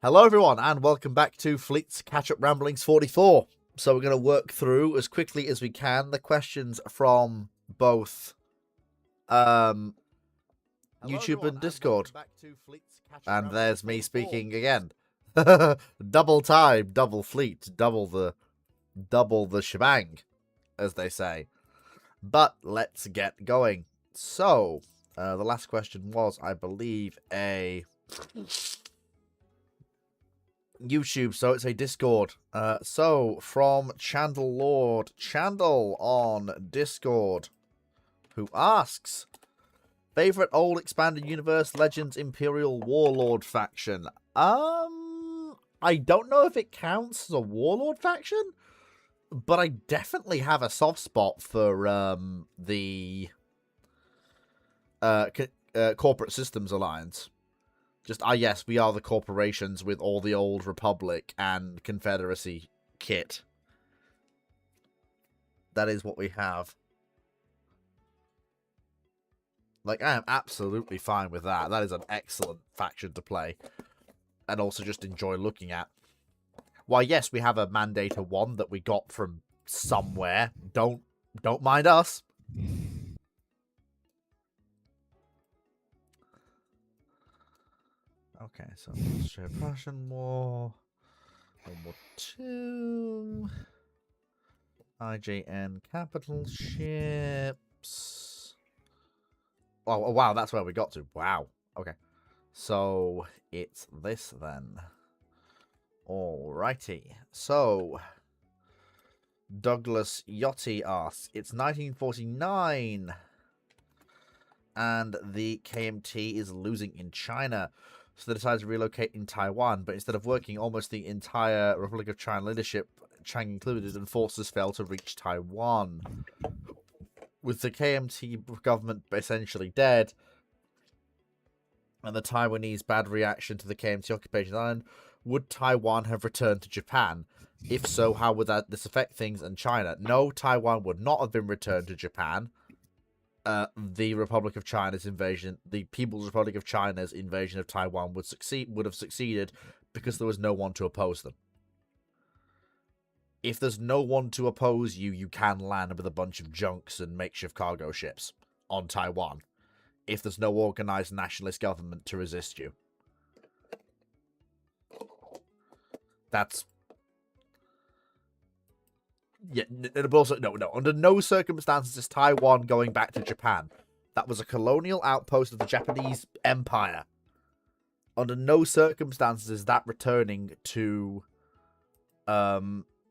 Hello, everyone, and welcome back to Fleet's Catch-Up Ramblings 44. So we're going to work through, as quickly as we can, the questions from both YouTube and Discord. And there's me speaking again. Double time, double fleet, double the shebang, as they say. But let's get going. So, the last question was, I believe, a YouTube, so it's a Discord. So from Chandel Lord, Chandel on Discord, who asks, favorite old expanded universe Legends Imperial Warlord faction. I don't know if it counts as a Warlord faction, but I definitely have a soft spot for the Corporate Systems Alliance. Just, yes, we are the corporations with all the old Republic and Confederacy kit. That is what we have. Like, I am absolutely fine with that. That is an excellent faction to play. And also just enjoy looking at. Why, yes, we have a Mandator 1 that we got from somewhere. Don't mind us. Okay, so Russian War, World War II, IJN capital ships. Oh, wow, that's where we got to. Wow. Okay. So, it's this then. Alrighty. So, Douglas Yachty asks, it's 1949, and the KMT is losing in China. So they decided to relocate in Taiwan, but instead of working, almost the entire Republic of China leadership, Chang included, and forces failed to reach Taiwan. With the KMT government essentially dead, and the Taiwanese bad reaction to the KMT occupation island, would Taiwan have returned to Japan? If so, how would this affect things in China? No, Taiwan would not have been returned to Japan. The Republic of China's invasion, the People's Republic of China's invasion of Taiwan would have succeeded because there was no one to oppose them. If there's no one to oppose you, you can land with a bunch of junks and makeshift cargo ships on Taiwan. If there's no organized nationalist government to resist you. That's... Yeah, but also, no, under no circumstances is Taiwan going back to Japan. That was a colonial outpost of the Japanese Empire. Under no circumstances is that returning to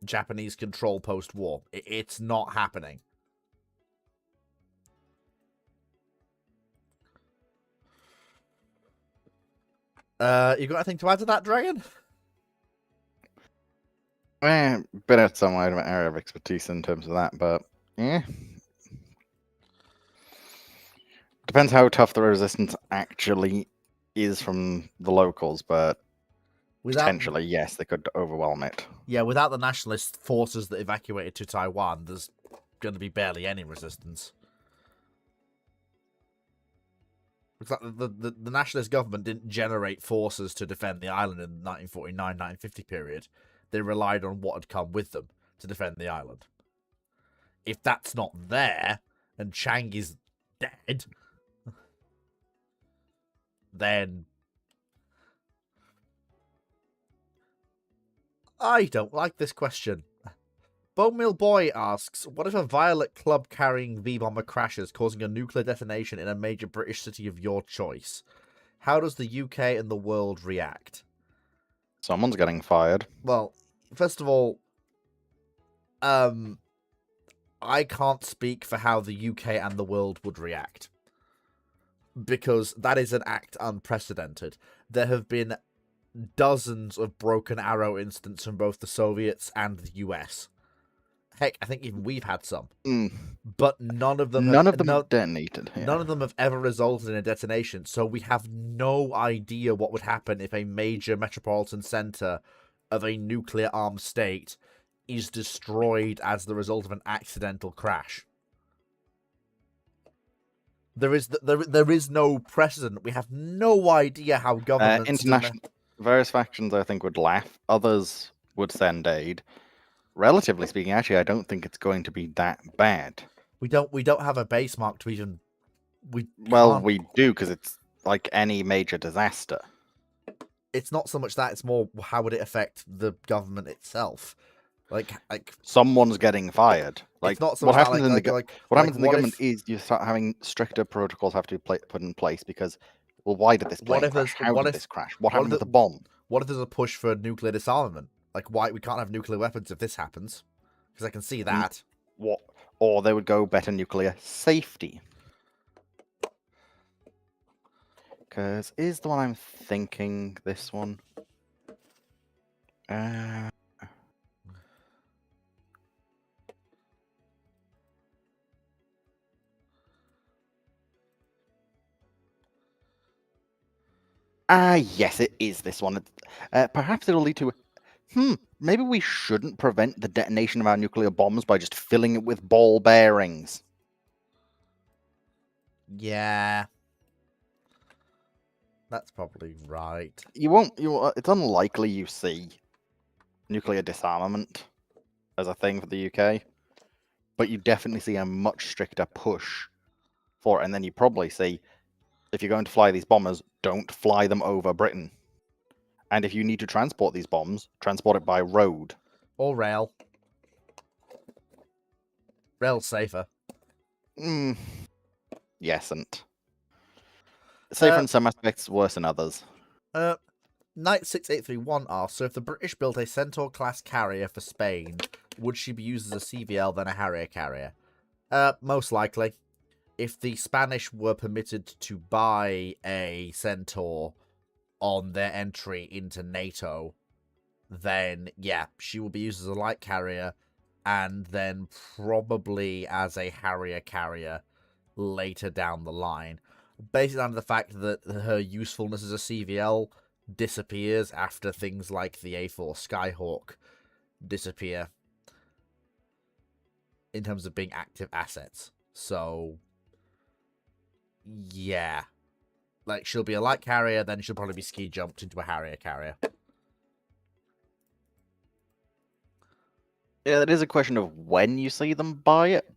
Japanese control post-war. It's not happening. You got anything to add to that, Dragon? Been outside my area of expertise in terms of that, but yeah. Depends how tough the resistance actually is from the locals, but potentially, yes, they could overwhelm it. Yeah, without the nationalist forces that evacuated to Taiwan, there's going to be barely any resistance. The nationalist government didn't generate forces to defend the island in the 1949-1950 period. They relied on what had come with them to defend the island. If that's not there, and Chang is dead, then I don't like this question. Bone Mill Boy asks, what if a Violet Club carrying V-Bomber crashes, causing a nuclear detonation in a major British city of your choice? How does the UK and the world react? Someone's getting fired. Well, first of all, I can't speak for how the UK and the world would react. Because that is an act unprecedented. There have been dozens of broken arrow incidents from both the Soviets and the US. Heck, I think even we've had some. But none of them have detonated. Yeah. None of them have ever resulted in a detonation, so we have no idea what would happen if a major metropolitan center of a nuclear-armed state is destroyed as the result of an accidental crash. There is no precedent. We have no idea how governments... Various factions, I think, would laugh. Others would send aid. Relatively speaking, actually, I don't think it's going to be that bad. We don't have a base mark to even. Well, Can't. we do, because it's like any major disaster. It's not so much that; it's more how would it affect the government itself. Like someone's getting fired. Like it's not so what much happens that, what happens in the government is you start having stricter protocols have to be put in place because, well, why did this plane crash? How did this crash? What happened with the bomb? What if there's a push for nuclear disarmament? Like, why we can't have nuclear weapons if this happens? Because I can see that. What? Or they would go better nuclear safety. Because is the one I'm thinking this one? Yes, it is this one. Perhaps it'll lead to. Maybe we shouldn't prevent the detonation of our nuclear bombs by just filling it with ball bearings. Yeah. That's probably right. It's unlikely you see nuclear disarmament as a thing for the UK, but you definitely see a much stricter push for it. And then you probably see, if you're going to fly these bombers, don't fly them over Britain. And if you need to transport these bombs, transport it by road. Or rail. Rail's safer. Yes, and safer in some aspects, worse in others. Knight 6831 asks, so if the British built a Centaur-class carrier for Spain, would she be used as a CVL then a Harrier carrier? Most likely. If the Spanish were permitted to buy a Centaur on their entry into NATO, then, yeah, she will be used as a light carrier and then probably as a Harrier carrier later down the line. Based on the fact that her usefulness as a CVL disappears after things like the A4 Skyhawk disappear in terms of being active assets. So, yeah. Like, she'll be a light carrier, then she'll probably be ski jumped into a Harrier carrier. Yeah, it is a question of when you see them buy it,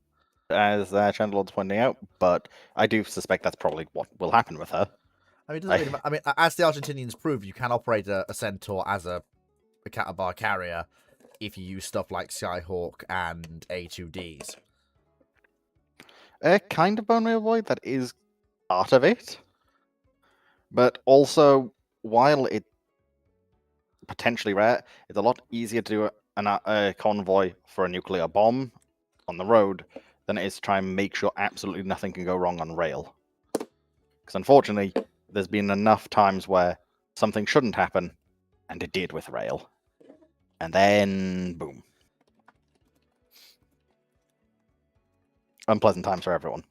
as Chandler's pointing out, but I do suspect that's probably what will happen with her. I mean, it doesn't really, I mean, as the Argentinians prove, you can operate a Centaur as a Catabar carrier if you use stuff like Skyhawk and A2Ds. Kind of Bone Meal Void, that is part of it. But also, while it potentially rare, it's a lot easier to do a convoy for a nuclear bomb on the road than it is to try and make sure absolutely nothing can go wrong on rail. Because unfortunately, there's been enough times where something shouldn't happen, and it did with rail. And then, boom. Unpleasant times for everyone.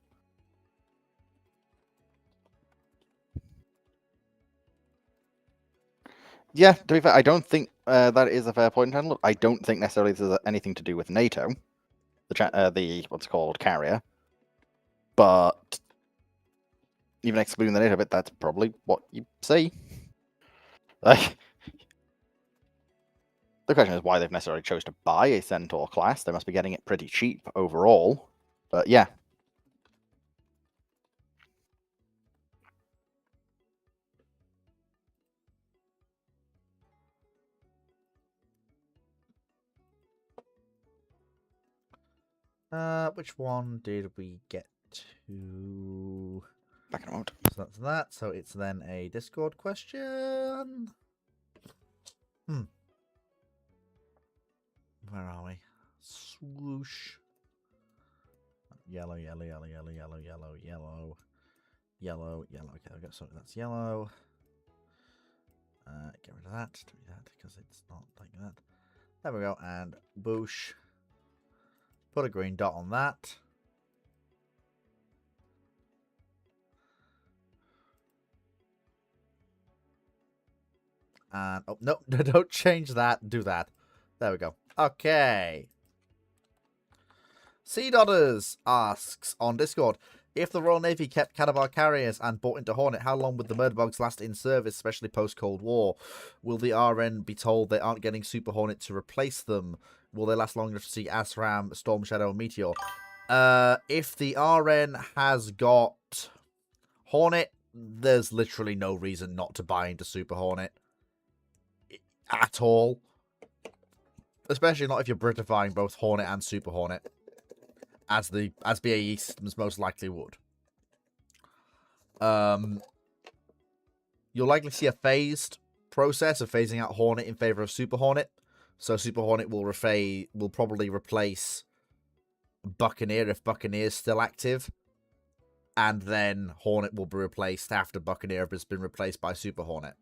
Yeah, to be fair, I don't think that is a fair point, Chandler. I don't think necessarily this has anything to do with NATO, the what's it called, carrier. But even excluding the NATO bit, that's probably what you see. Like, the question is why they've necessarily chose to buy a Centaur class. They must be getting it pretty cheap overall. But yeah. Which one did we get to? Back in a moment. So that's that. So it's then a Discord question. Where are we? Swoosh. Yellow, yellow, yellow, yellow, yellow, yellow, yellow, yellow, yellow. Okay, I've got something that's yellow. Get rid of that. Do that because it's not like that. There we go. And boosh. Put a green dot on that. And oh no, don't change that. Do that. There we go. Okay. Sea Dodders asks on Discord, If the Royal Navy kept Cadaver carriers and bought into Hornet, how long would the Murderbugs last in service, especially post-Cold War? Will the RN be told they aren't getting Super Hornet to replace them? Will they last long enough to see ASRAM, Storm Shadow, and Meteor? If the RN has got Hornet, there's literally no reason not to buy into Super Hornet at all. Especially not if you're Britifying both Hornet and Super Hornet, as BAE systems most likely would. You'll likely see a phased process of phasing out Hornet in favor of Super Hornet. So Super Hornet will probably replace Buccaneer if Buccaneer's still active, and then Hornet will be replaced after Buccaneer has been replaced by Super Hornet.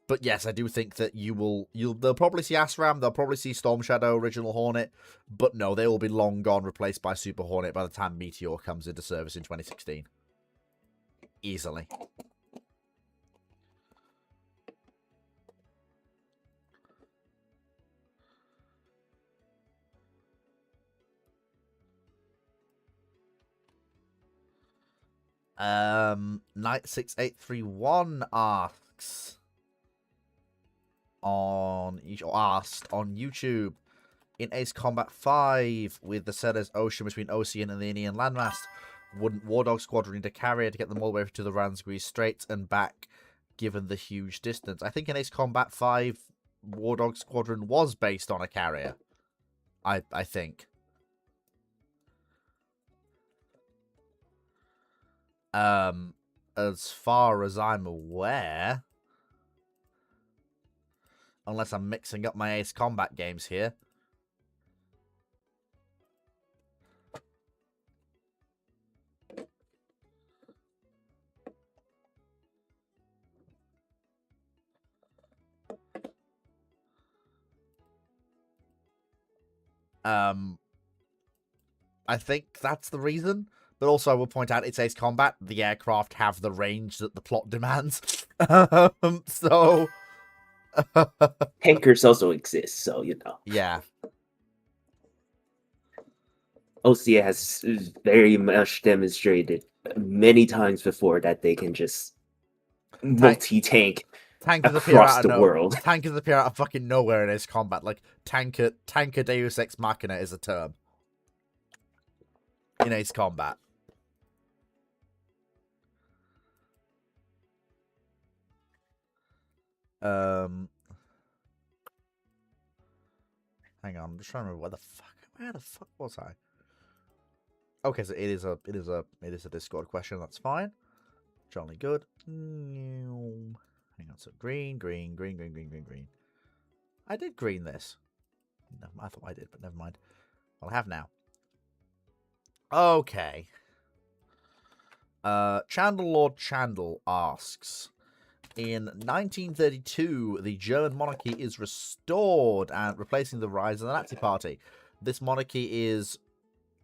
But yes, I do think that they'll probably see ASRAM, they'll probably see Storm Shadow, Original Hornet, but no, they will be long gone, replaced by Super Hornet by the time Meteor comes into service in 2016. Easily. Knight6831 asked on YouTube, in Ace Combat 5 with the Ceres Ocean between Ocean and the Indian landmass, wouldn't War Dog Squadron need a carrier to get them all the way to the Ransquis Straits and back, given the huge distance? I think in Ace Combat 5, War Dog Squadron was based on a carrier. I think. As far as I'm aware, unless I'm mixing up my Ace Combat games here. I think that's the reason. But also, I will point out, it's Ace Combat. The aircraft have the range that the plot demands. So... Tankers also exist, so, you know. Yeah. OCA has very much demonstrated many times before that they can just multi-tank across the world. Tankers appear out of fucking nowhere in Ace Combat. Like, tanker Deus Ex Machina is a term in Ace Combat. Hang on, I'm just trying to remember where the fuck was I? Okay, so it is a Discord question. That's fine. Jolly good. Hang on, so green. I did green this. No, I thought I did, but never mind. Well, I have now. Okay. Chandel Lord Chandel asks, in 1932, the German monarchy is restored and replacing the rise of the Nazi Party. This monarchy is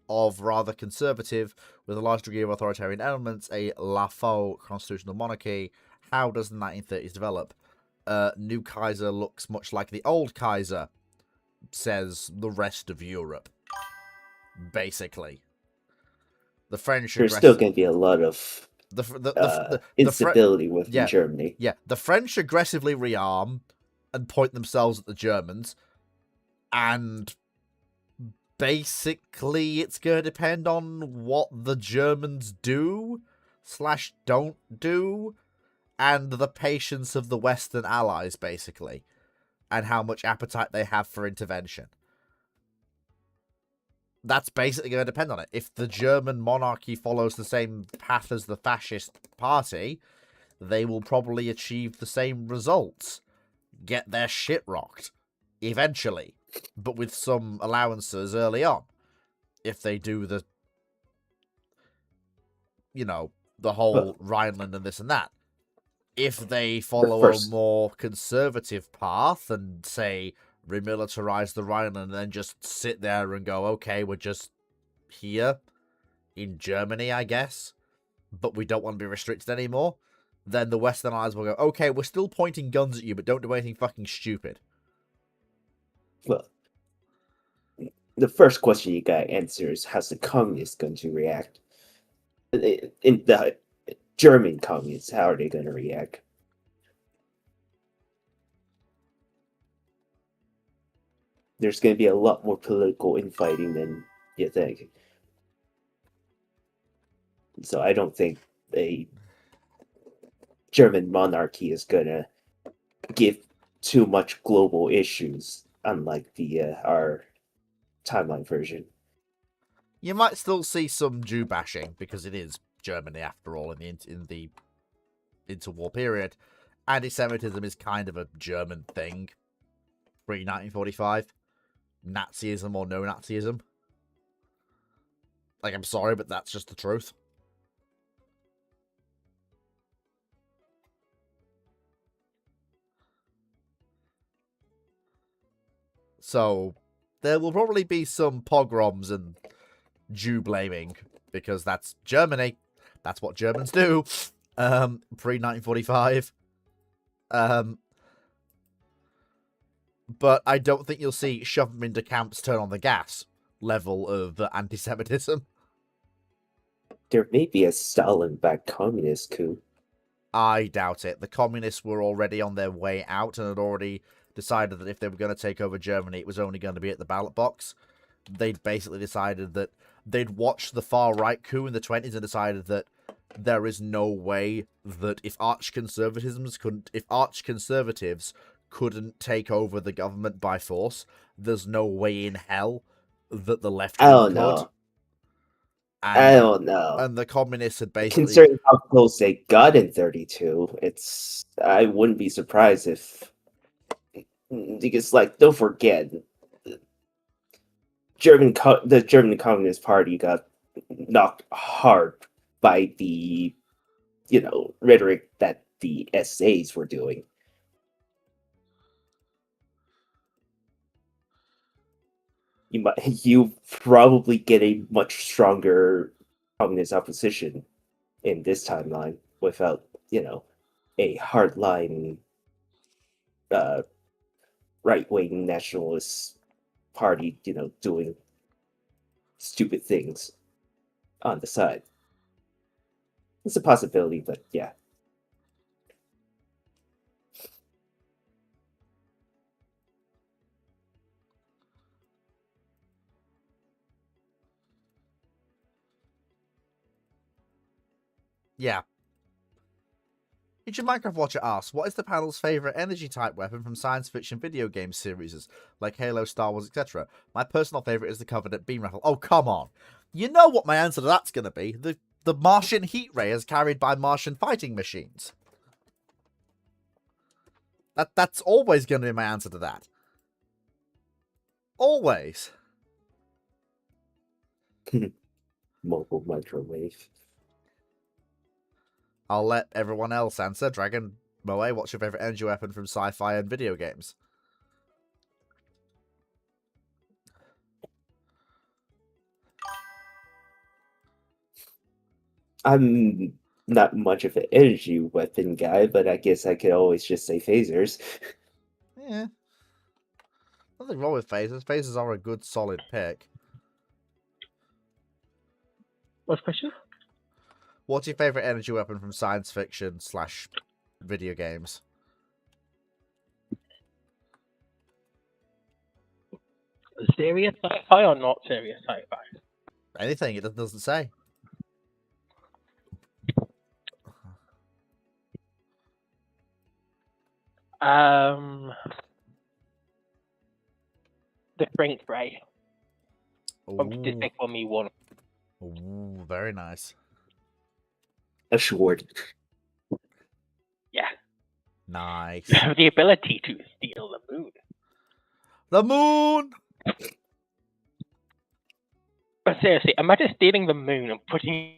of rather conservative, with a large degree of authoritarian elements, a La Faux constitutional monarchy. How does the 1930s develop? New Kaiser looks much like the old Kaiser, says the rest of Europe. Basically. The French There's still going to be a lot of instability within Germany. Yeah, the French aggressively rearm and point themselves at the Germans, and basically it's going to depend on what the Germans do/don't do, and the patience of the Western allies, basically, and how much appetite they have for intervention. That's basically going to depend on it. If the German monarchy follows the same path as the fascist party, they will probably achieve the same results. Get their shit rocked. Eventually. But with some allowances early on. If they do the... You know, the whole Rhineland and this and that. If they follow a more conservative path and say... remilitarize the Rhineland and then just sit there and go, okay, we're just here in Germany, I guess, but we don't want to be restricted anymore, then the Western Allies will go, okay, we're still pointing guns at you, but don't do anything fucking stupid. Well, the first question you gotta answer is, how's the communists going to react? in the German communists, how are they going to react? There's going to be a lot more political infighting than you think. So I don't think a German monarchy is going to give too much global issues, unlike the our timeline version. You might still see some Jew bashing because it is Germany after all in the interwar period. Anti-Semitism is kind of a German thing. Pre-1945, Nazism or no Nazism. Like, I'm sorry, but that's just the truth. So, there will probably be some pogroms and Jew blaming, because that's Germany. That's what Germans do. Pre-1945. But I don't think you'll see shove them into camps, turn on the gas level of anti-Semitism. There may be a Stalin-backed communist coup. I doubt it. The communists were already on their way out and had already decided that if they were going to take over Germany, it was only going to be at the ballot box. They'd basically decided that they'd watched the far-right coup in the 20s and decided that there is no way that if arch conservatives couldn't take over the government by force, there's no way in hell that the left wing could. I don't know. And the communists had basically... Considering how close they got in 32, I wouldn't be surprised if... Because, like, don't forget, the German Communist Party got knocked hard by the, rhetoric that the SAs were doing. You probably get a much stronger communist opposition in this timeline without, a hardline right-wing nationalist party, doing stupid things on the side. It's a possibility, but yeah. Yeah. Each Minecraft Watcher asks, what is the panel's favourite energy type weapon from science fiction video game series, like Halo, Star Wars, etc.? My personal favourite is the Covenant Beam Rifle. Oh, come on. You know what my answer to that's going to be. The Martian heat ray is carried by Martian fighting machines. That's always going to be my answer to that. Always. Mobile microwave. I'll let everyone else answer. Dragon Moe, what's your favourite energy weapon from sci-fi and video games? I'm not much of an energy weapon guy, but I guess I could always just say phasers. Yeah. Nothing wrong with phasers. Phasers are a good, solid pick. What's the question? What's your favourite energy weapon from science fiction / video games? Serious sci-fi or not serious sci-fi? Anything. It doesn't say. The Frank Ray. From Ooh. Despicable Me 1. Ooh, very nice. Assured. Yeah. Nice. You have the ability to steal the moon. The moon! But seriously, imagine stealing the moon and putting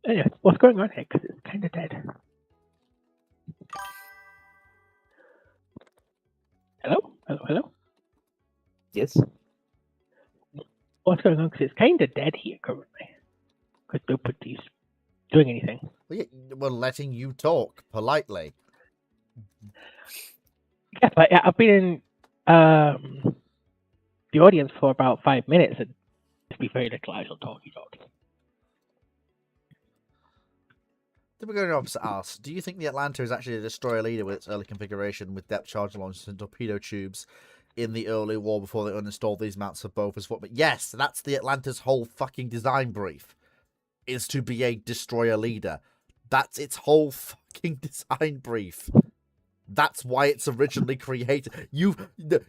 yeah, what's going on here? Because it's kind of dead. Hello? Hello? Hello? Yes. what's going on? Because it's kind of dead here currently. Because nobody's doing anything. Well, yeah, we're letting you talk politely. Yeah, but I've been in the audience for about 5 minutes, and to be very little idle talkie talk. The Brigadier Officer asks, do you think the Atlanta is actually a destroyer leader with its early configuration with depth charge launchers and torpedo tubes in the early war before they uninstalled these mounts for both as what? But yes, that's the Atlanta's whole fucking design brief, is to be a destroyer leader. That's its whole fucking design brief. That's why it's originally created.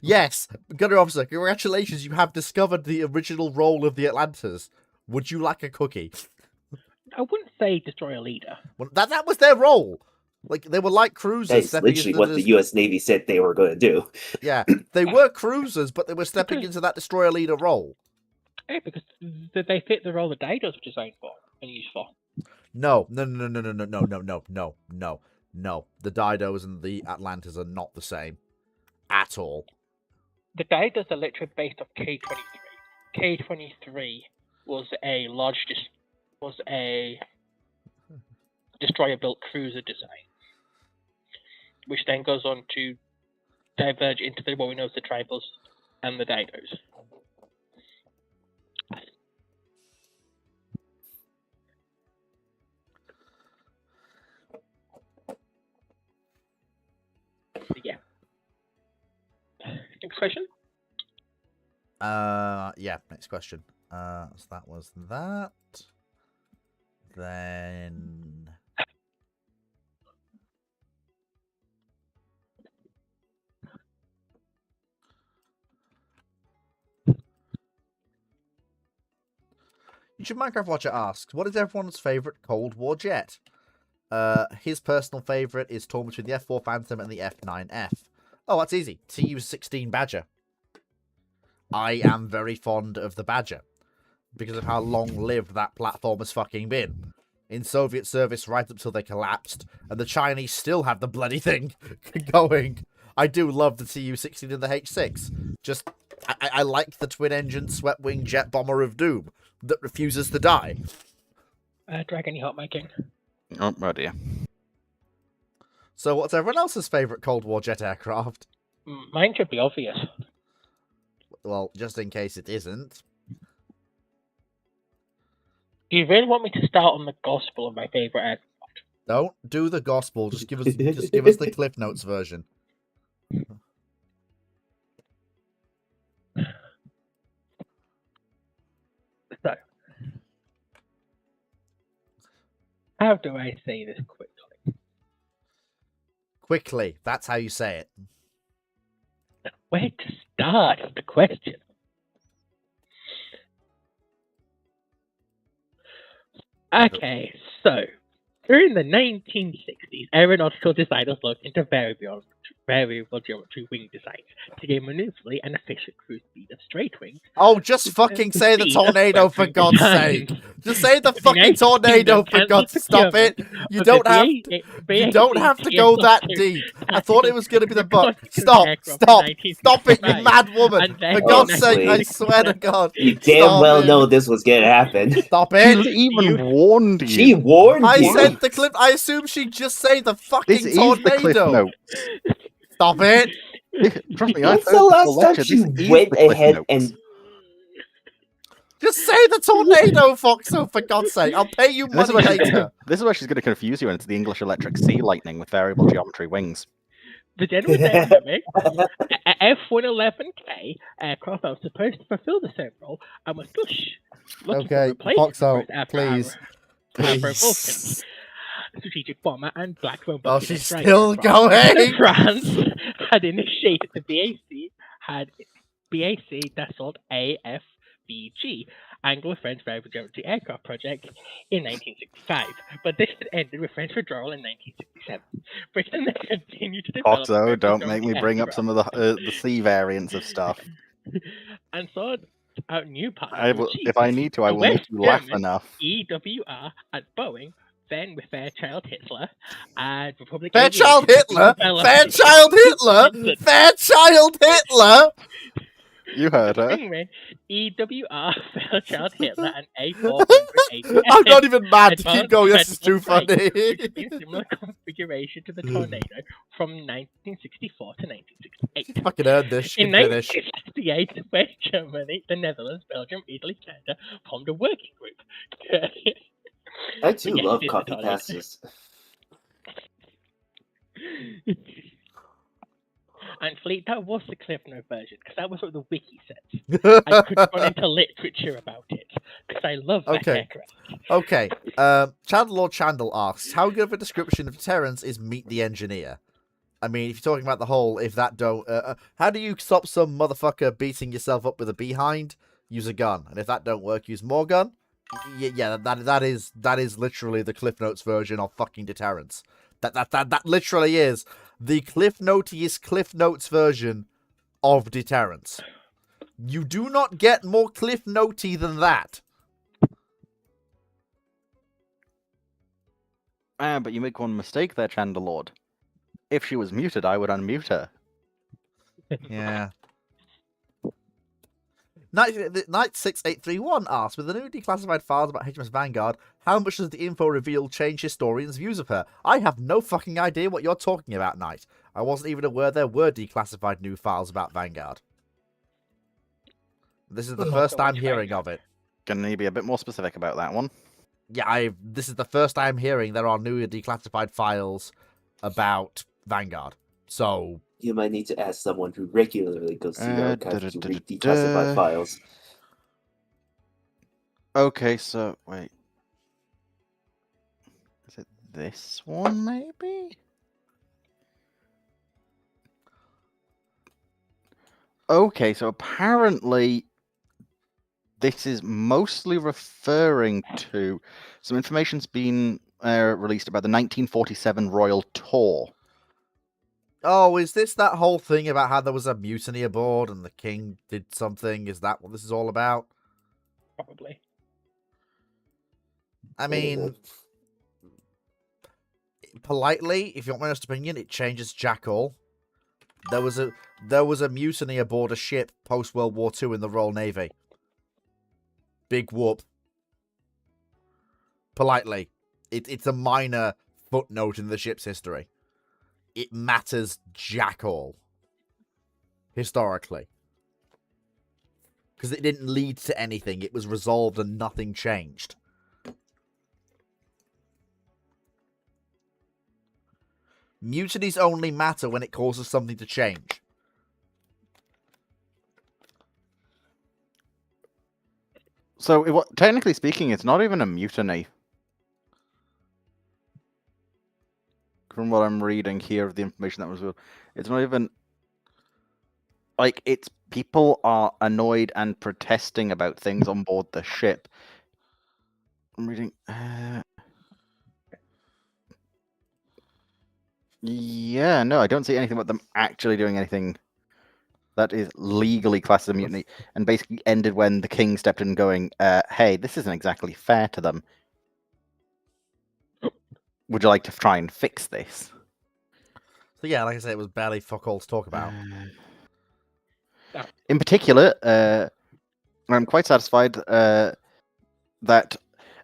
Yes, Gunner Officer, congratulations, you have discovered the original role of the Atlantas. Would you like a cookie? I wouldn't say destroyer leader. Well, that was their role. Like, they were like cruisers. That's stepping literally into what the U.S. Navy said they were going to do. Yeah, they were cruisers, but they were stepping into that destroyer leader role. Yeah, because they fit the role that Didos were designed for and used for. No. The Didos and the Atlantas are not the same. At all. The Didos are literally based off K-23. K-23 was a destroyer-built cruiser design, which then goes on to diverge into what we know as the Tribals and the Didos. Yeah. Next question? Yeah, next question. So that was that. Then... YouTube Minecraft Watcher asks, what is everyone's favourite Cold War jet? His personal favourite is torn between the F4 Phantom and the F9F. Oh, that's easy. Tu-16 Badger. I am very fond of the Badger because of how long-lived that platform has fucking been. In Soviet service right up till they collapsed, and the Chinese still have the bloody thing going. I do love the Tu-16 and the H-6. Just, I like the twin-engine swept-wing jet bomber of doom that refuses to die. Dragon, you help my king. Oh, dear. So what's everyone else's favourite Cold War jet aircraft? Mine should be obvious. Well, just in case it isn't. Do you really want me to start on the gospel of my favourite aircraft? Don't do the gospel. Just give us the Cliff Notes version. So, how do I say this quickly? Quickly. That's how you say it. Where to start is the question. Okay, so during the 1960s, aeronautical designers looked into variable geometry wing designs to gain maneuverability and efficient cruise speed of straight wings. Oh, just fucking say the tornado for God's sake! Just say the fucking tornado for God's sake! Stop it! You don't have to go that deep. I thought it was going to be the book. Stop it, you mad woman! For God's sake, I swear to God! You damn well know this was going to happen. Stop it! She even warned you. She warned you. I sent the clip. I assume she just say the fucking This is the Cliff tornado. Note. Stop it! Trust me, I've When's heard the the last full time lecture. she This is went the Cliff ahead Notes. and... Just say the tornado, Foxo, for God's sake. I'll pay you money later. This is where she's going to confuse you, and it's the English Electric Sea Lightning with variable geometry wings. The general dynamic, F-111K aircraft that was supposed to fulfill the same role and was looking for a replacement for its propulsion. Strategic bomber and black robot. Oh, she's still going. France had initiated the BAC Dassault AFVG Anglo-French Variable Geometry Aircraft project in 1965, but this had ended with French withdrawal in 1967. Britain then continued to develop. Also, don't make me bring up some of the C variants of stuff. And sought out new partners. If I need to, I will make you laugh enough. EWR at Boeing, then with Fairchild Hitler and Republic Fairchild Hitler? Fairchild Hitler? Fairchild Hitler? You heard her. Ringman, EWR, Fairchild Hitler, and A480. I'm not even mad to keep Advanced going. This is too Federal funny. which is in similar configuration to the Tornado from 1964 to 1968. Fucking earned this. She In can finish. 1968, West Germany, the Netherlands, Belgium, Italy, Canada formed a working group. I too Yes, love it is copy retarded. pastas. And Fleet, that was the Cliff Note version, because that was what the wiki said. I could run into literature about it, because I love that Okay. aircraft. Okay. Chandler Chandel asks, how good of a description of Terrence is Meet the Engineer? I mean, if you're talking about the whole, if that don't, how do you stop some motherfucker beating yourself up with a behind? Use a gun, and if that don't work, use more gun. Yeah, that is literally the Cliff Notes version of fucking deterrence. That literally is the Cliff Notiest Cliff Notes version of deterrence. You do not get more Cliff Notey than that. But you make one mistake there, Chandelord. If she was muted, I would unmute her. Yeah. Knight6831 asks, with the new declassified files about HMS Vanguard, how much does the info revealed change historians' views of her? I have no fucking idea what you're talking about, Knight. I wasn't even aware there were declassified new files about Vanguard. This is the first I'm hearing of it. Can you be a bit more specific about that one? Yeah, this is the first I'm hearing there are new declassified files about Vanguard. So You might need to ask someone who regularly goes through the archives to read da-da-da-da-da. declassified files. Okay, so wait. Is it this one, maybe? Okay, so apparently this is mostly referring to some information's been released about the 1947 Royal Tour. oh, is this that whole thing about how there was a mutiny aboard and the king did something? Is that what this is all about? Probably. I mean, politely, if you want my honest opinion, it changes jack all. There was a mutiny aboard a ship post World War II in the Royal Navy. Big whoop. Politely, it's a minor footnote in the ship's history. It matters jack all. Historically. Because it didn't lead to anything. It was resolved and nothing changed. Mutinies only matter when it causes something to change. So, technically speaking, it's not even a mutiny. From what I'm reading here of the information that was, it's not even like it's people are annoyed and protesting about things on board the ship. I'm reading. Yeah, no, I don't see anything about them actually doing anything that is legally classed as a mutiny, and basically ended when the king stepped in going, hey, this isn't exactly fair to them. Would you like to try and fix this? So yeah, like I said, it was barely fuck all to talk about. In particular, I'm quite satisfied that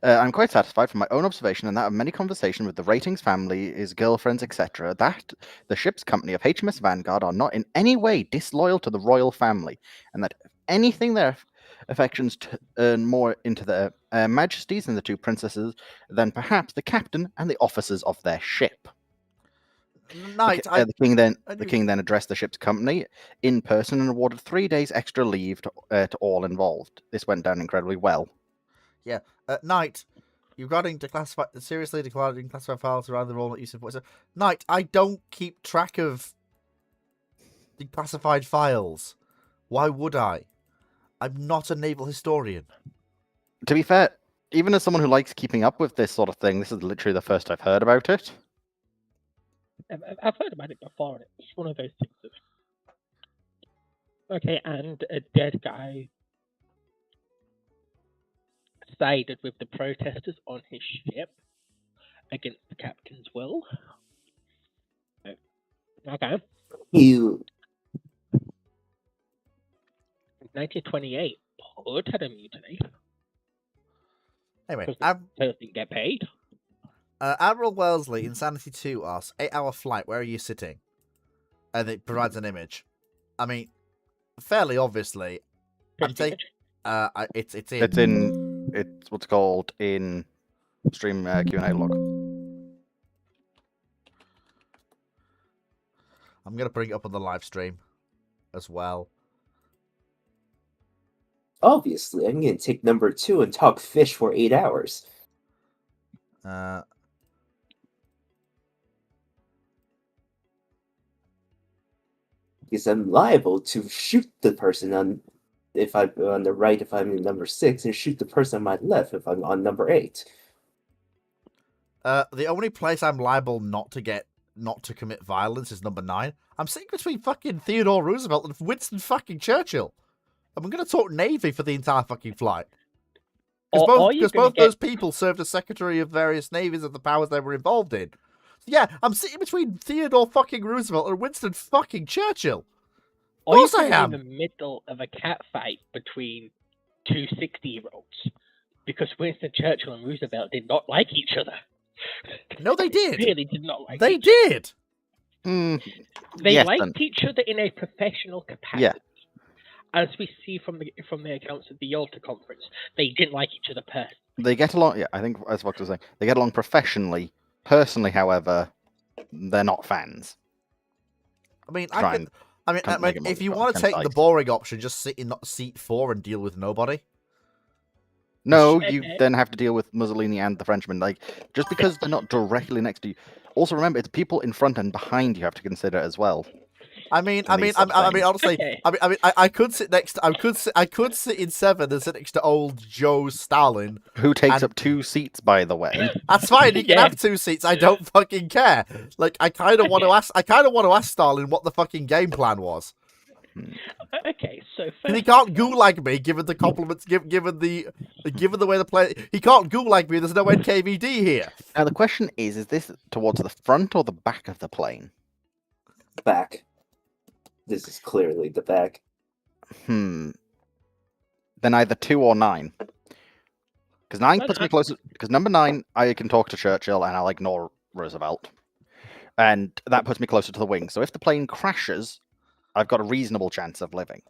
I'm quite satisfied from my own observation and that of many conversations with the Ratings family, his girlfriends, etc., that the ship's company of HMS Vanguard are not in any way disloyal to the royal family, and that if anything, their affections turn more into their majesties and the two princesses than perhaps the captain and the officers of their ship. Knight, The king then addressed the ship's company in person and awarded 3 days extra leave to all involved. This went down incredibly well. Yeah, Knight, regarding seriously declaring classified files around the role that you support. Knight, I don't keep track of declassified files. Why would I? I'm not a naval historian. To be fair, even as someone who likes keeping up with this sort of thing, this is literally the first I've heard about it. I've heard about it before, and it's one of those things of... Okay, and a dead guy sided with the protesters on his ship against the captain's will. Okay. You 1928, Hood had a mutiny Anyway, because the sailors didn't get paid. Admiral Wellesley, Insanity 2 asks, 8-hour flight, where are you sitting? And it provides an image. I mean, fairly obviously, I'm taking. It's in. It's in. It's what's called in stream Q&A log. I'm gonna bring it up on the live stream as well. Obviously, I'm going to take number 2 and talk fish for 8 hours. Because I'm liable to shoot the person on if I'm on the right if I'm in number 6, and shoot the person on my left if I'm on number 8. The only place I'm liable not to commit violence is number 9. I'm sitting between fucking Theodore Roosevelt and Winston fucking Churchill. I'm gonna talk Navy for the entire fucking flight. Because both those people served as secretary of various navies of the powers they were involved in. Yeah, I'm sitting between Theodore fucking Roosevelt and Winston fucking Churchill. Of course I am. In the middle of a cat fight between two 60-year-olds because Winston Churchill and Roosevelt did not like each other. No, they did. They really did not like They each did. other. They liked each other in a professional capacity. Yeah. As we see from the accounts of the Yalta Conference, they didn't like each other personally. They get along. Yeah, I think as Fox was saying, they get along professionally. Personally, however, they're not fans. I mean, if you want to take the boring option, just sit in seat 4 and deal with nobody. No, you then have to deal with Mussolini and the Frenchman. Like, just because they're not directly next to you. Also, remember, it's people in front and behind you have to consider as well. Honestly, I could sit next. I could sit in 7 and sit next to old Joe Stalin, who takes up 2 seats, by the way. That's fine. He can have 2 seats. I don't fucking care. Like, I kind of want to ask. I kind of want to ask Stalin what the fucking game plan was. Okay, so he can't gulag me, given the compliments, given the way the play. He can't gulag me. There's no NKVD here. Now the question is this towards the front or the back of the plane? Back. This is clearly the back. Then either 2 or 9. Because 9 puts me closer. Because number 9, I can talk to Churchill and I'll ignore Roosevelt, and that puts me closer to the wing. So if the plane crashes, I've got a reasonable chance of living.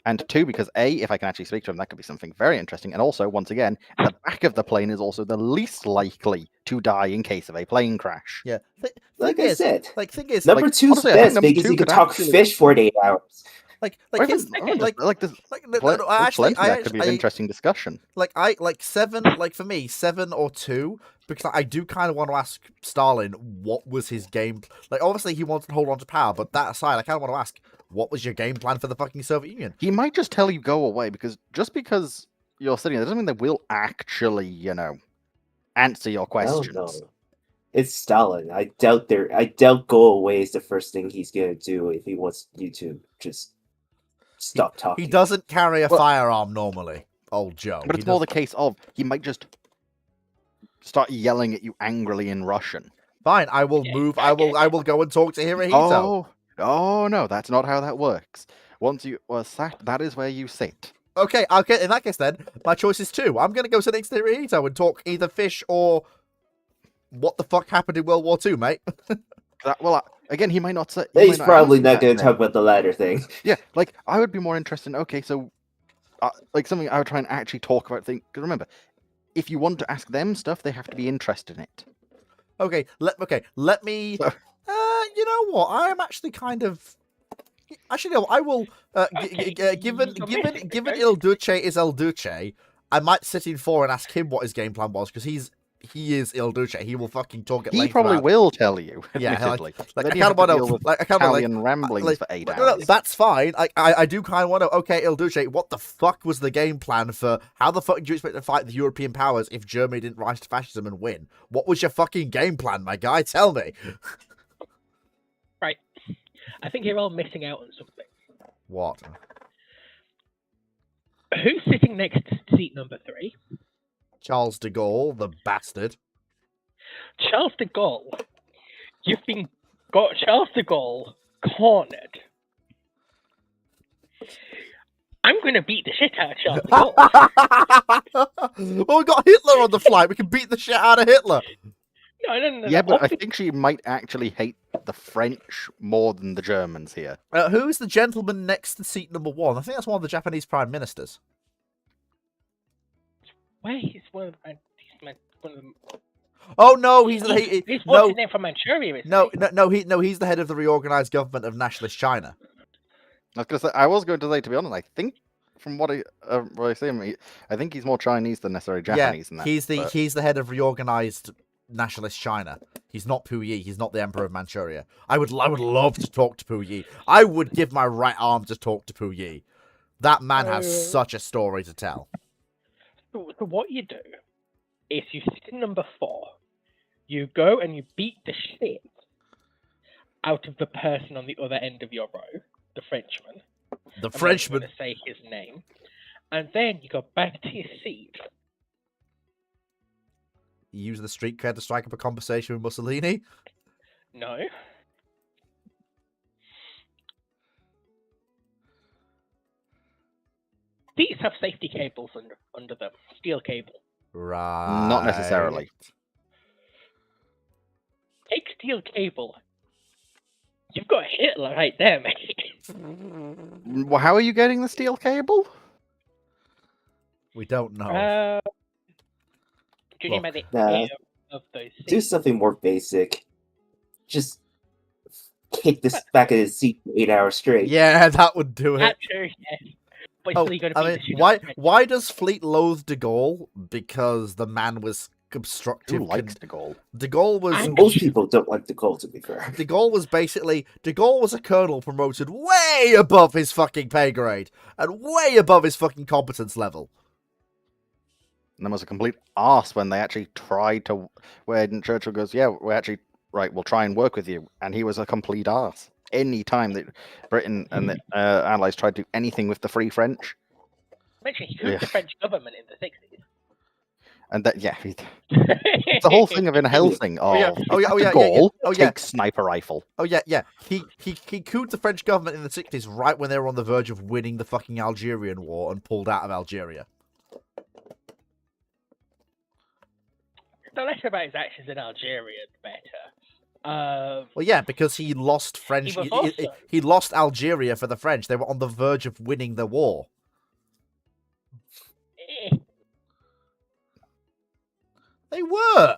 And 2, because A, if I can actually speak to him, that could be something very interesting. And also, once again, the back of the plane is also the least likely to die in case of a plane crash. Yeah. Like I said, thing is, number 2's best because you could talk fish for 8 hours. That could be an interesting discussion. For me, 7 or 2, because I do kind of want to ask Stalin what was his game. Like, obviously he wanted to hold on to power, but that aside, I kind of want to ask, what was your game plan for the fucking Soviet Union? He might just tell you go away, because just because you're sitting there doesn't mean they will actually, answer your questions. No. It's Stalin. I doubt go away is the first thing he's gonna do if he wants you to just stop talking. He doesn't carry a firearm normally, old Joe. But it's more the case of he might just start yelling at you angrily in Russian. Fine, I will move. I will go and talk to Hirohito. Oh no, that's not how that works. Once you are sat, that is where you sit. Okay. In that case, then my choice is 2. I'm gonna go sit next to Hirohito and talk either fish or what the fuck happened in World War II, mate. Again, he might not say. He's probably not going to talk about the latter thing. Yeah, like I would be more interested in. Okay, so something I would try and actually talk about. Because remember, if you want to ask them stuff, they have to be interested in it. Okay. Let me. So, you know what? I am actually kind of. Actually, no. I will. Given Il Duce is El Duce, I might sit in 4 and ask him what his game plan was, because he is Il Duce. He will fucking talk at length. He probably will tell you. Yeah, admittedly. I kind of want to. Italian ramblings for 8 hours. No, that's fine. I do kind of want to. Okay, Il Duce, what the fuck was the game plan for? How the fuck do you expect to fight the European powers if Germany didn't rise to fascism and win? What was your fucking game plan, my guy? Tell me. Right. I think you're all missing out on something. What? Who's sitting next to seat number 3? Charles de Gaulle, the bastard. Charles de Gaulle. You've got Charles de Gaulle cornered. I'm going to beat the shit out of Charles de Gaulle. Well, we got Hitler on the flight. We can beat the shit out of Hitler. No. Yeah, but I think she might actually hate the French more than the Germans here. Who's the gentleman next to seat number 1? I think that's one of the Japanese prime ministers. Wait, he's one of the... Oh no, He's what's no, his name from Manchuria, isn't he's the head of the reorganized government of nationalist China. I was going to say, to be honest, I think from what I see him, I think he's more Chinese than necessarily Japanese. Yeah, in that, he's the head of reorganized nationalist China. He's not Pu Yi. He's not the Emperor of Manchuria. I would love to talk to Pu Yi. I would give my right arm to talk to Pu Yi. That man has such a story to tell. So what you do is you sit in number 4. You go and you beat the shit out of the person on the other end of your row, the Frenchman. The Frenchman. I'm going to say his name. And then you go back to your seat. You use the street cred to strike up a conversation with Mussolini? No. These have safety cables under them. Steel cable. Right. Not necessarily. Take steel cable. You've got Hitler right there, mate. Well, how are you getting the steel cable? We don't know. Judging by the Nah. air of those Do seats. something more basic. Just kick this back in his seat for 8 hours straight. Yeah, that would do it. Actually, yes. But Oh, still you gotta I beat mean, the shit out of the French. why does Fleet loathe de Gaulle? Because the man was obstructive. Who likes de Gaulle? De Gaulle was Most people don't like the Gaulle, to be fair. De Gaulle was a colonel promoted way above his fucking pay grade and way above his fucking competence level. And there was a complete arse when they actually tried to. When Churchill goes, "Yeah, we'll try and work with you," and he was a complete arse. Any time that Britain and the Allies tried to do anything with the Free French, Mention he could the French government in the 60s. and that it's the whole thing of in Helsing. yeah. Gaulle, Oh, yeah. take sniper rifle. Oh yeah. He couped the French government in the 60s right when they were on the verge of winning the fucking Algerian war and pulled out of Algeria. The less about his actions in Algeria, the better. Well, yeah, because he lost French. He was He lost Algeria for the French. They were on the verge of winning the war. They were.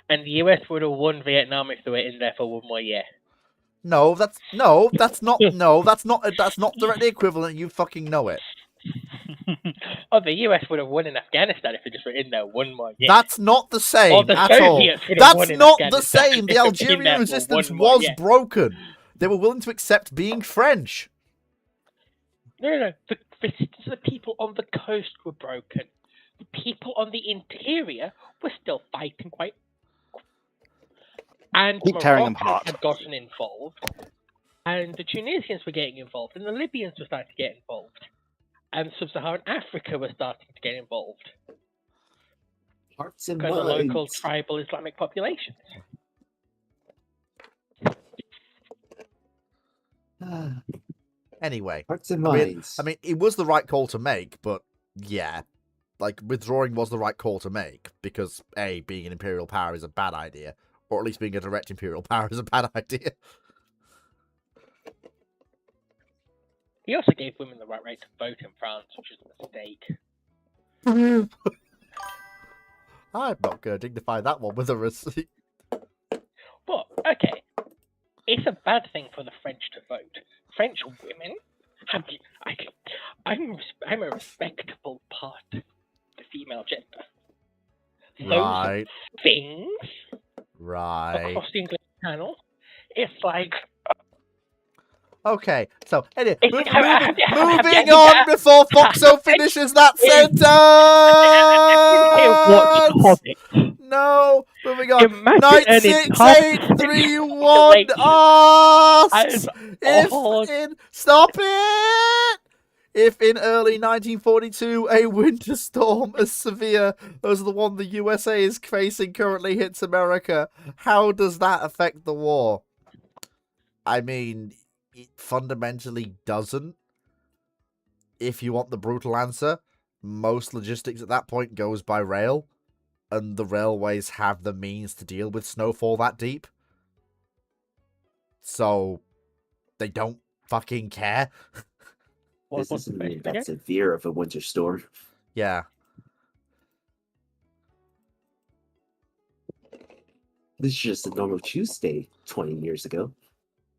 And the US would have won Vietnam if they were in there for one more year. No, that's not directly equivalent. You fucking know it. Oh, the US would have won in Afghanistan if they just were in there one more year. That's not the same Or the at all. Soviets would have won That's in not the Afghanistan same. if The they were in Algerian there for resistance one more was year. broken. They were willing to accept being French. No. The resistance of the people on the coast were broken. The people on the interior were still fighting quite. And Keep tearing them Morocco apart. had gotten involved, and the Tunisians were getting involved, and the Libyans were starting to get involved, and Sub-Saharan Africa was starting to get involved Hearts and because of local minds. tribal Islamic populations. Anyway, Hearts and I minds. mean, it was the right call to make, but yeah, like withdrawing was the right call to make because A, being an imperial power is a bad idea, or at least being a direct imperial power is a bad idea. He also gave women the right to vote in France, which is a mistake. I'm not going to dignify that one with a receipt. But, okay, it's a bad thing for the French to vote. French women have... I'm a respectable part of the female gender. Those Right, things right. across the English Channel, it's like... Okay, so anyway, It's- moving yeah. on before Foxo finishes that sentence. Watch Hobbit. No, moving on. Imagine Nine an six entire eight three one. population Asks as if all- in. Stop it. If in early 1942 a winter storm as severe as the one the USA is facing currently hits America, how does that affect the war? I mean, it fundamentally doesn't. If you want the brutal answer, most logistics at that point goes by rail, and the railways have the means to deal with snowfall that deep. So, they don't fucking care. This What's the isn't question even that again? severe of a winter storm. Yeah. This is just a normal Tuesday 20 years ago.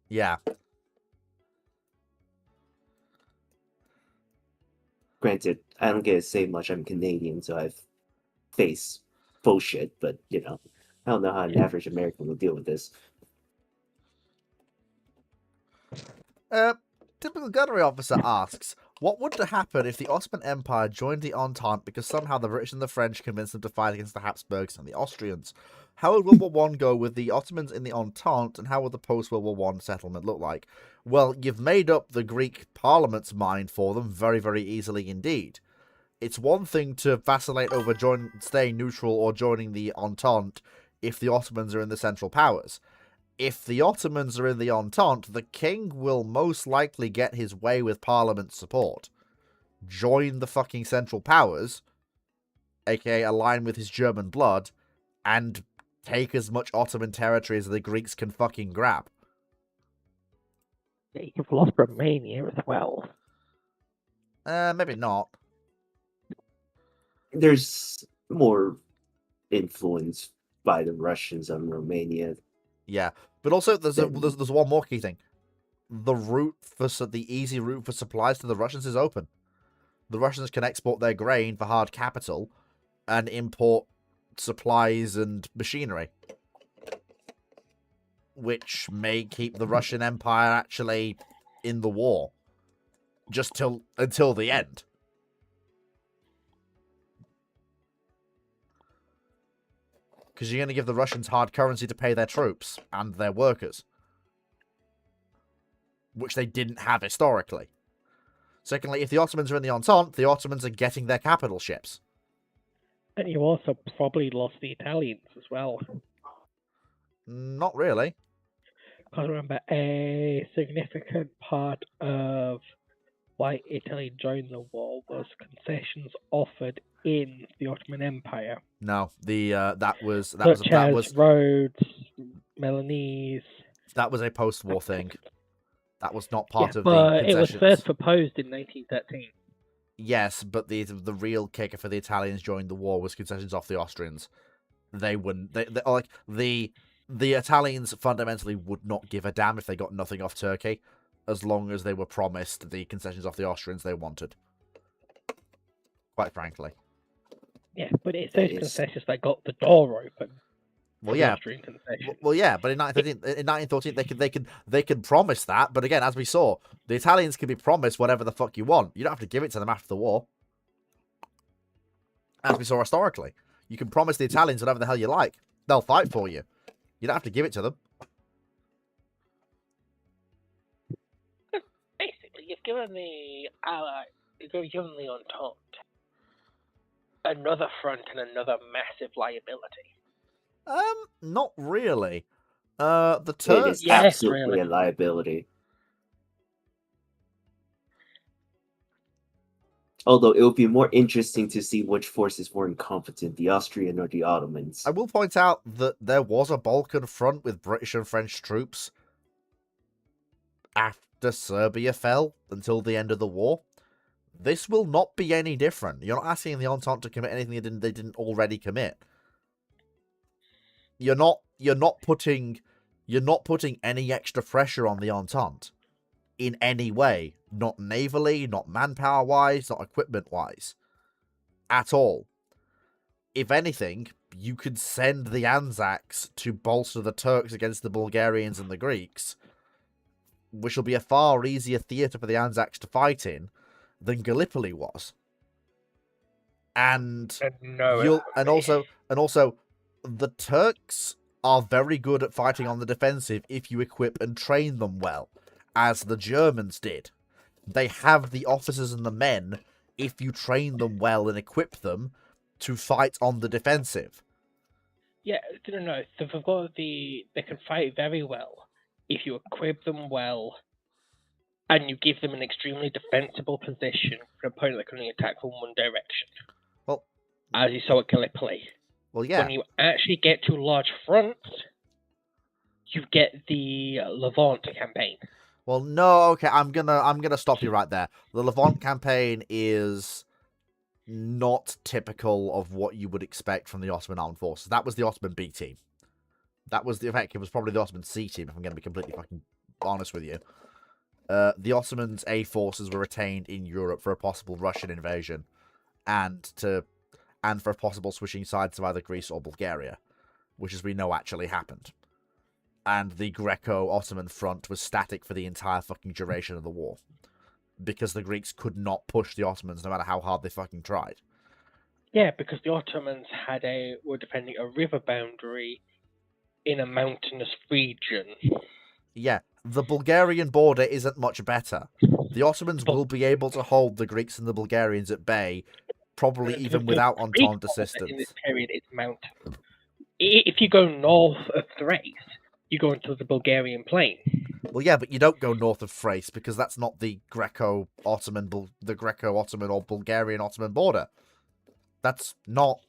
Yeah. Granted, I don't get to say much. I'm Canadian, so I've faced bullshit, but I don't know how an average American will deal with this. Typical gunnery officer asks, what would happen if the Ottoman Empire joined the Entente because somehow the British and the French convinced them to fight against the Habsburgs and the Austrians? How would World War I go with the Ottomans in the Entente, and how would the post-World War I settlement look like? Well, you've made up the Greek parliament's mind for them very, very easily indeed. It's one thing to vacillate over staying neutral or joining the Entente if the Ottomans are in the Central Powers. If the Ottomans are in the Entente, the king will most likely get his way with Parliament's support. Join the fucking Central Powers, aka align with his German blood, and take as much Ottoman territory as the Greeks can fucking grab. You've lost Romania as well. Maybe not. There's more influence by the Russians on Romania. Yeah, but also there's Then- one more key thing. The easy route for supplies to the Russians is open. The Russians can export their grain for hard capital and import supplies and machinery, which may keep the Russian Empire actually in the war just until the end. Because you're going to give the Russians hard currency to pay their troops and their workers, which they didn't have historically. Secondly, if the Ottomans are in the Entente, the Ottomans are getting their capital ships. And you also probably lost the Italians as well. Not really. Because remember, a significant part of why Italy joined the war was concessions offered in the Ottoman Empire, No, that was such as Rhodes, Milanese. that was a post-war thing. That was not Yeah, part of the but it was concessions. first proposed in 1913. Yes, but the real kicker for the Italians during the war was concessions off the Austrians. They wouldn't. They like the Italians fundamentally would not give a damn if they got nothing off Turkey, as long as they were promised the concessions off the Austrians they wanted. Quite frankly. Yeah, but it's those concessions that got the door open. Well, for the yeah. Austrian concessions. Well, yeah, but in 1913, they could promise that. But again, as we saw, the Italians can be promised whatever the fuck you want. You don't have to give it to them after the war. As we saw historically, you can promise the Italians whatever the hell you like. They'll fight for you. You don't have to give it to them. Basically, you've given the you've given the Entente another front and another massive liability. Not really. The It Turks. is Yes, absolutely really. a liability. Although it would be more interesting to see which force is more incompetent, the Austrian or the Ottomans. I will point out that there was a Balkan front with British and French troops after Serbia fell until the end of the war. This will not be any different. You're not asking the Entente to commit anything they didn't already commit. You're not putting any extra pressure on the Entente in any way. Not navally, not manpower wise, not equipment wise. At all. If anything, you could send the Anzacs to bolster the Turks against the Bulgarians and the Greeks, which will be a far easier theatre for the Anzacs to fight in than Gallipoli was. And also the Turks are very good at fighting on the defensive if you equip and train them well, as the Germans did. they have the officers and the men if you train them well and equip them to fight on the defensive. Yeah, no. They've got they can fight very well if you equip them well and you give them an extremely defensible position for an opponent that can only attack from one direction. Well, as you saw at Gallipoli. well, yeah. When you actually get to large fronts, you get the Levant campaign. Well, no, okay, I'm gonna stop you right there. The Levant campaign is not typical of what you would expect from the Ottoman armed forces. That was the Ottoman B team. That was it was probably the Ottoman C team, if I'm gonna be completely fucking honest with you. The Ottomans' A forces were retained in Europe for a possible Russian invasion, and for a possible switching sides to either Greece or Bulgaria, which, as we know, actually happened. And the Greco-Ottoman front was static for the entire fucking duration of the war, because the Greeks could not push the Ottomans no matter how hard they fucking tried. Yeah, because the Ottomans were defending a river boundary in a mountainous region. Yeah, the Bulgarian border isn't much better. The Ottomans will be able to hold the Greeks and the Bulgarians at bay, probably even without Entente assistance. In this period, it's mountain. If you go north of Thrace, you go into the Bulgarian plain. Well, yeah, but you don't go north of Thrace because that's not the Greco-Ottoman or Bulgarian-Ottoman border. That's not.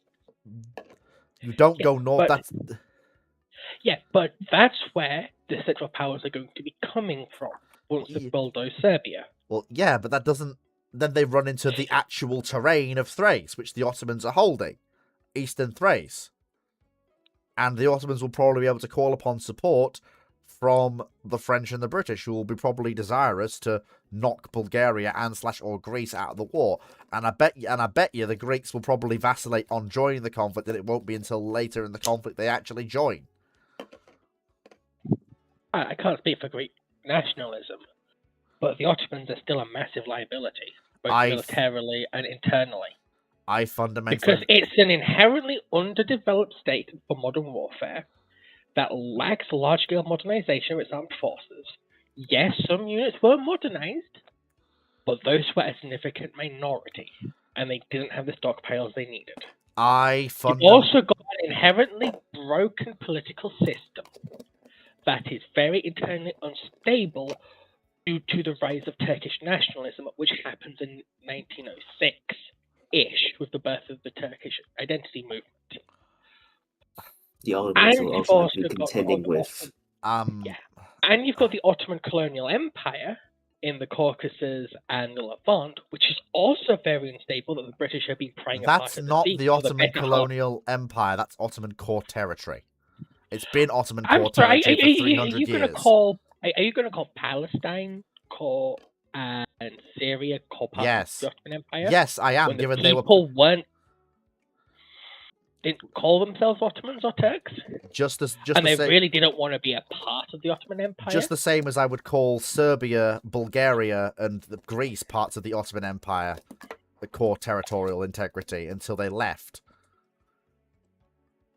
You don't go north. Yeah, but that's where the Central Powers are going to be coming from once they bulldoze Serbia. Well, yeah, but that doesn't. Then they run into the actual terrain of Thrace, which the Ottomans are holding, Eastern Thrace. And the Ottomans will probably be able to call upon support from the French and the British, who will be probably desirous to knock Bulgaria or Greece out of the war. And I bet you the Greeks will probably vacillate on joining the conflict, and it won't be until later in the conflict they actually join. I can't speak for Greek nationalism, but the Ottomans are still a massive liability, both militarily and internally. Because it's an inherently underdeveloped state for modern warfare that lacks large-scale modernization of its armed forces. Yes, some units were modernized, but those were a significant minority, and they didn't have the stockpiles they needed. You've also got an inherently broken political system that is very internally unstable due to the rise of Turkish nationalism, which happens in 1906-ish with the birth of the Turkish identity movement. The Ottomans will also be contending with... Yeah. And you've got the Ottoman colonial empire in the Caucasus and the Levant, which is also very unstable that the British have been prying apart. That's not the Ottoman colonial empire, that's Ottoman core territory. It's been Ottoman core territory for 300 years. Are you going to call Palestine core and Syria core part of the Ottoman Empire? Yes, I am. Given they didn't call themselves Ottomans or Turks, they really didn't want to be a part of the Ottoman Empire. Just the same as I would call Serbia, Bulgaria, and Greece parts of the Ottoman Empire, the core territorial integrity, until they left.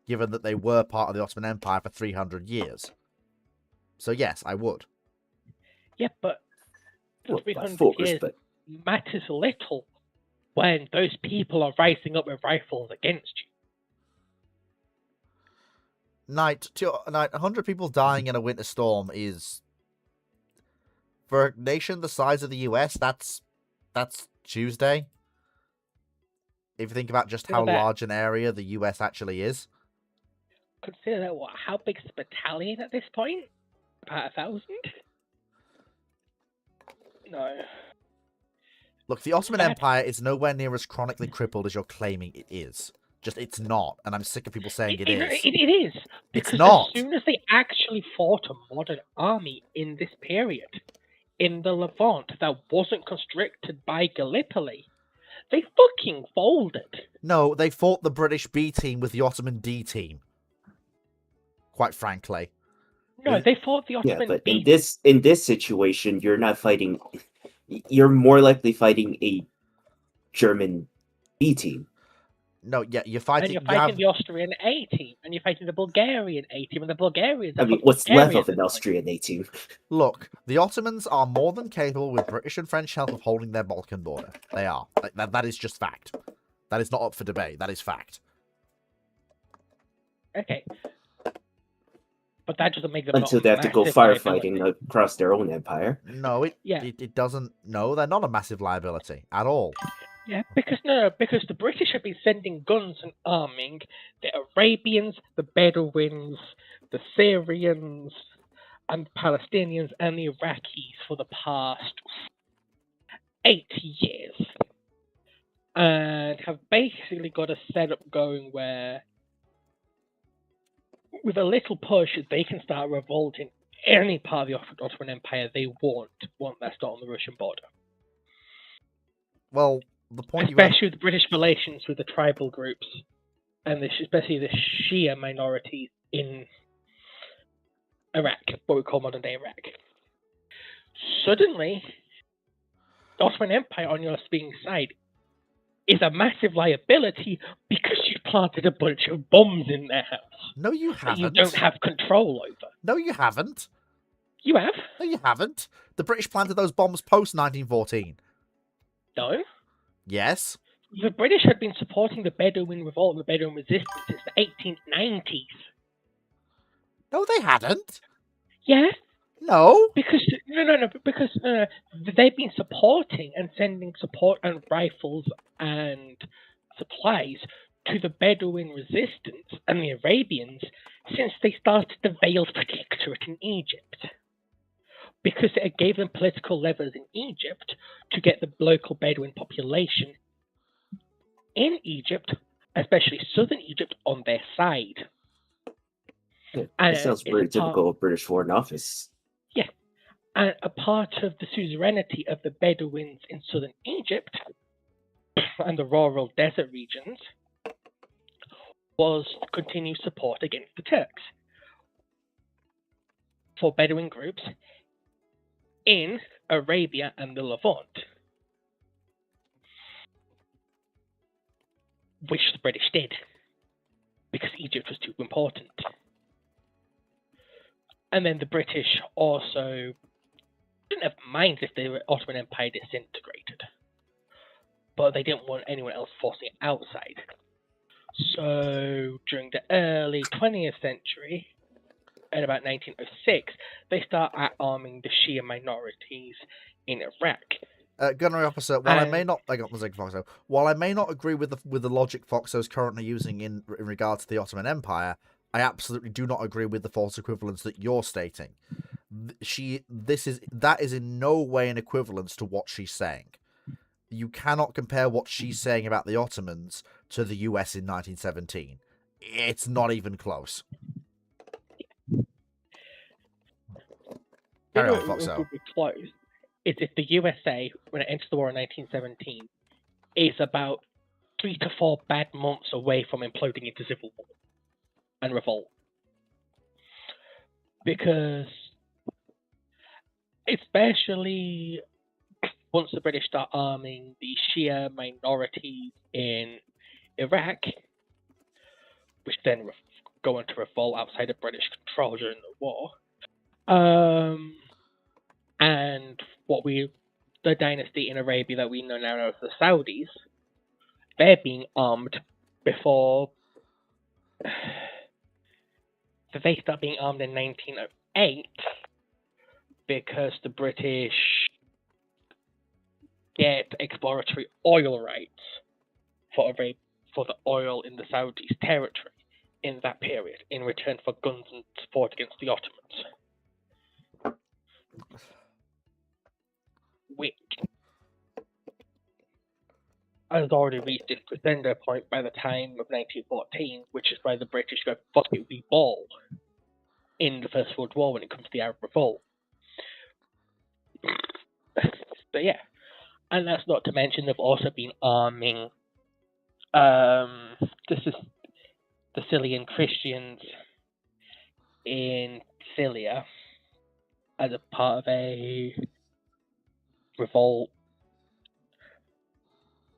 Given that they were part of the Ottoman Empire for 300 years. So yes, I would. Yeah, but 300 years matters little when those people are rising up with rifles against you. Knight, 100 people dying in a winter storm is, for a nation the size of the US, that's Tuesday. If you think about just how large an area the US actually is. Consider that how big is the battalion at this point? About 1,000? No. Look, the Ottoman Empire is nowhere near as chronically crippled as you're claiming it is. Just, it's not, and I'm sick of people saying it is. It is. It's not. As soon as they actually fought a modern army in this period, in the Levant, that wasn't constricted by Gallipoli, they fucking folded. No, they fought the British B team with the Ottoman D team. Quite frankly. No, they fought the Ottoman B. In this situation, you're not fighting. You're more likely fighting a German B team. No, yeah, you're And fighting. you're You fighting have the Austrian A team, and you're fighting the Bulgarian A team, and the Bulgarians. I are mean, fucking what's left of Bulgarians an at the point. Austrian A team? look. The Ottomans are more than capable, with British and French help, of holding their Balkan border. They are. Like, that is just fact. That is not up for debate. That is fact. Okay. But that doesn't make them Until not they have to go massive firefighting liability. across their own empire. No, Yeah. it doesn't. No, they're not a massive liability at all. Yeah, because because the British have been sending guns and arming the Arabians, the Bedouins, the Syrians, and the Palestinians and the Iraqis for the past 8 years, and have basically got a setup going where, with a little push, they can start revolting any part of the Ottoman Empire they want that start on the Russian border. Well, the point you have, Especially with the British relations with the tribal groups, and especially the Shia minorities in Iraq, what we call modern day Iraq. Suddenly, the Ottoman Empire on your speaking side is a massive liability because you planted a bunch of bombs in their house no, you that you haven't. don't have control over. No, you haven't. You have? No, you haven't. The British planted those bombs post 1914. No. Yes. The British had been supporting the Bedouin revolt and the Bedouin resistance since the 1890s. No, they hadn't. Yeah, No. because because they've been supporting and sending support and rifles and supplies to the Bedouin resistance and the Arabians since they started the Veiled Protectorate in Egypt. Because it gave them political levers in Egypt to get the local Bedouin population in Egypt, especially southern Egypt, on their side. That sounds pretty typical of British Foreign Office. Yeah, and a part of the suzerainty of the Bedouins in southern Egypt and the rural desert regions was to continue support against the Turks for Bedouin groups in Arabia and the Levant, which the British did because Egypt was too important. And then the British also didn't have mind if the Ottoman Empire disintegrated, but they didn't want anyone else forcing it outside. So during the early 20th century, in about 1906, they start arming the Shia minorities in Iraq. Gunnery officer, while I may not, I got Mosaic Foxo. While I may not agree with the logic Foxo is currently using in regards to the Ottoman Empire, I absolutely do not agree with the false equivalence that you're stating. That is in no way an equivalence to what she's saying. You cannot compare what she's saying about the Ottomans to the US in 1917. It's not even close. Carry on, Foxo. Would be close is if the USA, when it enters the war in 1917, is about 3 to 4 bad months away from imploding into civil war and revolt. Because, especially once the British start arming the Shia minorities in Iraq, which then go into revolt outside of British control during the war, and the dynasty in Arabia that we know now as the Saudis, they're being armed before they start being armed in 1908 because the British get exploratory oil rights for the oil in the Saudis' territory in that period in return for guns and support against the Ottomans. Which has already reached its crescendo point by the time of 1914, which is why the British go, fuck it, we ball in the First World War when it comes to the Arab Revolt. But yeah, and that's not to mention they've also been arming the Sicilian Christians in Sicilia as a part of a revolt,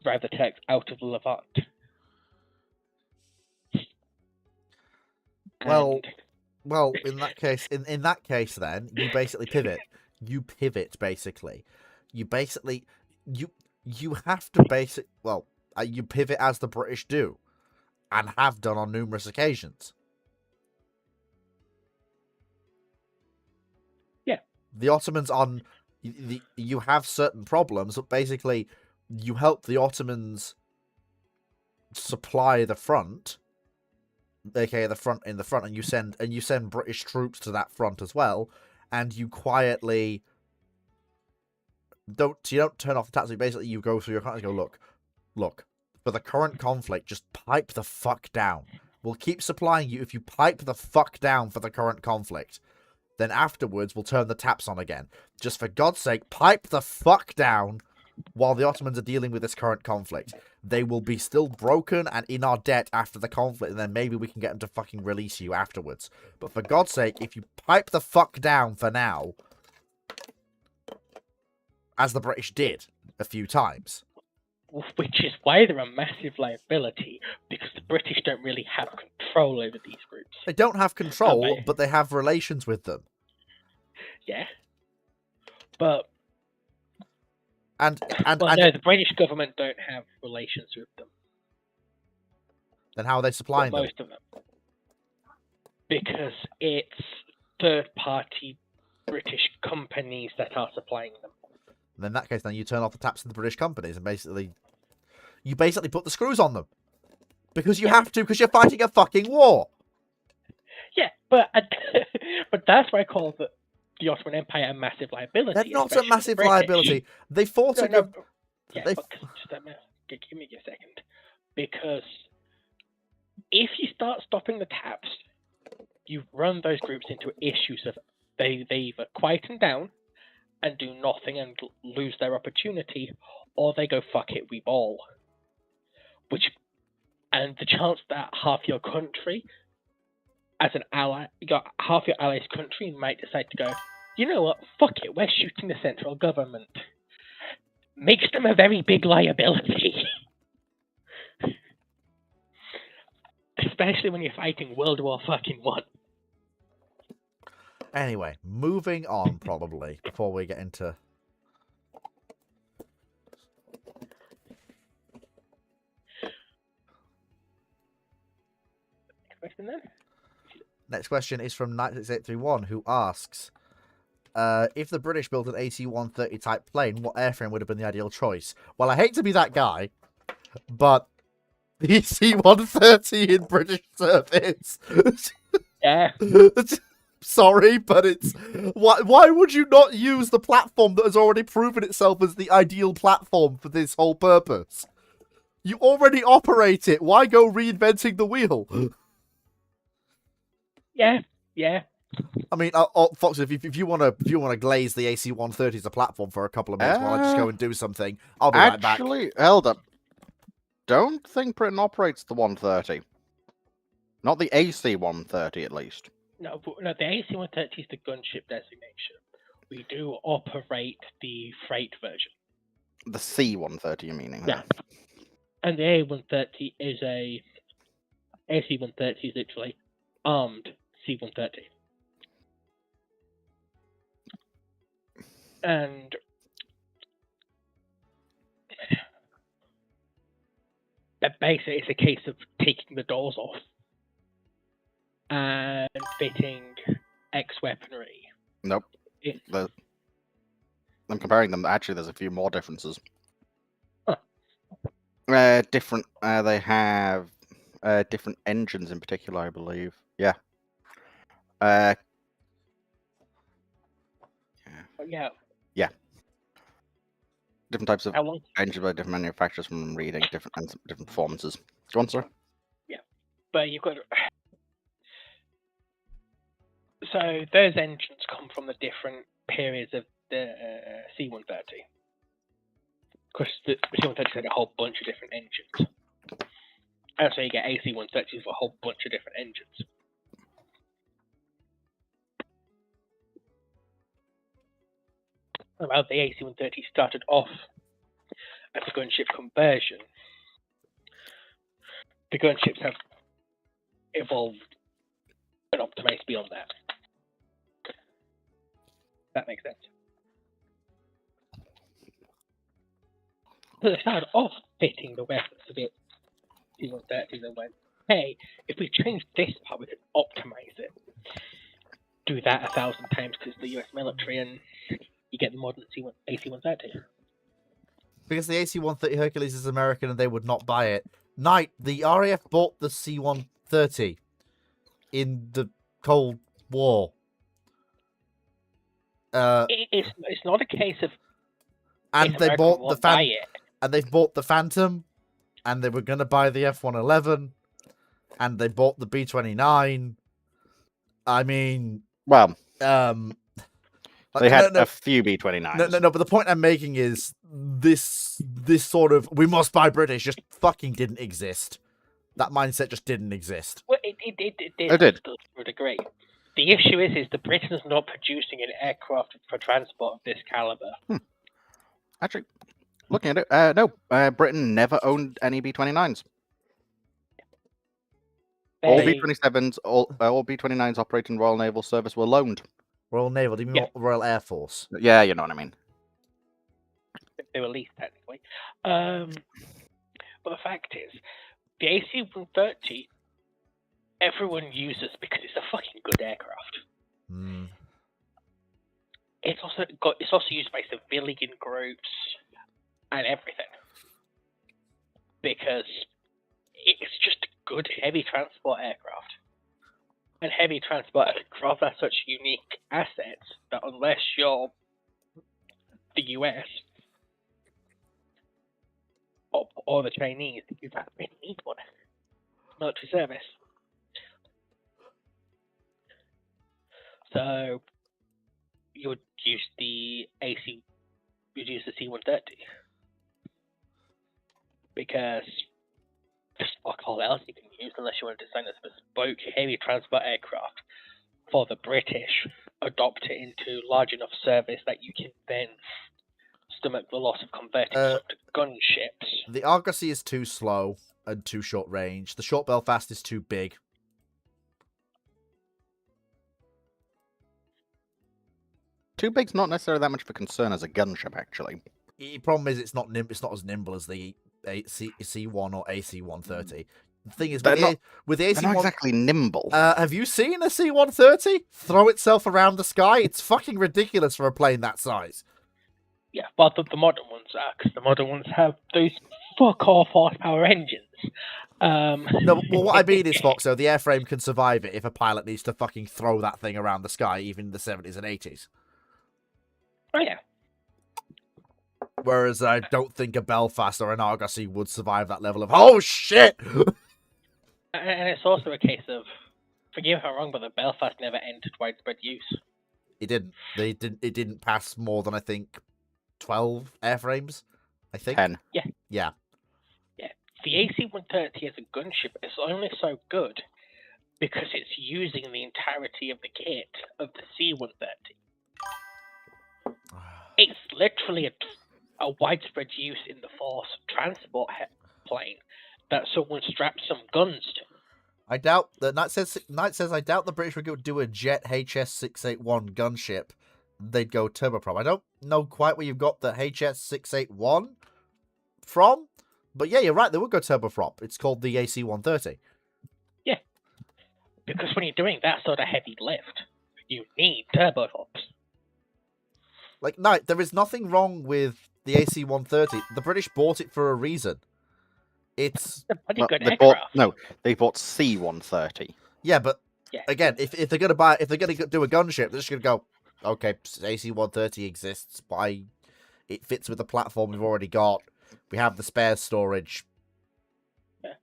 drive the Turks out of the Levant. Well, And well, in that case, then you basically pivot. You pivot basically. You basically you have to you pivot as the British do, and have done on numerous occasions. Yeah. The Ottomans you have certain problems, but basically you help the Ottomans supply the front, aka the front, and you send British troops to that front as well, and you quietly don't turn off the taps. Basically, you go through your country and go, look, for the current conflict, just pipe the fuck down. We'll keep supplying you if you pipe the fuck down for the current conflict. Then afterwards, we'll turn the taps on again. Just for God's sake, pipe the fuck down while the Ottomans are dealing with this current conflict. They will be still broken and in our debt after the conflict, and then maybe we can get them to fucking release you afterwards. But for God's sake, if you pipe the fuck down for now, as the British did a few times. which is why they're a massive liability, because the British don't really have control over these groups. They don't have control, Okay. but they have relations with them. Yeah. But And no, the British government don't have relations with them. then how are they supplying them? Most of them. Because it's third-party British companies that are supplying them. And in that case, then you turn off the taps to the British companies and you basically put the screws on them. Because you have to, because you're fighting a fucking war. Yeah, but but that's why I call the Ottoman Empire a massive liability. They're not a especially for the massive British. liability. They fought No, against... yeah, they- but just a minute. Give me a second. Because if you start stopping the taps, you run those groups into issues of they either quieten down and do nothing and lose their opportunity, or they go fuck it, we ball. And the chance that half your country, as an ally, you got half your allies' country might decide to go, you know what, fuck it, we're shooting the central government, makes them a very big liability. Especially when you're fighting World War fucking One. Anyway, moving on, probably, before we get into... Question then? Next question is from 96831, who asks, if the British built an AC-130 type plane, what airframe would have been the ideal choice? Well, I hate to be that guy, but the AC-130 in British service. Yeah. Sorry, but it's... Why would you not use the platform that has already proven itself as the ideal platform for this whole purpose? You already operate it. Why go reinventing the wheel? Yeah. Yeah. I mean, Fox, if you want to glaze the AC-130 as a platform for a couple of minutes while I just go and do something, I'll be right back. Actually, hold up. Don't think Britain operates the 130. Not the AC-130, at least. No, the AC-130 is the gunship designation. We do operate the freight version. The C-130, you're meaning? Yeah. And the A-130 is AC-130 is literally armed C-130. And basically it's a case of taking the doors off and fitting X weaponry. Nope. I'm comparing them. Actually, there's a few more differences. Huh. Different. They have different engines in particular, I believe. Yeah. Yeah. Different types of How long? engines by different manufacturers from reading different performances. Go on, sir. But you've got. So those engines come from the different periods of the C-130. Because the C-130 had a whole bunch of different engines. And so you get AC-130s with a whole bunch of different engines. Well, the AC-130 started off as a gunship conversion. The gunships have evolved and optimized beyond that. That makes sense. So they started off fitting the weapons a bit C-130s and went, hey, if we change this part, we can optimize it. Do that 1,000 times because the US military, and you get the modern AC-130. Because the AC-130 Hercules is American and they would not buy it. Knight, the RAF bought the C-130 in the Cold War. It's not a case of And if they America bought the won't buy it. And they've bought the Phantom, and they were going to buy the F-111, and they bought the B-29. I mean, Well, they had a few B-29s. No, but the point I'm making is this sort of we must buy British just fucking didn't exist. That mindset just didn't exist. Well, it did. To a degree. The issue is the Britain's not producing an aircraft for transport of this caliber. Actually, looking at it, no, Britain never owned any B-29s. All B-27s, all B-29s operating Royal Naval Service were loaned. Royal Naval, do you mean Royal Air Force? Yeah, you know what I mean. They were leased, technically. But the fact is, the AC-130, everyone uses because it's a fucking good aircraft. Mm. It's also used by civilian groups and everything because it's just a good heavy transport aircraft. And heavy transport aircraft are such unique assets that unless you're the US or the Chinese, you don't really need one. Military service. So you would use the C-130 because there's fuck all else you can use unless you want to design a bespoke heavy transport aircraft for the British, adopt it into large enough service that you can then stomach the loss of converting some to gunships. The Argosy is too slow and too short range. The Short Belfast is too big. Too big's not necessarily that much of a concern as a gunship, actually. The problem is it's not as nimble as the C1 or AC-130. The thing is, with the AC-1... They're not exactly nimble. Have you seen a C-130 throw itself around the sky? It's fucking ridiculous for a plane that size. Yeah, but the modern ones are, because the modern ones have those fuck-off horsepower engines. No, well, what I mean is, Foxo, the airframe can survive it if a pilot needs to fucking throw that thing around the sky, even in the 70s and 80s. Oh, yeah. Whereas I don't think a Belfast or an Argosy would survive that level of, oh, shit! And it's also a case of, forgive me if I'm wrong, but the Belfast never entered widespread use. It didn't. It didn't pass more than, I think, 12 airframes, I think. 10. Yeah. The AC-130 as a gunship is only so good because it's using the entirety of the kit of the C-130. It's literally a widespread use in the force transport plane that someone straps some guns to. I doubt that Knight says I doubt the British would do a jet HS-681 gunship. They'd go turboprop. I don't know quite where you've got the HS-681 from, but yeah, you're right. They would go turboprop. It's called the AC-130. Yeah, because when you're doing that sort of heavy lift, you need turboprops. Like, Knight, there is nothing wrong with the AC-130. The British bought it for a reason. It's a pretty good aircraft. They bought C-130. Yeah, but again, if they're gonna do a gunship, they're just gonna go, okay, AC-130 exists. Why? It fits with the platform we've already got. We have the spare storage. Yeah.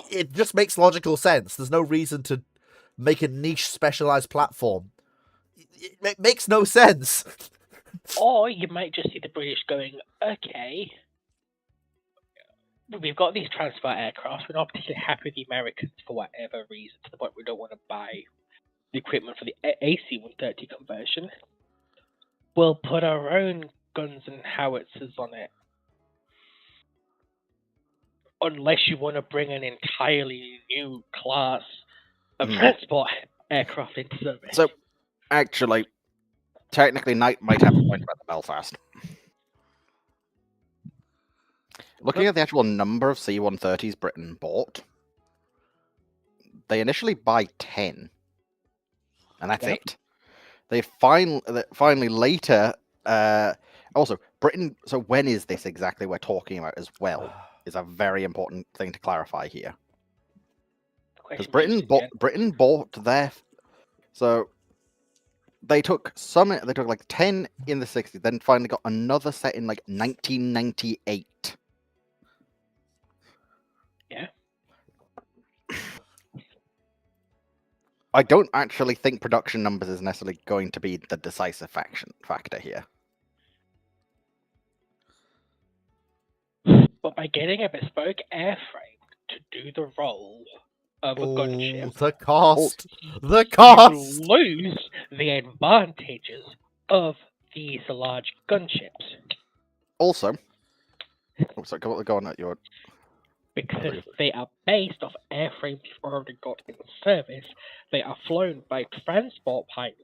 It just makes logical sense. There's no reason to make a niche specialized platform. It makes no sense. Or you might just see the British going, okay, we've got these transport aircraft, we're not particularly happy with the Americans for whatever reason, to the point we don't want to buy the equipment for the AC-130 conversion. We'll put our own guns and howitzers on it. Unless you want to bring an entirely new class of transport aircraft into service. So, actually, technically, Knight might have a point about the Belfast. Looking at the actual number of C-130s Britain bought, they initially buy 10, and that's Yep. it. They finally later. Also, Britain. So when is this exactly we're talking about as well? Is a very important thing to clarify here. Because Britain bought their. So they took some. They took like 10 in the 60s, then finally got another set in like 1998. Yeah. I don't actually think production numbers is necessarily going to be the decisive factor here. But by getting a bespoke airframe to do the role of a gunship, the cost! The you cost! lose the advantages of these large gunships. Also, sorry, go on at your. Because they are based off airframes you've already got in service, they are flown by transport pilots.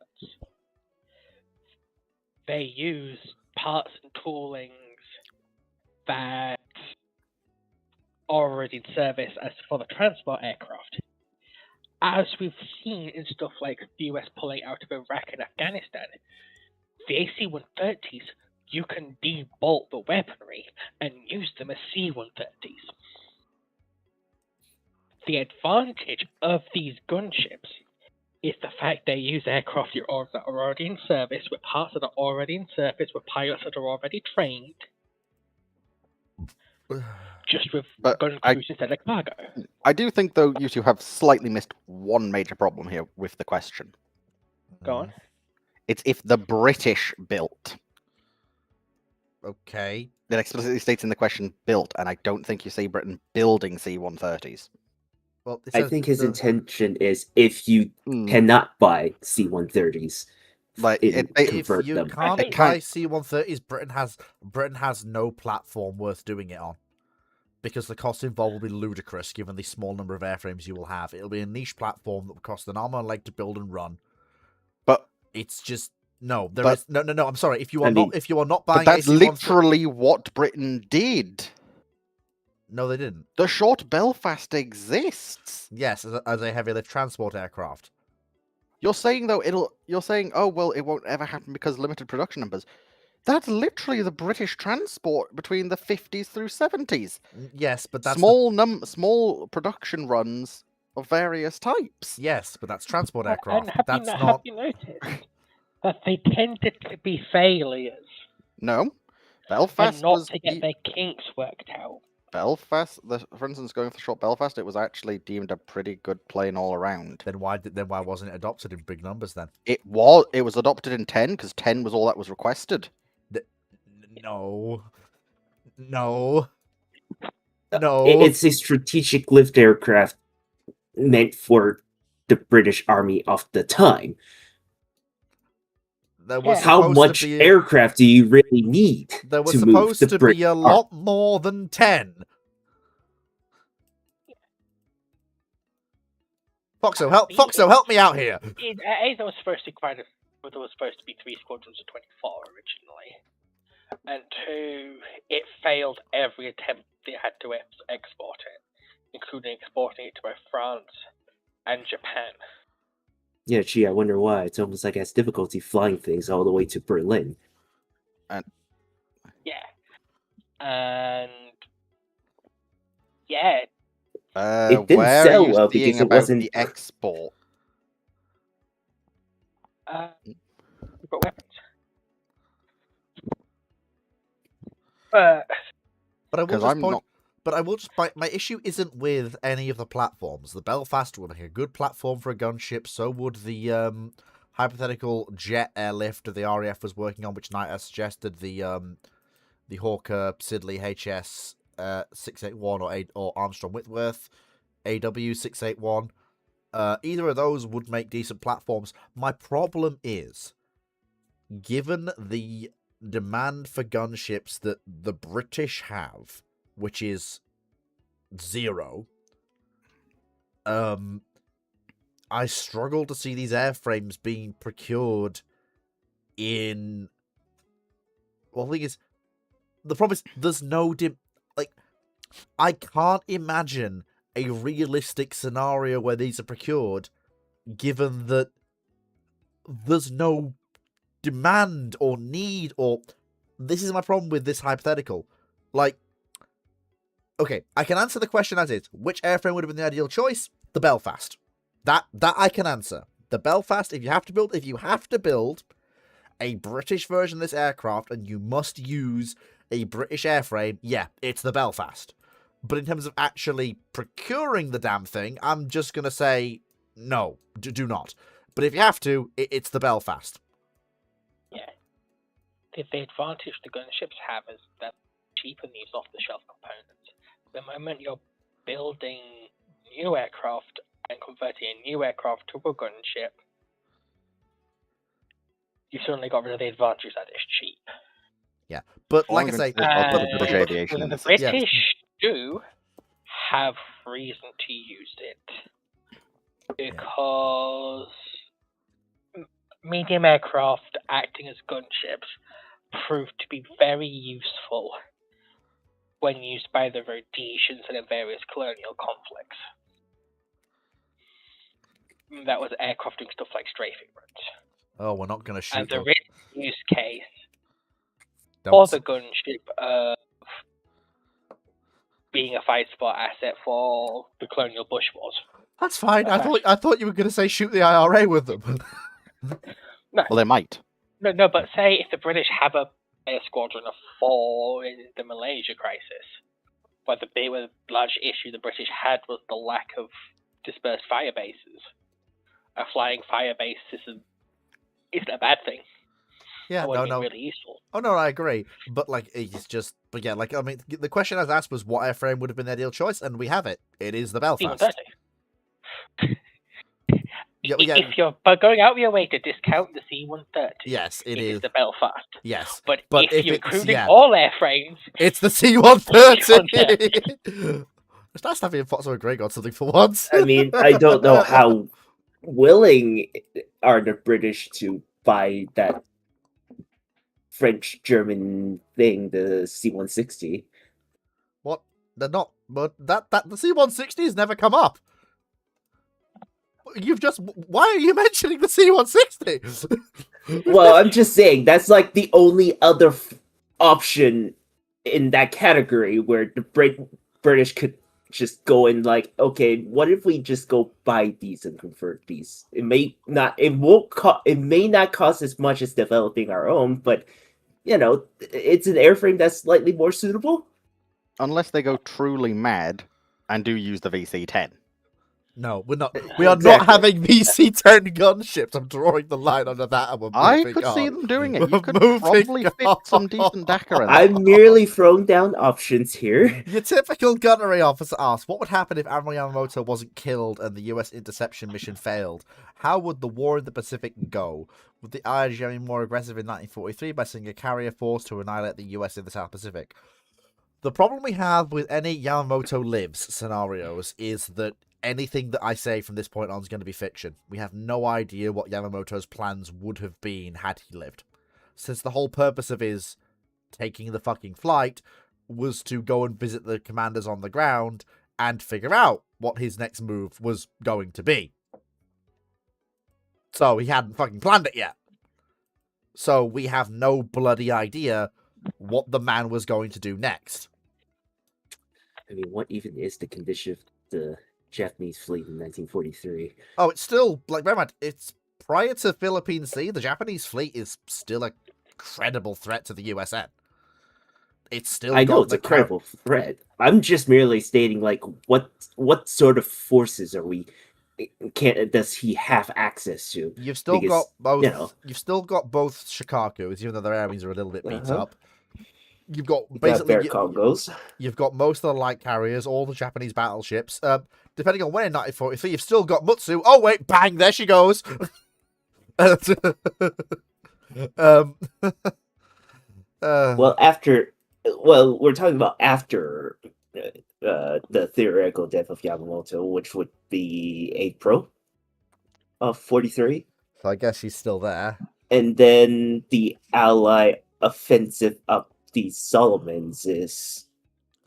They use parts and toolings that are already in service as for the transport aircraft. As we've seen in stuff like the US pulling out of Iraq and Afghanistan, the AC-130s, you can debolt the weaponry and use them as C-130s. The advantage of these gunships is the fact they use aircraft that are already in service, with parts that are already in service, with pilots that are already trained, just with gun crews instead of cargo. I do think, though, you two have slightly missed one major problem here with the question. Go on. It's if the British built. Okay. It explicitly states in the question built, and I don't think you see Britain building C-130s. Well, I think his intention is if you cannot buy C-130s, like convert if you them. can't buy C-130s, Britain has no platform worth doing it on, because the cost involved will be ludicrous given the small number of airframes you will have. It'll be a niche platform that will cost an arm and a leg to build and run. But it's just no. There is no. I'm sorry. If you are not buying, but that's literally what Britain did. No, they didn't. The short Belfast exists. Yes, as a heavy lift transport aircraft. You're saying though you're saying, oh well, it won't ever happen because of limited production numbers. That's literally the British transport between the 50s through 70s. Yes, but that's small production runs of various types. Yes, but that's transport aircraft. And have you noticed that they tended to be failures? No, Belfast and not to get their kinks worked out. Belfast, for instance, going for short Belfast, it was actually deemed a pretty good plane all around. Then why wasn't it adopted in big numbers then? It was adopted in 10 because 10 was all that was requested. No. It's a strategic lift aircraft meant for the British Army of the time. How much aircraft do you really need? There was supposed to be a lot more than 10. Foxo, help me out here. There was supposed to be 3 squadrons of 24 originally, and 2, it failed every attempt they had to export it, including exporting it to both France and Japan. Yeah, gee, I wonder why. It's almost like it has difficulty flying things all the way to Berlin. And it didn't sell well because it wasn't the export. We've got weapons. But I will just my issue isn't with any of the platforms. The Belfast would make a good platform for a gunship. So would the hypothetical jet airlift that the RAF was working on, which Knight has suggested, the Hawker Siddeley HS 681 or Armstrong Whitworth AW 681. Either of those would make decent platforms. My problem is, given the demand for gunships that the British have, which is 0, I struggle to see these airframes being procured in. Well, the thing is, the problem is there's no I can't imagine a realistic scenario where these are procured, given that there's no demand or need or. This is my problem with this hypothetical. Like, okay, I can answer the question as is. Which airframe would have been the ideal choice? The Belfast. That I can answer. The Belfast. If you have to build a British version of this aircraft, and you must use a British airframe, yeah, it's the Belfast. But in terms of actually procuring the damn thing, I'm just gonna say no, do not. But if you have to, it's the Belfast. Yeah. The advantage the gunships have is that cheap and use off-the-shelf components. The moment you're building new aircraft and converting a new aircraft to a gunship, you've certainly got rid of the advantage that it's cheap. Yeah, but like I say, British aviation in the the British do have reason to use it because medium aircraft acting as gunships proved to be very useful when used by the Rhodesians and in various colonial conflicts. That was aircraft doing stuff like strafing runs. oh, we're not gonna shoot. And the those. written use case Don't for s- the gunship being a fight spot asset for the colonial Bush Wars. That's fine. I thought you were gonna say shoot the IRA with them. No, Well, they might. no, but say if the British have a squadron of 4 in the Malaysia crisis, where the large issue the British had was the lack of dispersed fire bases. A flying fire base isn't a bad thing. Yeah, It would have been no. really useful. Oh no, I agree. But like, it's just. But yeah, like I mean, the question I was asked was what airframe would have been the ideal choice, and we have it. It is the Belfast. C-130. Yeah, If you're going out of your way to discount the C-130, yes, it it is. is the Belfast. Yes, But But if if you're it's- including yeah. all airframes, it's the C-130. It's nice having fought so great got something for once. I mean, I don't know how willing are the British to buy that French-German thing, the C-160. What? They're not. But that the C-160 has never come up. You've just. Why are you mentioning the C-160? Well, I'm just saying that's like the only other option in that category where the British could just go and like, okay, what if we just go buy these and convert these? It may not cost as much as developing our own, but it's an airframe that's slightly more suitable. Unless they go truly mad and do use the VC-10. No, we're not. We are Exactly. not having VC-10 gunships. I'm drawing the line under that, and we're I moving could see on. them doing it. We're You could moving probably fit some decent Dakar in there. I'm merely throwing down options here. Your typical gunnery officer asks, what would happen if Admiral Yamamoto wasn't killed and the US interception mission failed? How would the war in the Pacific go? Would the IRGM be more aggressive in 1943 by sending a carrier force to annihilate the US in the South Pacific? The problem we have with any Yamamoto lives scenarios is that anything that I say from this point on is going to be fiction. We have no idea what Yamamoto's plans would have been had he lived. Since the whole purpose of his taking the fucking flight was to go and visit the commanders on the ground and figure out what his next move was going to be. So he hadn't fucking planned it yet. So we have no bloody idea what the man was going to do next. I mean, what even is the condition of the Japanese fleet in 1943? Oh, it's still, like, bear in mind, it's prior to Philippine Sea, the Japanese fleet is still a credible threat to the USN. It's still I know got it's the a credible threat. I'm just merely stating, like, what sort of forces does he have access to? You've still because, got both. you know. You've still got both Shikakus, even though their airings are a little bit beat Uh-huh. up. You've got You got basically Bear Congos. you've got most of the light carriers, all the Japanese battleships. Depending on when in 1943, you've still got Mutsu. Oh wait, bang! There she goes. Well, we're talking about after the theoretical death of Yamamoto, which would be April of 43. So I guess she's still there. And then the Ally offensive up the Solomons is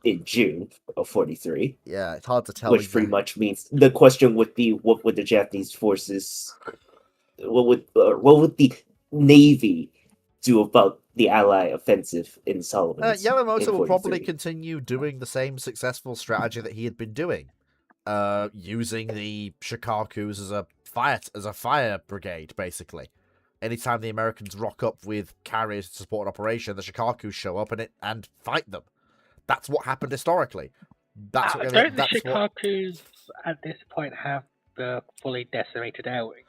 in June of 43. Yeah, it's hard to tell. Which pretty much means the question would be, what would the Japanese forces, what would the Navy do about the Ally offensive in Solomons? Yamamoto in will probably 43? continue doing the same successful strategy that he had been doing, using the Shikakus as a fire brigade, basically. Anytime the Americans rock up with carriers to support an operation, the Shikakus show up and fight them. That's what happened historically. That's what, Don't the that's what. Shikakus at this point have the fully decimated air wing?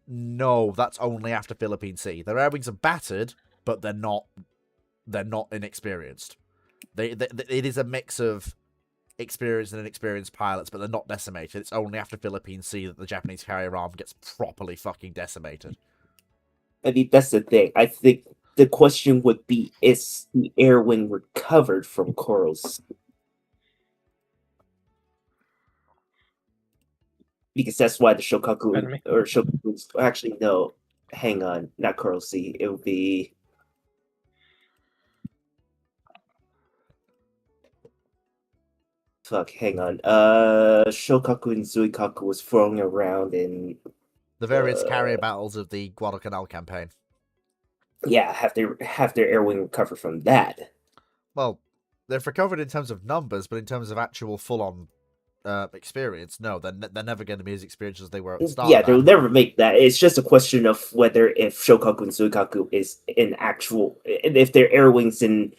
No, that's only after Philippine Sea. Their air wings are battered, but they're not inexperienced. It is a mix of experienced and inexperienced pilots, but they're not decimated. It's only after Philippine Sea that the Japanese carrier arm gets properly fucking decimated. I mean, that's the thing. I think the question would be, is the air wing recovered from Coral Sea? Because that's why the Shokaku, actually, no, hang on, not Coral Sea. It would be... Fuck, hang on. Shokaku and Zuikaku was thrown around in... The various carrier battles of the Guadalcanal campaign. Yeah, have their air wing recover from that? Well, they've recovered in terms of numbers, but in terms of actual full-on experience, no, they're never going to be as experienced as they were at the start. Yeah, they'll never make that. It's just a question of whether if Shokaku and Zuikaku is in actual... if their air wing's in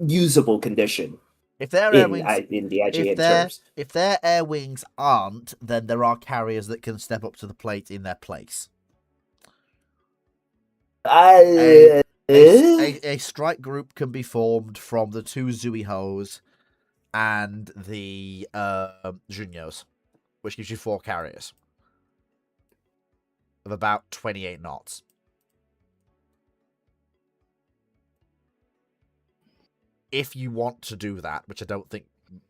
usable condition. If their air wings, in the IGN terms. If their air wings aren't, then there are carriers that can step up to the plate in their place. A strike group can be formed from the 2 Zuihos and the Junyos, which gives you 4 carriers of about 28 knots. If you want to do that, which I don't think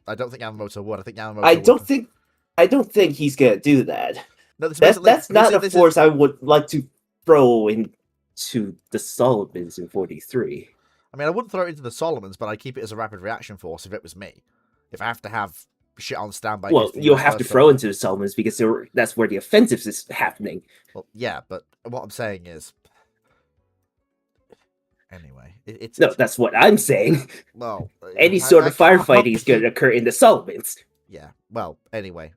Yamamoto would. I think Yamamoto I don't think he's gonna do that. No, that's not a force I would like to throw into the Solomons in 43. I mean, I wouldn't throw it into the Solomons, but I'd keep it as a rapid reaction force if it was me. If I have to have shit on standby. Well, you'll have to throw into the Solomons because that's where the offensive is happening. Well, yeah, but what I'm saying is... Anyway, that's what I'm saying. Well, any sort of firefighting is going to occur in the Solomons. Yeah. Well, anyway,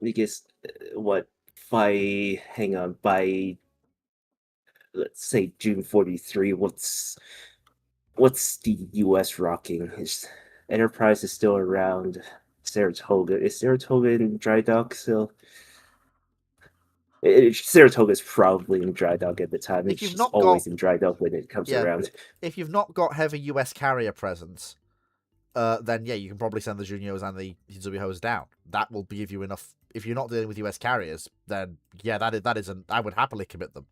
because by let's say June 43, what's the U.S. rocking? His Enterprise is still around. Saratoga. Is Saratoga in dry dock still? Saratoga is probably in dry dock at the time. It's just always in dry dock when it comes around. If you've not got heavy US carrier presence, then yeah, you can probably send the Juniors and the Zuihos down. That will give you enough. If you're not dealing with US carriers, then yeah, that isn't. I would happily commit them.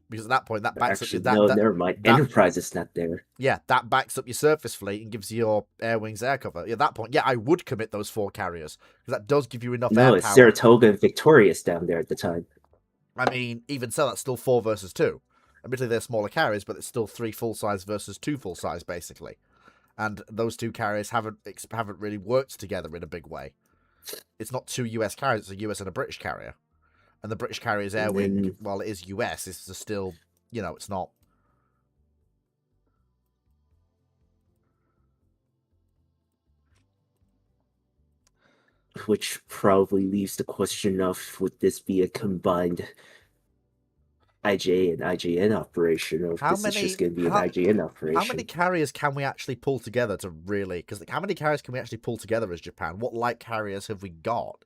Because at that point, that backs Actually, up... never mind. Enterprise is not there. Yeah, that backs up your surface fleet and gives your air wings air cover. At that point, yeah, I would commit those 4 carriers. Because that does give you enough air power. No, it's Saratoga and Victorious down there at the time. I mean, even so, that's still 4 versus 2. Admittedly, they're smaller carriers, but it's still 3 full-size versus 2 full-size, basically. And those 2 carriers haven't really worked together in a big way. It's not 2 US carriers, it's a US and a British carrier. And the British carrier's air wing, while it is US, it's still... it's not. Which probably leaves the question of, would this be a combined IJ and IJN operation, or if this is just going to be an IJN operation? How many carriers can we actually pull together to really... Because how many carriers can we actually pull together as Japan? What light carriers have we got?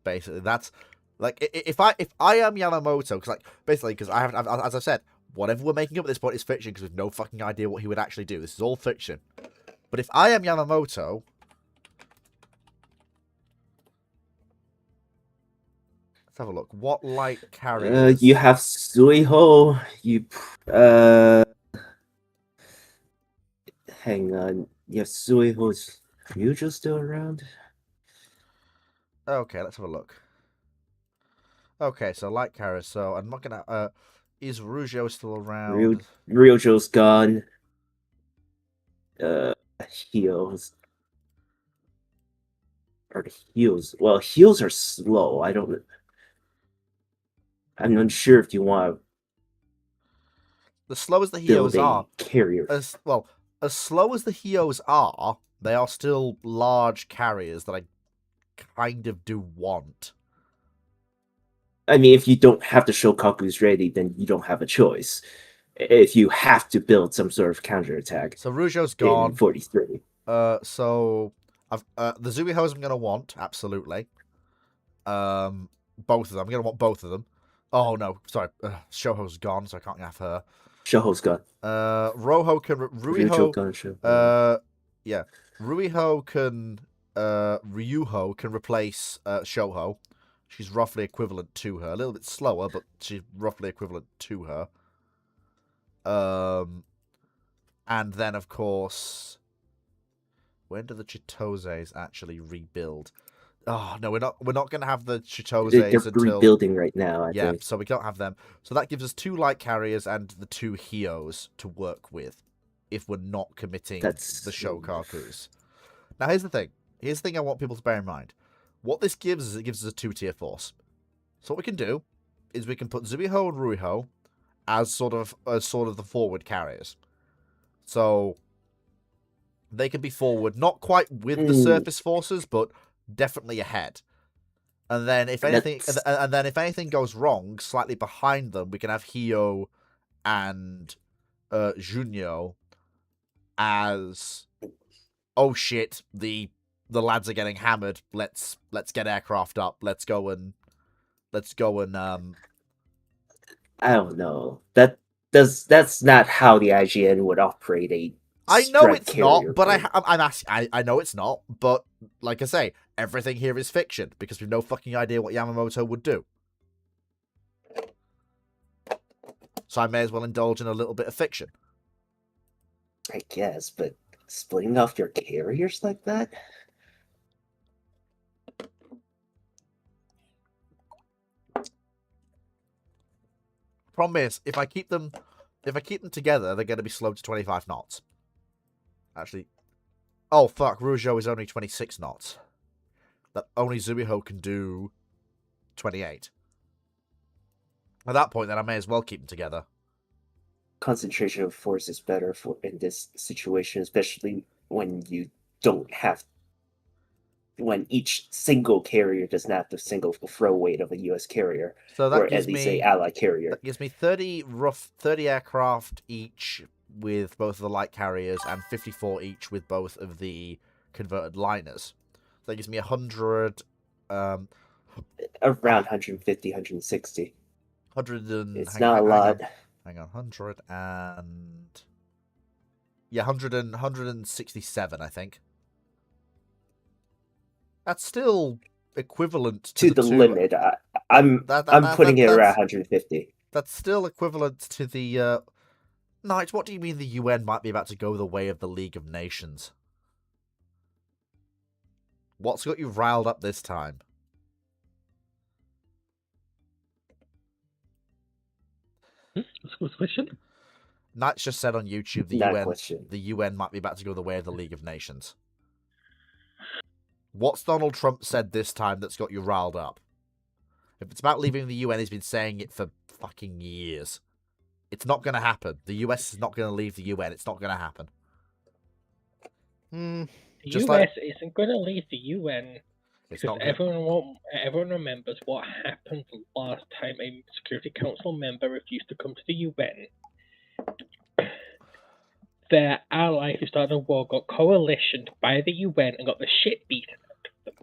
Basically, that's... Like, if I am Yamamoto, because I have, as I've said, whatever we're making up at this point is fiction, because we have no fucking idea what he would actually do. This is all fiction. But if I am Yamamoto, let's have a look. What light carriers? You have Zuiho. Hang on. Yasuiho's Ryujo still around? Okay, let's have a look. Okay, so light carriers. So I'm not gonna. Is Rujo still around? Ryujo's gone. Heals. Or heals. Well, heals are slow. I'm unsure if you want The slow as the to build Hios are, a carrier. as slow as the Hios are, they are still large carriers that I kind of do want. I mean, if you don't have the Shokaku's ready, then you don't have a choice. If you have to build some sort of counterattack So Rujo's in gone. 43. So I've the Zuihos I'm gonna want absolutely. Both of them. I'm gonna want both of them. Oh no, sorry. Shoho's gone, so I can't have her. Shoho's gone. Roho can Ryujo Ruiho. gone. Shoho. Yeah, Ruiho can. Ryuho can replace Shoho. She's roughly equivalent to her. A little bit slower, but she's roughly equivalent to her. And then of course, when do the Chitoses actually rebuild? Oh no, we're not gonna have the Chitoses They're until rebuilding right now, I yeah. think. So we can't have them. So that gives us 2 light carriers and the 2 Hios to work with, if we're not committing That's the Shokakus. Now here's the thing. Here's the thing I want people to bear in mind. What this gives is it gives us a 2-tier force. So what we can do is we can put Zuiho and Ruiho as sort of the forward carriers. So they can be forward, not quite with the surface forces, but definitely ahead. And then if anything goes wrong, slightly behind them, we can have Hio and Junio as oh shit, the lads are getting hammered. Let's get aircraft up. Let's go and I don't know. That's not how the IGN would operate a I know strike it's not, carrier but group. I'm asking. I know it's not, but like I say, everything here is fiction because we've no fucking idea what Yamamoto would do. So I may as well indulge in a little bit of fiction. I guess, but splitting off your carriers like that? Problem is, if I keep them together, they're going to be slowed to 25 knots. Actually, oh fuck, Rougeau is only 26 knots. That only Zuiho can do 28. At that point, then I may as well keep them together. Concentration of force is better for in this situation, especially when you don't have when each single carrier does not have the single throw weight of a U.S. carrier, So that or gives at least me a allied carrier. that gives me 30 aircraft each with both of the light carriers and 54 each with both of the converted liners. So that gives me 100. Around 150, 160. 100 and It's not a lot. Hang on, 100 and yeah, 167, I think. That's still equivalent To the limit. I'm putting it around 150. That's still equivalent to the Knight, what do you mean the UN might be about to go the way of the League of Nations? What's got you riled up this time? What's the question? Knight's just said on YouTube the UN might be about to go the way of the League of Nations. What's Donald Trump said this time that's got you riled up? If it's about leaving the UN, he's been saying it for fucking years. It's not going to happen. The US is not going to leave the UN. It's not going to happen. The US isn't going to leave the UN because everyone remembers what happened the last time a Security Council member refused to come to the UN. Their ally who started a war got coalitioned by the UN and got the shit beaten out of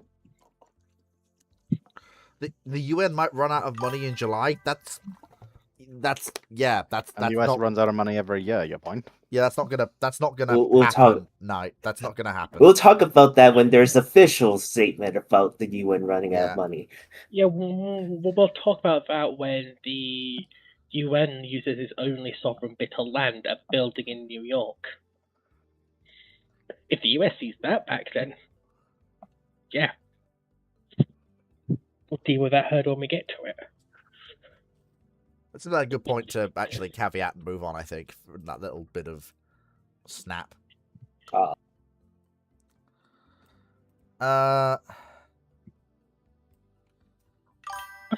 them. The UN might run out of money in July. That's and the US runs out of money every year. Your point? Yeah, that's not gonna we'll happen. No, that's not gonna happen. We'll talk about that when there's official statement about the UN running out of money. Yeah, we'll talk about that when the UN uses its only sovereign bit of land, a building in New York. If the US sees that back, then yeah, we'll deal with that hurdle when we get to it. That's a good point to actually caveat and move on, I think, from that little bit of snap.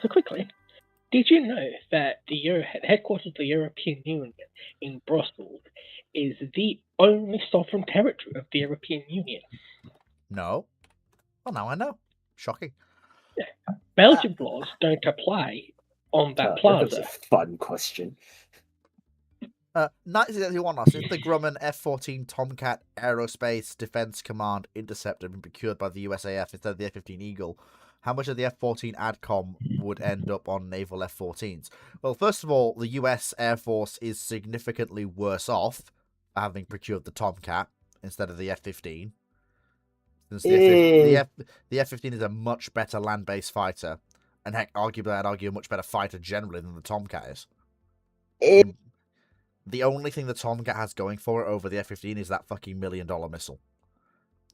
So quickly, did you know that the headquarters of the European Union in Brussels is the only sovereign territory of the European Union? No. Well, now I know. Shocking. Belgian laws don't apply on that That was plaza. a fun question. 1971, since the Grumman F-14 Tomcat Aerospace Defense Command Interceptor had been procured by the USAF instead of the F-15 Eagle, how much of the F-14 ADCOM would end up on naval F-14s? Well, first of all, the US Air Force is significantly worse off for having procured the Tomcat instead of the F-15. Since the F-15 is a much better land-based fighter, and heck, arguably I'd argue a much better fighter generally than the Tomcat is. The only thing the Tomcat has going for it over the F-15 is that fucking $1 million missile.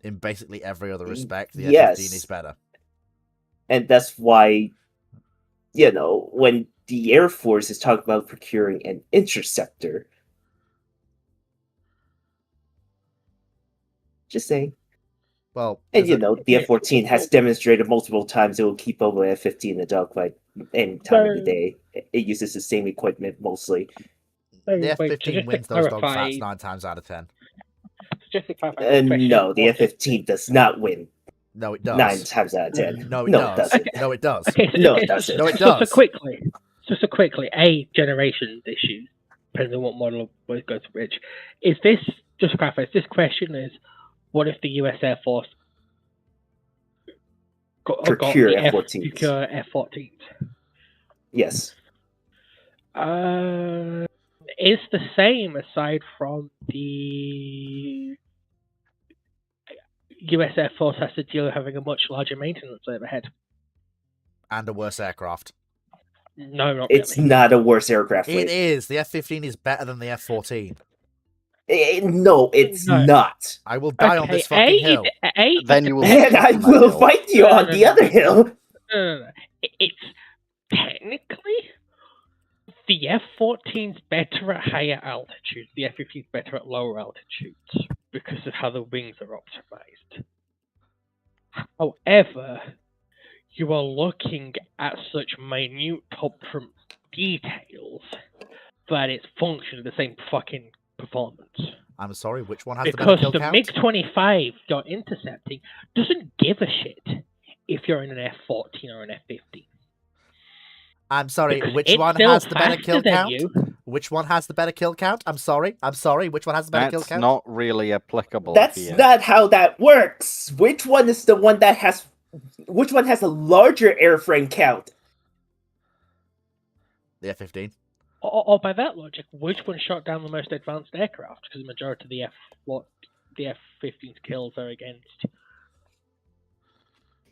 In basically every other respect, the F-15 is better. And that's why, when the Air Force is talking about procuring an interceptor, just saying. Well, and the F-14 has demonstrated multiple times it will keep over F-15 in a dogfight any time of the day. It uses the same equipment mostly. The F-15 wins those dogfights 9 times out of 10. Just to clarify, no, the F-15 does not win. No, it does. 9 times out of 10. No, it does. Doesn't. No, it does. Okay, no, it doesn't. No, it does. So quickly, a generation issue, depending on what model goes to which. Is this, just to clarify, this question is, what if the US Air Force procure F-14s? Yes. It's the same aside from the US Air Force has to deal with having a much larger maintenance overhead. And a worse aircraft. No, not It's really. not a worse aircraft. It is. The F-15 is better than the F-14. No, it's not. I will die on this fucking hill. Then you will. And I will fight you on the other hill. No. It's technically the F-14's better at higher altitudes. The F-15's better at lower altitudes because of how the wings are optimized. However, you are looking at such minute top-from details that it's functioning the same fucking performance. I'm sorry, which one has the better kill count? Because the MiG-25 you're intercepting doesn't give a shit if you're in an F-14 or an F-15. I'm sorry, Because which it's one still has the better kill faster than count? you. Which one has the better kill count? I'm sorry, which one has the better kill count? That's not really applicable That's here. not how that works. Which one is the one that has... Which one has a larger airframe count? The F-15. Or by that logic, which one shot down the most advanced aircraft? Because the majority of the F-15's kills are against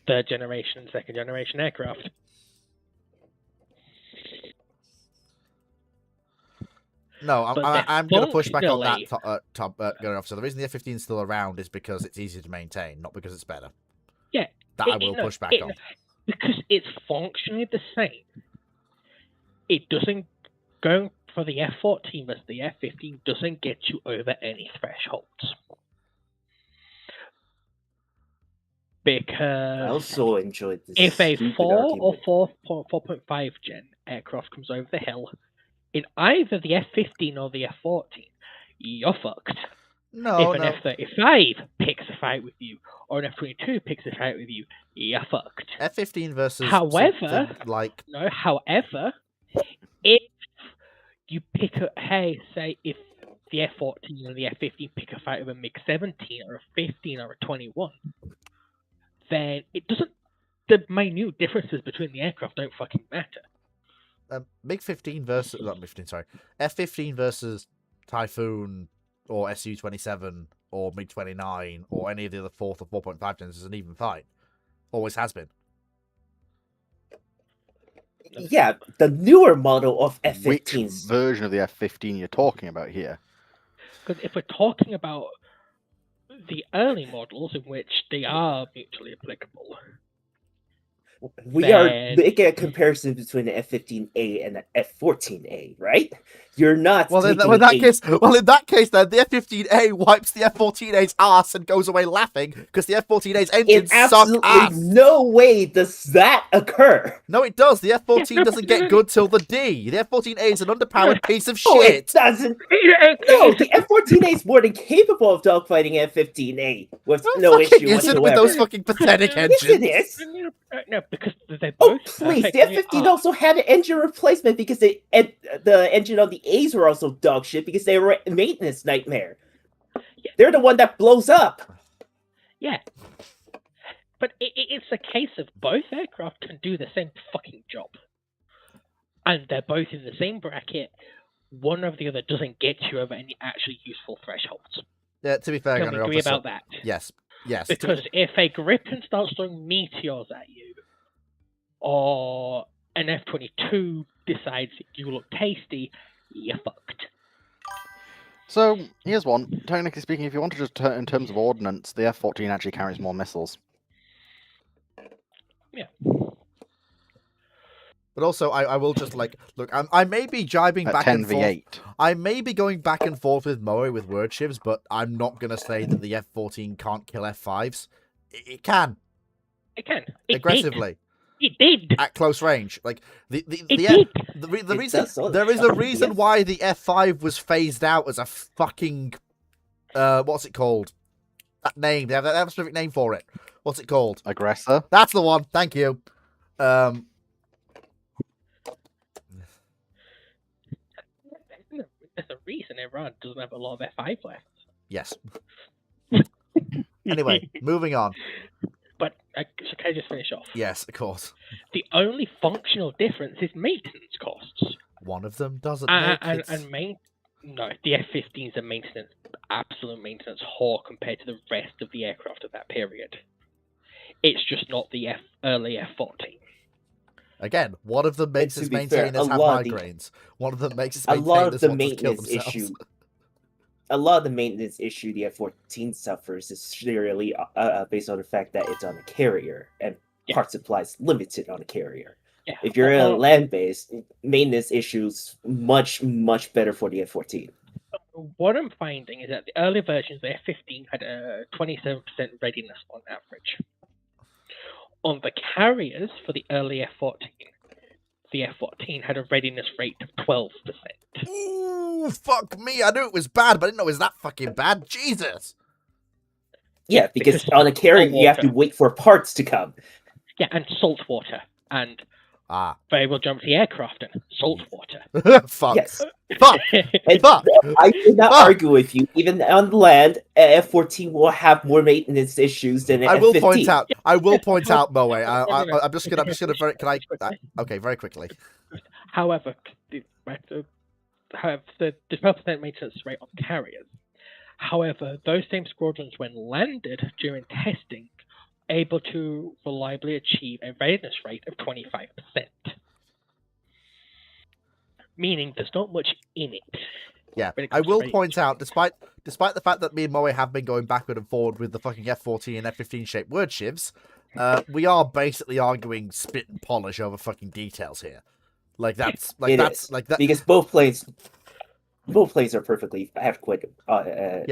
third generation and second generation aircraft. No, I'm going to push back on that, functionally- So the reason the F-15 is still around is because it's easier to maintain, not because it's better. Yeah. That I will push back on. Because it's functionally the same. It doesn't go for the F-14 versus the F-15 doesn't get you over any thresholds. Because I also enjoyed this. if a stupid 4 or argument. 4.5 gen aircraft comes over the hill, in either the F-15 or the F-14, you're fucked. No, if an F-35 picks a fight with you, or an F-22 picks a fight with you, you're fucked. F-15 versus However, like however, if you pick up, say if the F-14 and the F-15 pick a fight with a MiG-17 or a 15 or a 21, then it doesn't. The minute differences between the aircraft don't fucking matter. MiG-15 versus F-15 versus Typhoon or Su-27 or MiG-29 or any of the other 4th or 4.5 gens is an even fight. Always has been. Yeah, the newer model of Which F-15s. version of the F-15 you're talking about here? Because if we're talking about the early models in which they are mutually applicable. We are Then- making a comparison between the F-15A and the F-14A, right? You're not Well, taking in that a- case, then the F-15A wipes the F-14A's ass and goes away laughing because the F-14A's in engines suck absolutely ass. no way does that occur. No, it does. The F-14 Yeah, no, doesn't get good till the D. The F-14A is an underpowered piece of Oh, it shit. doesn't. No, the F-14A is more than capable of dogfighting F-15A with no fucking issue isn't with whatsoever. those fucking pathetic Yes, engines. it is. No, because they're Oh, both please! The perfectly F-15 are. also had an engine replacement because the engine on the A's were also dog shit because they were a maintenance nightmare. Yeah. They're the one that blows up. Yeah. But it's a case of both aircraft can do the same fucking job. And they're both in the same bracket. One of the other doesn't get you over any actually useful thresholds. Yeah, to be fair, Can we Gunner agree Officer. about that? Yes. Because if a Gripen starts throwing meteors at you, or an F-22 decides you look tasty, you're fucked. So here's one. Technically speaking, if you want to just turn in terms of ordnance, the F-14 actually carries more missiles. Yeah. But also, I will just look. I may be jibing At back 10 and forth. V8. I may be going back and forth with Moe with word shifts, but I'm not gonna say that the F-14 can't kill F-5s. It can It can. It aggressively Did. It did. at close range. Like the It did. the It reason does so there is a shocking, reason yes. why the F5 was phased out as a fucking what's it called? That name. They have a specific name for it. What's it called? Aggressor. That's the one. Thank you. There's a reason Iran doesn't have a lot of F5 left. Yes. Anyway, moving on. But so can I just finish off? Yes, of course. The only functional difference is maintenance costs. One of them doesn't make it. No, the F-15 is a maintenance, absolute maintenance whore compared to the rest of the aircraft of that period. It's just not the early F-14. Again, one of them makes to its be fair, maintainers a have lot of the- migraines. One of them makes its A lot of maintainers the want to kill maintenance themselves. issue, a lot of the maintenance issue the F-14 suffers is clearly based on the fact that it's on a carrier and Yeah. part supply is limited on a carrier. Yeah. If you're in a land base, maintenance issues much better for the F-14. What I'm finding is that the early versions of the F-15 had a 27% readiness on average. On the carriers for the early F-14, the F-14 had a readiness rate of 12%. Ooh, fuck me. I knew it was bad, but I didn't know it was that fucking bad. Jesus. Yeah, because because on a carrier you have to saltwater. wait for parts to come. Yeah, and saltwater, and Ah. variable geometry aircraft and saltwater. Fuck. Yes. Fuck. And Fuck. I did not Fuck. argue with you. Even on land, F-14 will have more maintenance issues than an I will F-15. point out. I will point Yeah. out, Moe. No, no. I'm just gonna very. Can I? Okay, very quickly. However, the 12% maintenance rate on carriers. However, those same squadrons, when landed during testing, able to reliably achieve a readiness rate of 25%. Meaning there's not much in it. Yeah, when it I comes to will readiness point out, rate. despite the fact that me and Moe have been going backward and forward with the fucking F-14 and F-15 shaped word shivs, we are basically arguing spit and polish over fucking details here. Like that's It that's is, like that. because both planes are perfectly adequate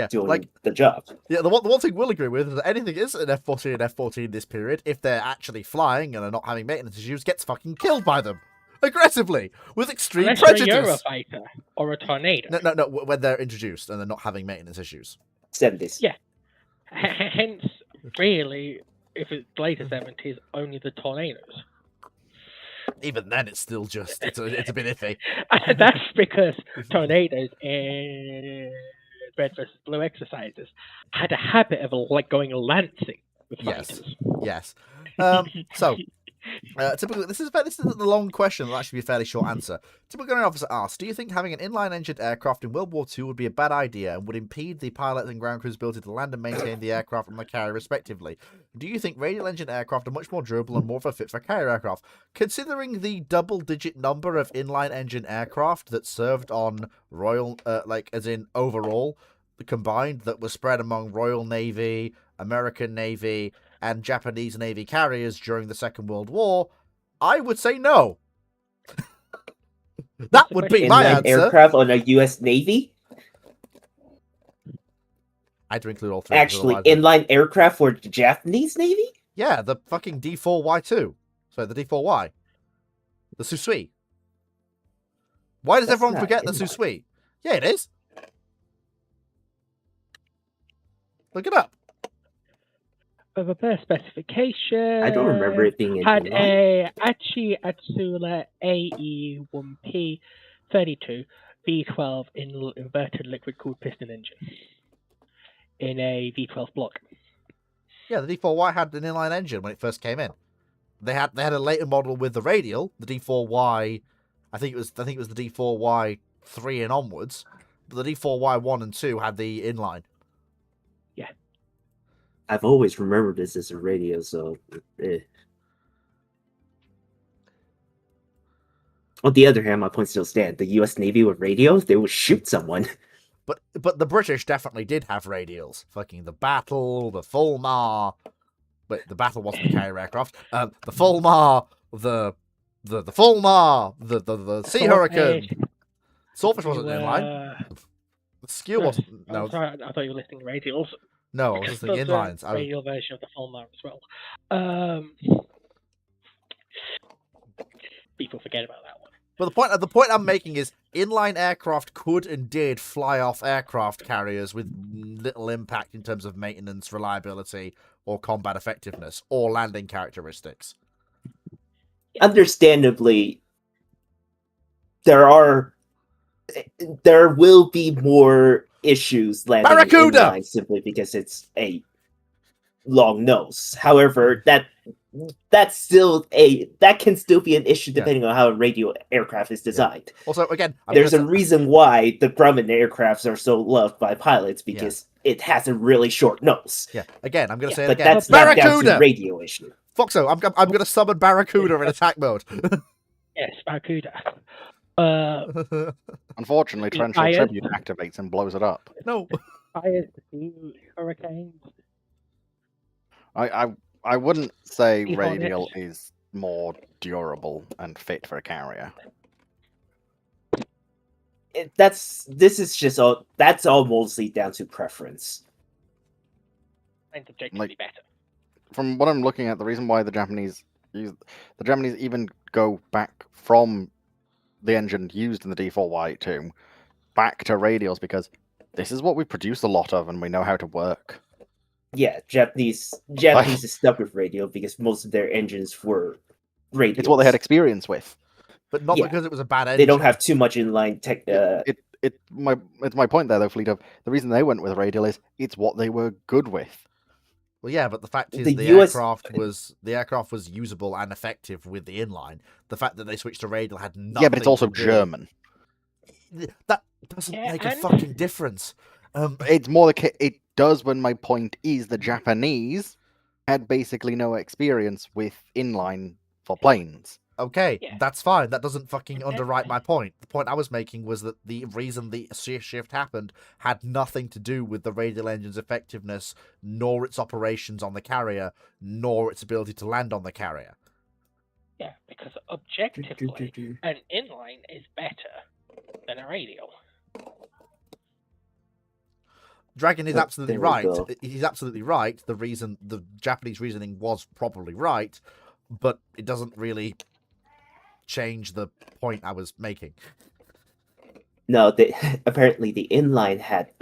doing like- the job. Yeah, the one thing we'll agree with is that anything is an F-14 and F-14 this period, if they're actually flying and are not having maintenance issues, gets fucking killed by them aggressively with extreme Unless you're a prejudice. Eurofighter or a Tornado. No, when they're introduced and they're not having maintenance issues. 70s. Yeah. Hence, really, if it's later 70s, only the Tornadoes. Even then, it's still just it's a bit iffy. And that's because Tornadoes in Red vs. Blue exercises had a habit of going lancing with Yes. fighters. Yes. So, typically, this is the long question. That'll actually be a fairly short answer. Typical Gunnery Officer asks, do you think having an inline-engined aircraft in World War II would be a bad idea and would impede the pilot and ground crew's ability to land and maintain the aircraft and the carrier respectively? Do you think radial-engine aircraft are much more durable and more of a fit for carrier aircraft? Considering the double-digit number of inline-engine aircraft that served on Royal, as in overall, combined that was spread among Royal Navy, American Navy, and Japanese Navy carriers during the Second World War, I would say no. That would be my Inline answer. aircraft on a U.S. Navy? I had to include all three. Actually, otherwise inline aircraft for the Japanese Navy? yeah, the fucking D4Y2. Sorry, the D4Y. The Susui. Why does That's everyone not forget the inline. Susui? Yeah, it is. Look it up. Of a per specification. I don't remember it being an Had inline. a Aichi Atsula AE1P 32 V12 inverted liquid cooled piston engine in a V12 block. Yeah, the D4Y had an inline engine when it first came in. They had a later model with the radial, the D4Y. I think it was the D4Y 3 and onwards. But the D4Y 1 and 2 had the inline. I've always remembered this as a radio, so. On the other hand, my point still stands. The U.S. Navy with radios, they would shoot someone. But the British definitely did have radials. Fucking the Battle, the Fulmar. But the Battle wasn't the carrier aircraft. The Fulmar, the Fulmar, the Sea Hurricane. Swordfish wasn't inline. The Skew wasn't. No, Sorry, I thought you were listing radials. no, I was listening There's inlines. a radial version of the Fulmar as well. People forget about that one. But the point I'm making is inline aircraft could and did fly off aircraft carriers with little impact in terms of maintenance, reliability, or combat effectiveness, or landing characteristics. Understandably, there will be more issues landing Barracuda! inline simply because it's a long nose. However, that can still be an issue depending on how a radio aircraft is designed. Also, again, There's a reason why the Grumman aircrafts are so loved by pilots because it has a really short nose. Yeah, again, I'm going to say it But again. that's not down to Barracuda! the radio issue. Foxo, I'm going to summon Barracuda in attack mode. Yes, Barracuda. Unfortunately, Torrential Fires. Tribute activates and blows it up. No. Fires, hurricanes. I wouldn't say Sea radial Hornet. is more durable and fit for a carrier. That's all mostly down to preference. And objectively Like- better. From what I'm looking at, the reason why the Japanese even go back from the engine used in the D4Y2 back to radials because this is what we produce a lot of and we know how to work. Yeah, Japanese is stuck with radio because most of their engines were radials. It's what they had experience with. But not Yeah. because it was a bad engine. They don't have too much inline tech. It's my point there though, Fleet, of the reason they went with radial is it's what they were good with. Well, yeah, but the fact is The the US aircraft was usable and effective with the inline. The fact that they switched to radial had nothing. Yeah, but it's also to do- German. That doesn't Yeah, make a and- fucking difference. It's more it does when my point is the Japanese had basically no experience with inline for planes. Okay, Yeah. that's fine. That doesn't fucking Okay. underwrite my point. The point I was making was that the reason the shift happened had nothing to do with the radial engine's effectiveness, nor its operations on the carrier, nor its ability to land on the carrier. Yeah, because objectively, an inline is better than a radial. Dragon is Oh, absolutely there we right. go. He's absolutely right. The Japanese reasoning was probably right, but it doesn't really change the point I was making. No, apparently the inline had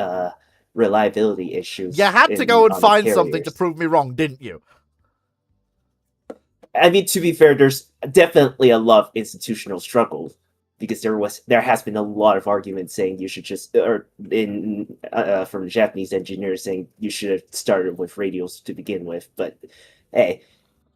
reliability issues. You had to go and on the find something to carriers. prove me wrong, didn't you? I mean, to be fair, there's definitely a lot of institutional struggle because there has been a lot of arguments saying you should just from Japanese engineers saying you should have started with radials to begin with. But hey,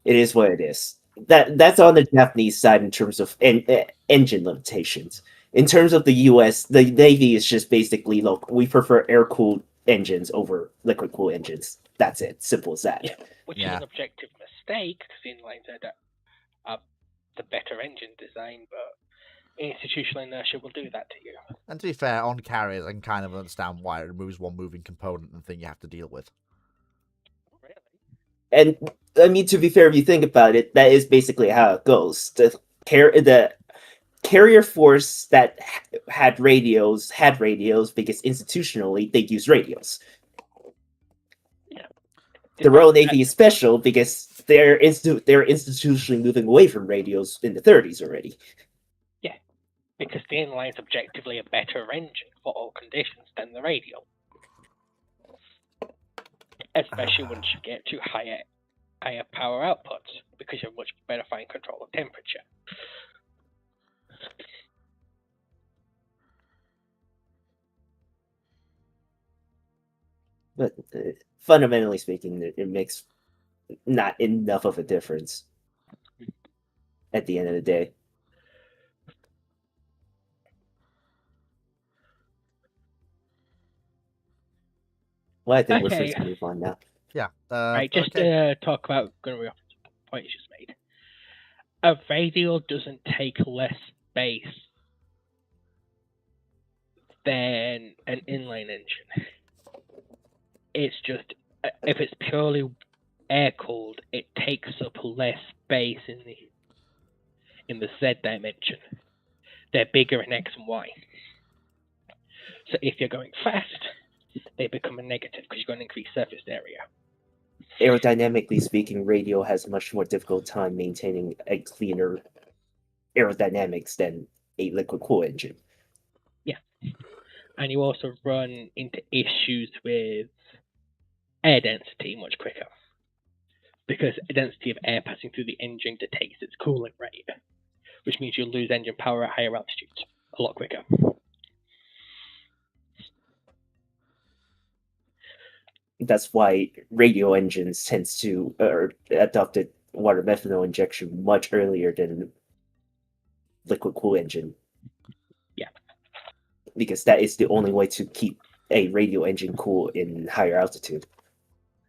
it is what it is. That's on the Japanese side in terms of engine limitations. In terms of the U.S., the Navy is just basically, look, we prefer air-cooled engines over liquid-cooled engines. That's it. Simple as that. Yeah, which Yeah. is an objective mistake because inlines are the better engine design, but institutional inertia will do that to you. And to be fair, on carriers, I can kind of understand why it removes one moving component and thing you have to deal with. And I mean, to be fair, if you think about it, that is basically how it goes. The carrier force that had radios because institutionally they use radios. Yeah. The Royal Navy is special because they're institutionally moving away from radios in the 30s already. Because the inline's objectively a better engine for all conditions than the radial. Especially once you get to higher power outputs, because you're much better fine control of temperature. But fundamentally speaking, it makes not enough of a difference at the end of the day. Well, I think we're free to move on now. Yeah. Right, just to talk about going off the point you just made. A radial doesn't take less space than an inline engine. It's just, if it's purely air cooled, it takes up less space in the Z dimension. They're bigger in X and Y. So if you're going fast, they become a negative because you're going to increase surface area. Aerodynamically speaking, radial has a much more difficult time maintaining a cleaner aerodynamics than a liquid cool engine. Yeah. And you also run into issues with air density much quicker. Because the density of air passing through the engine dictates its cooling rate, which means you'll lose engine power at higher altitudes a lot quicker. That's why radial engines tends to adopted water methanol injection much earlier than liquid cool engine. Yeah. Because that is the only way to keep a radial engine cool in higher altitude.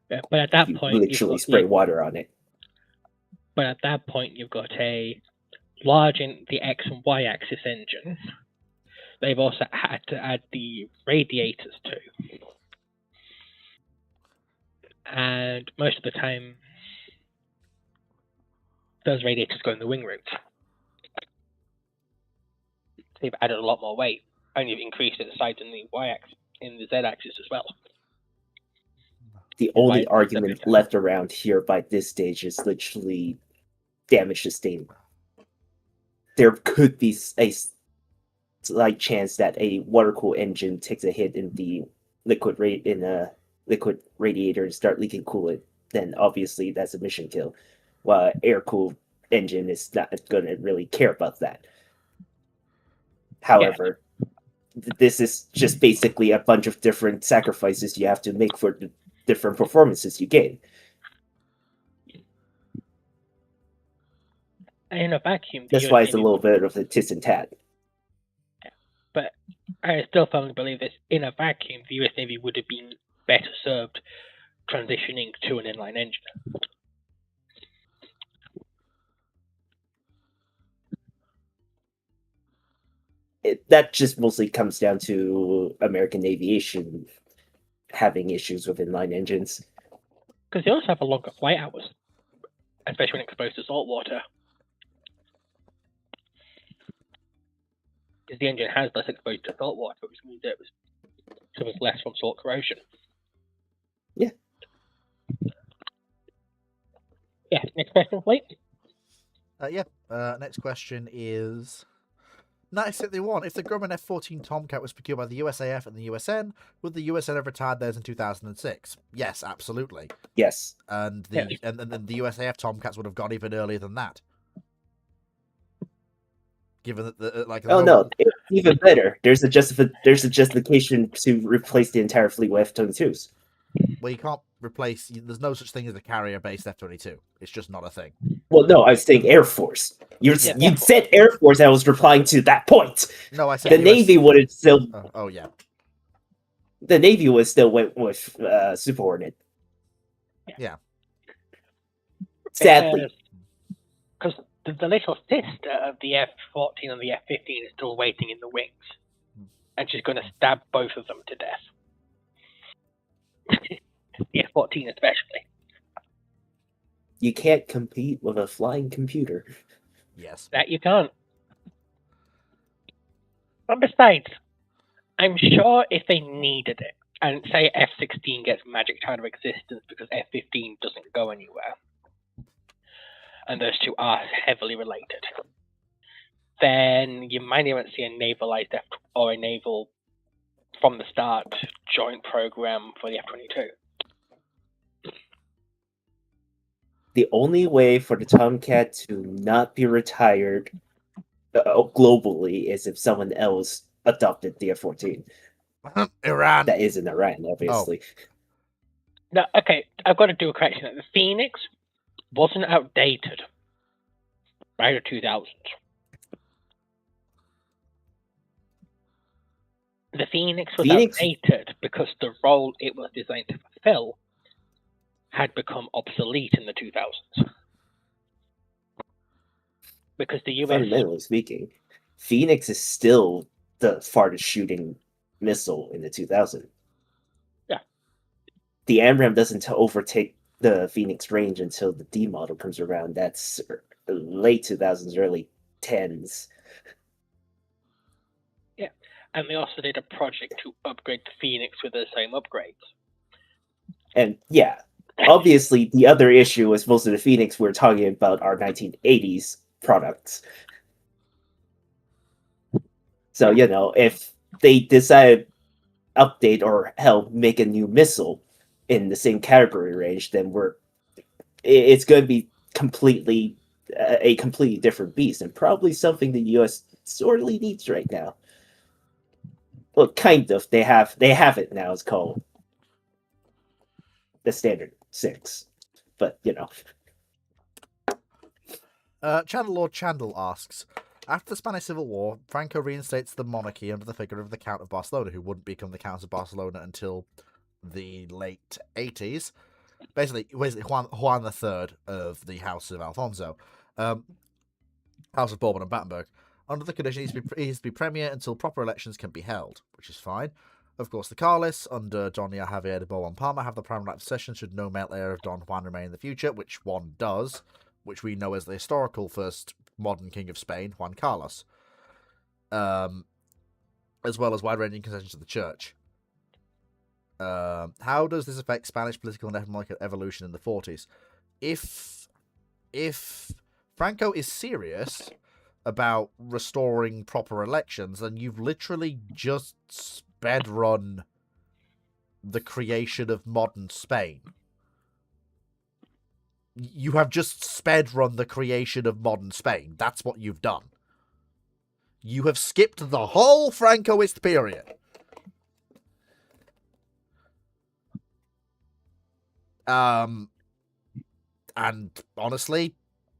Yeah, but at that point, literally spray water on it. But at that point, you've got a large in the X and Y axis engine. They've also had to add the radiators too. And most of the time, those radiators go in the wing route. They've added a lot more weight, and you've increased the size in the Y axis, in the Z axis as well. The only argument left around here by this stage is literally damage sustained. There could be a slight chance that a water-cooled engine takes a hit in the liquid radiator and start leaking coolant. Then obviously that's a mission kill. While air-cooled engine is not going to really care about that. However, this is just basically a bunch of different sacrifices you have to make for the different performances you gain. In a vacuum, that's why it's a little bit of a tit and tat. But I still firmly believe this. In a vacuum, the US Navy would have been better served transitioning to an inline engine. That just mostly comes down to American aviation having issues with inline engines. Because they also have a longer flight hours, especially when exposed to salt water. Because the engine has less exposure to salt water, which means it suffers less from salt corrosion. Yeah. Yeah, next question, please. Next question is 1971. If the Grumman F-14 Tomcat was procured by the USAF and the USN, would the USN have retired theirs in 2006? Yes, absolutely. Yes. And the USAF Tomcats would have gone even earlier than that. Given that no, it's even better. There's a justification to replace the entire fleet with F-22s. Well, you can't replace. There's no such thing as a carrier-based F-22. It's just not a thing. Well, no, I was saying Air Force. You said Air Force. I was replying to that point. No, I said the Navy would have still. Oh yeah. The Navy would still went with Super Hornet. Yeah. Sadly, because the little sister of the F-14 and the F-15 is still waiting in the wings, and she's going to stab both of them to death. The F-14 especially. You can't compete with a flying computer. Yes. That you can't. But besides, I'm sure if they needed it, and say F-16 gets magic out of existence because F-15 doesn't go anywhere, and those two are heavily related, then you might even see a navalized or a naval from the start joint program for the F-22. The only way for the Tomcat to not be retired globally is if someone else adopted the F-14. Iran. That is in Iran, obviously. Now, okay, I've got to do a correction. The Phoenix wasn't outdated by the 2000s. The Phoenix was outdated because the role it was designed to fulfill had become obsolete in the 2000s. Because the US... Fundamentally speaking, Phoenix is still the farthest shooting missile in the 2000s. Yeah. The AMRAAM doesn't overtake the Phoenix range until the D model comes around. That's late 2000s, early 10s. Yeah, and they also did a project to upgrade the Phoenix with the same upgrades. And yeah, obviously the other issue is most of the Phoenix we're talking about are 1980s products. So, you know, if they decide update or hell make a new missile in the same category range, then it's going to be a completely different beast, and probably something the US sorely needs right now. Well, kind of. They have it now. It's called the Standard 6, but you know. Channel Lord Chandel asks, after the Spanish Civil War, Franco reinstates the monarchy under the figure of the Count of Barcelona, who wouldn't become the Count of Barcelona until the late 80s. Basically Juan III of the House of Alfonso, House of Bourbon and Battenberg. Under the condition, he is to be premier until proper elections can be held, which is fine. Of course, the Carlists, under Don Javier de Borbon Parma, have the primary right of succession should no male heir of Don Juan remain in the future, which one does, which we know as the historical first modern king of Spain, Juan Carlos, as well as wide-ranging concessions to the church. How does this affect Spanish political and economic evolution in the 40s? If Franco is serious about restoring proper elections, then you've literally just sped run the creation of modern Spain. You have just sped run the creation of modern Spain. That's what you've done. You have skipped the whole Francoist period. And honestly,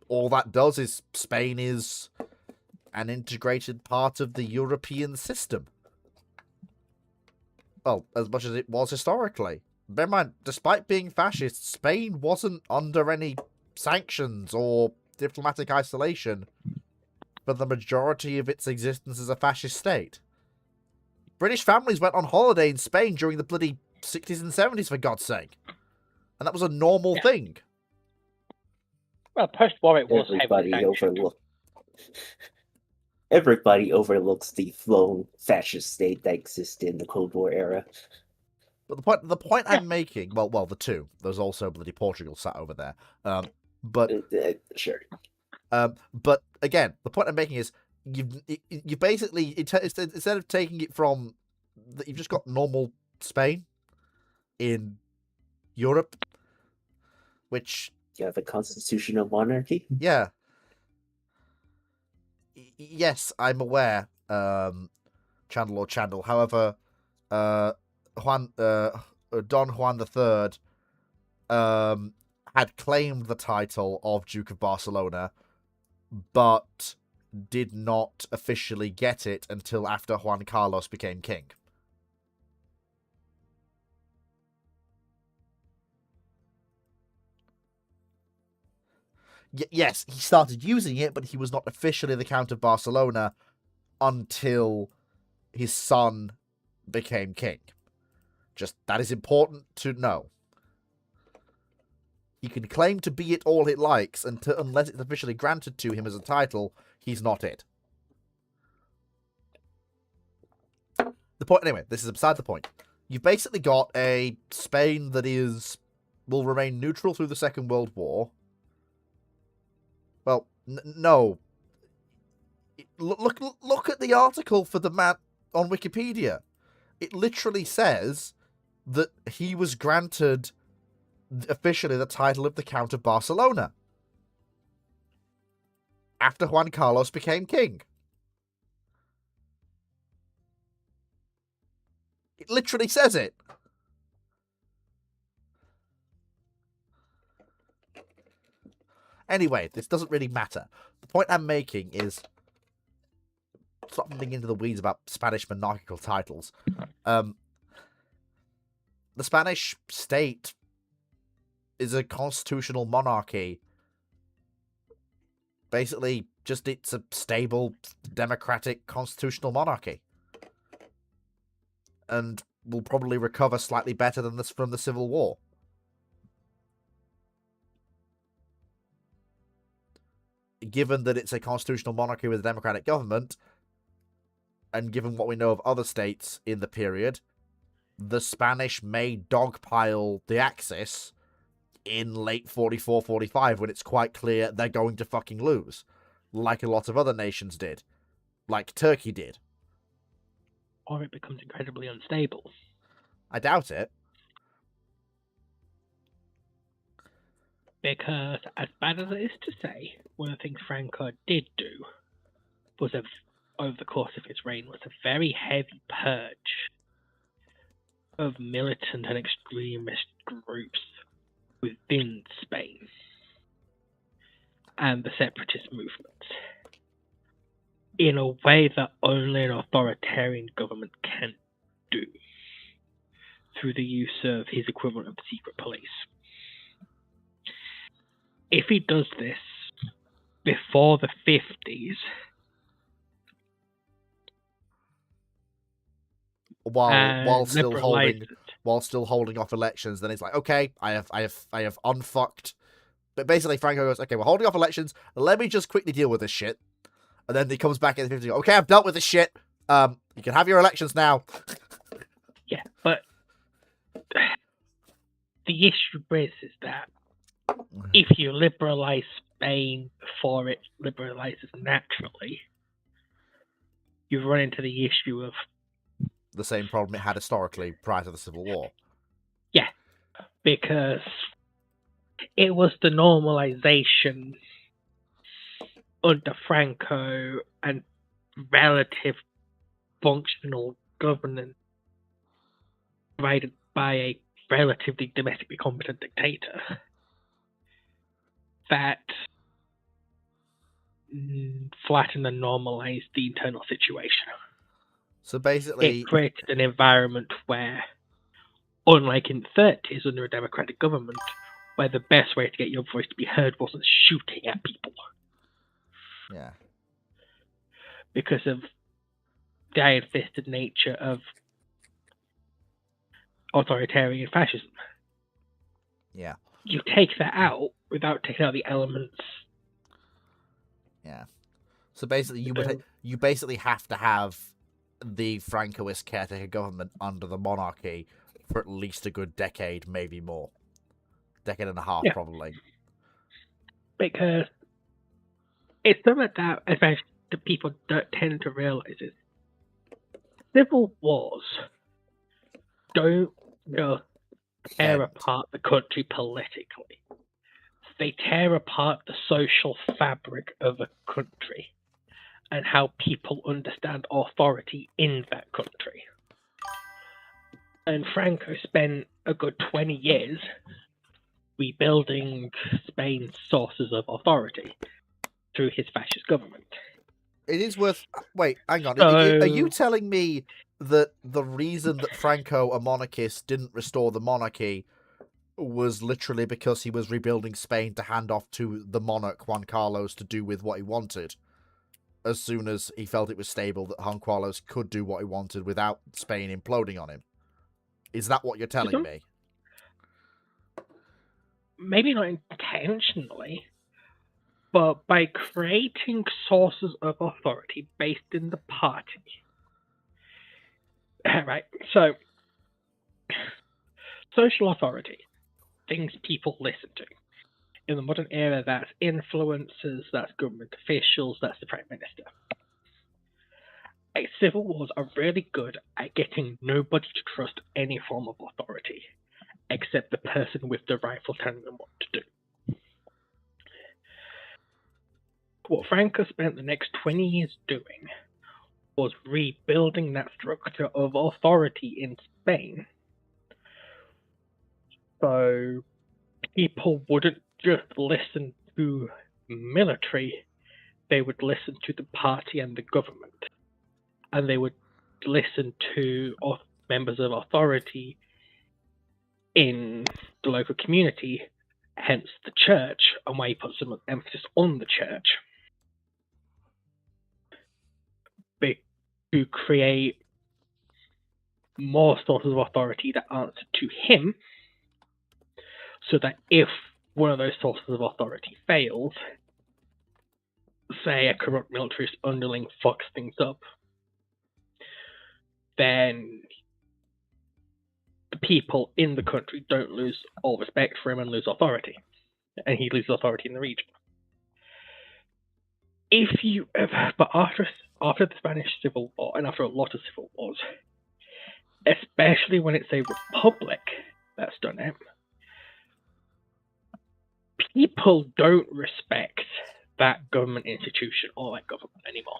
all that does is Spain is an integrated part of the European system. Well, as much as it was historically. Bear in mind, despite being fascist, Spain wasn't under any sanctions or diplomatic isolation for the majority of its existence as a fascist state. British families went on holiday in Spain during the bloody 60s and 70s, for God's sake. And that was a normal thing. Well, post-war it was Everybody overlooks the flown fascist state that existed in the Cold War era. But the point I'm making, well, the two. There's also bloody Portugal sat over there. Sure. But again, the point I'm making is you basically instead of taking it from, you've just got normal Spain in Europe, which you have a constitutional monarchy. Yeah. Yes, I'm aware. Chandel or Chandel. However, Don Juan III had claimed the title of Duke of Barcelona, but did not officially get it until after Juan Carlos became king. yes, he started using it, but he was not officially the Count of Barcelona until his son became king. Just that is important to know. He can claim to be it all he likes, unless it's officially granted to him as a title, he's not it. The point, anyway, this is beside the point. You've basically got a Spain that will remain neutral through the Second World War. Well, no. Look at the article for the man on Wikipedia. It literally says that he was granted officially the title of the Count of Barcelona after Juan Carlos became king. It literally says it. Anyway, this doesn't really matter. The point I'm making is, stop getting into the weeds about Spanish monarchical titles. The Spanish state is a constitutional monarchy. Basically, just it's a stable, democratic, constitutional monarchy. And will probably recover slightly better than this from the Civil War. Given that it's a constitutional monarchy with a democratic government, and given what we know of other states in the period, the Spanish may dogpile the Axis in late 44-45 when it's quite clear they're going to fucking lose. Like a lot of other nations did. Like Turkey did. Or it becomes incredibly unstable. I doubt it. Because, as bad as it is to say, one of the things Franco did do was, over the course of his reign, was a very heavy purge of militant and extremist groups within Spain and the separatist movements in a way that only an authoritarian government can do through the use of his equivalent of the secret police. If he does this before the 50s, while still liberalised holding off elections, then it's like, okay, I have unfucked. But basically, Franco goes, okay, we're holding off elections. Let me just quickly deal with this shit. And then he comes back in the 50s. Okay, I've dealt with this shit. You can have your elections now. Yeah, but the issue is that if you liberalise Spain before it liberalises naturally, you run into the issue of the same problem it had historically prior to the Civil War. Yeah, because it was the normalisation under Franco and relative functional governance provided by a relatively domestically competent dictator that flattened and normalised the internal situation. So basically, it created an environment where, unlike in the 30s under a democratic government, where the best way to get your voice to be heard wasn't shooting at people. Yeah. Because of the iron-fisted nature of authoritarian fascism. Yeah. You take that out without taking out the elements. Yeah. So basically, you basically have to have the Francoist caretaker government under the monarchy for at least a good decade, maybe more. Decade and a half, probably. Because it's something that, especially the people don't tend to realise is civil wars don't just tear apart the country politically. They tear apart the social fabric of a country and how people understand authority in that country. And Franco spent a good 20 years rebuilding Spain's sources of authority through his fascist government. It is worth... Wait, hang on. Are you telling me that the reason that Franco, a monarchist, didn't restore the monarchy was literally because he was rebuilding Spain to hand off to the monarch Juan Carlos to do with what he wanted. As soon as he felt it was stable that Juan Carlos could do what he wanted without Spain imploding on him. Is that what you're telling me? Maybe not intentionally, but by creating sources of authority based in the party. Right, so social authority, things people listen to. In the modern era, that's influencers, that's government officials, that's the Prime Minister. Civil wars are really good at getting nobody to trust any form of authority, except the person with the rifle telling them what to do. What Franco spent the next 20 years doing was rebuilding that structure of authority in Spain, so people wouldn't just listen to military, they would listen to the party and the government. And they would listen to members of authority in the local community, hence the church, and why he put some emphasis on the church, to create more sources of authority that answer to him, so that if one of those sources of authority fails, say a corrupt militarist underling fucks things up, then the people in the country don't lose all respect for him and lose authority. And he loses authority in the region. But after the Spanish Civil War, and after a lot of civil wars, especially when it's a republic that's done it, people don't respect that government institution or that government anymore.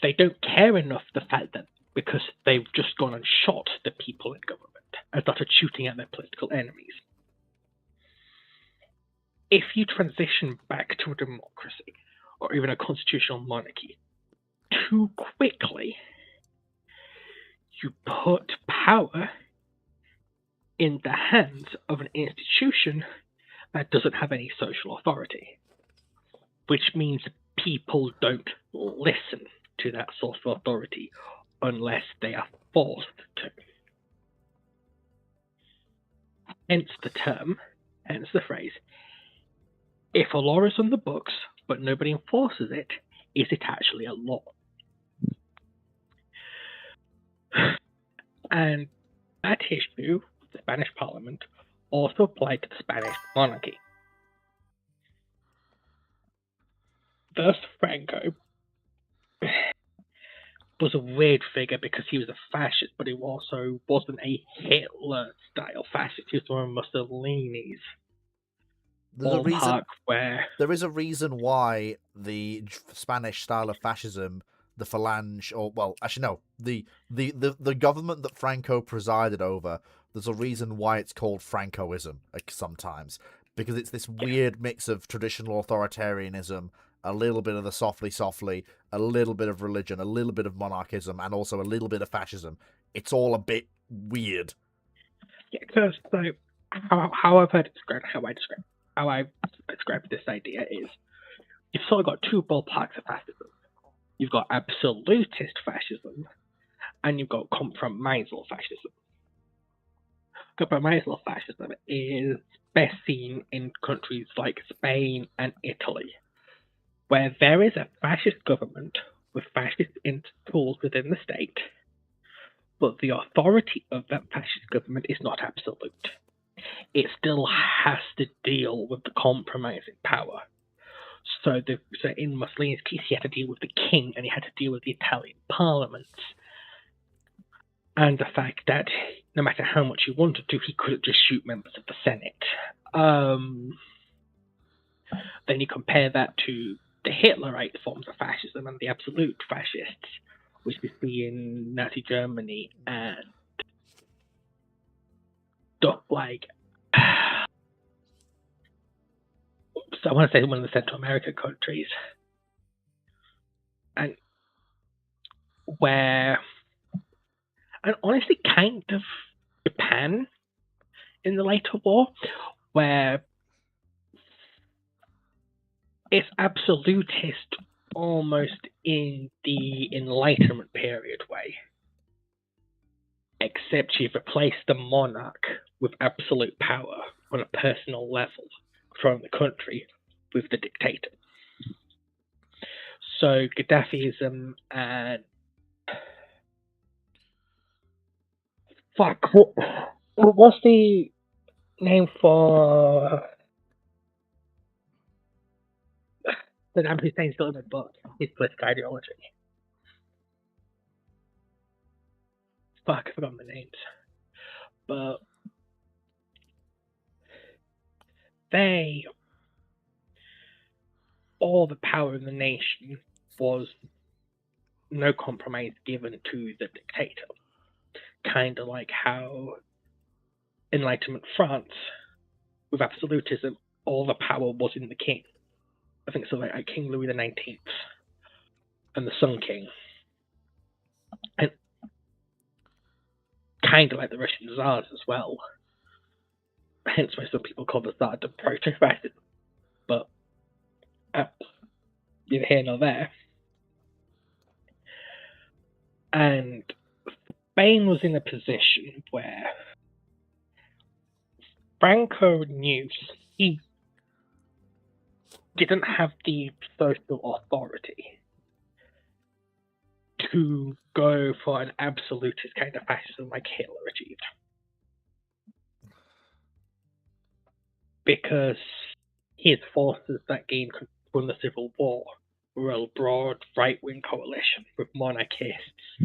They don't care enough the fact that because they've just gone and shot the people in government and started shooting at their political enemies. If you transition back to a democracy or even a constitutional monarchy too quickly, you put power in the hands of an institution that doesn't have any social authority, which means people don't listen to that source of authority unless they are forced to. Hence the phrase, if a law is on the books but nobody enforces it, is it actually a law? And that issue, the Spanish Parliament, also applied to the Spanish monarchy. Thus, Franco was a weird figure because he was a fascist, but he also wasn't a Hitler-style fascist. He was one of Mussolini's. There's a reason. Where there is a reason why the Spanish style of fascism, the Falange, or well, actually no, the government that Franco presided over. There's a reason why it's called Francoism sometimes, because it's this weird mix of traditional authoritarianism, a little bit of the softly, a little bit of religion, a little bit of monarchism, and also a little bit of fascism. It's all a bit weird. Yeah, because how I describe this idea is you've sort of got two ballparks of fascism. You've got absolutist fascism, and you've got compromisal fascism. Compromisal fascism is best seen in countries like Spain and Italy, where there is a fascist government with fascist tools within the state, but the authority of that fascist government is not absolute. It still has to deal with the compromising power. So in Mussolini's case, he had to deal with the king and he had to deal with the Italian parliament. And the fact that no matter how much he wanted to, he couldn't just shoot members of the Senate. Then you compare that to the Hitlerite forms of fascism and the absolute fascists, which we see in Nazi Germany and stuff like, so I want to say one of the Central American countries, and honestly kind of Japan in the later war, where it's absolutist almost in the Enlightenment period way. Except you've replaced the monarch with absolute power on a personal level from the country with the dictator. So Gaddafiism and what's the name for the Saddam Hussein's still in the book? His political ideology. Fuck, I forgot the names. But all the power in the nation was no compromise given to the dictator. Kind of like how Enlightenment France, with absolutism, all the power was in the king. I think so, like King Louis XIX and the Sun King. And kind of like the Russian Tsars as well. Hence why some people call the Tsar the proto-fascist. But neither here nor there. And Spain was in a position where Franco knew he didn't have the social authority to go for an absolutist kind of fascism like Hitler achieved. Because his forces that gained control in the Civil War were a broad right-wing coalition with monarchists.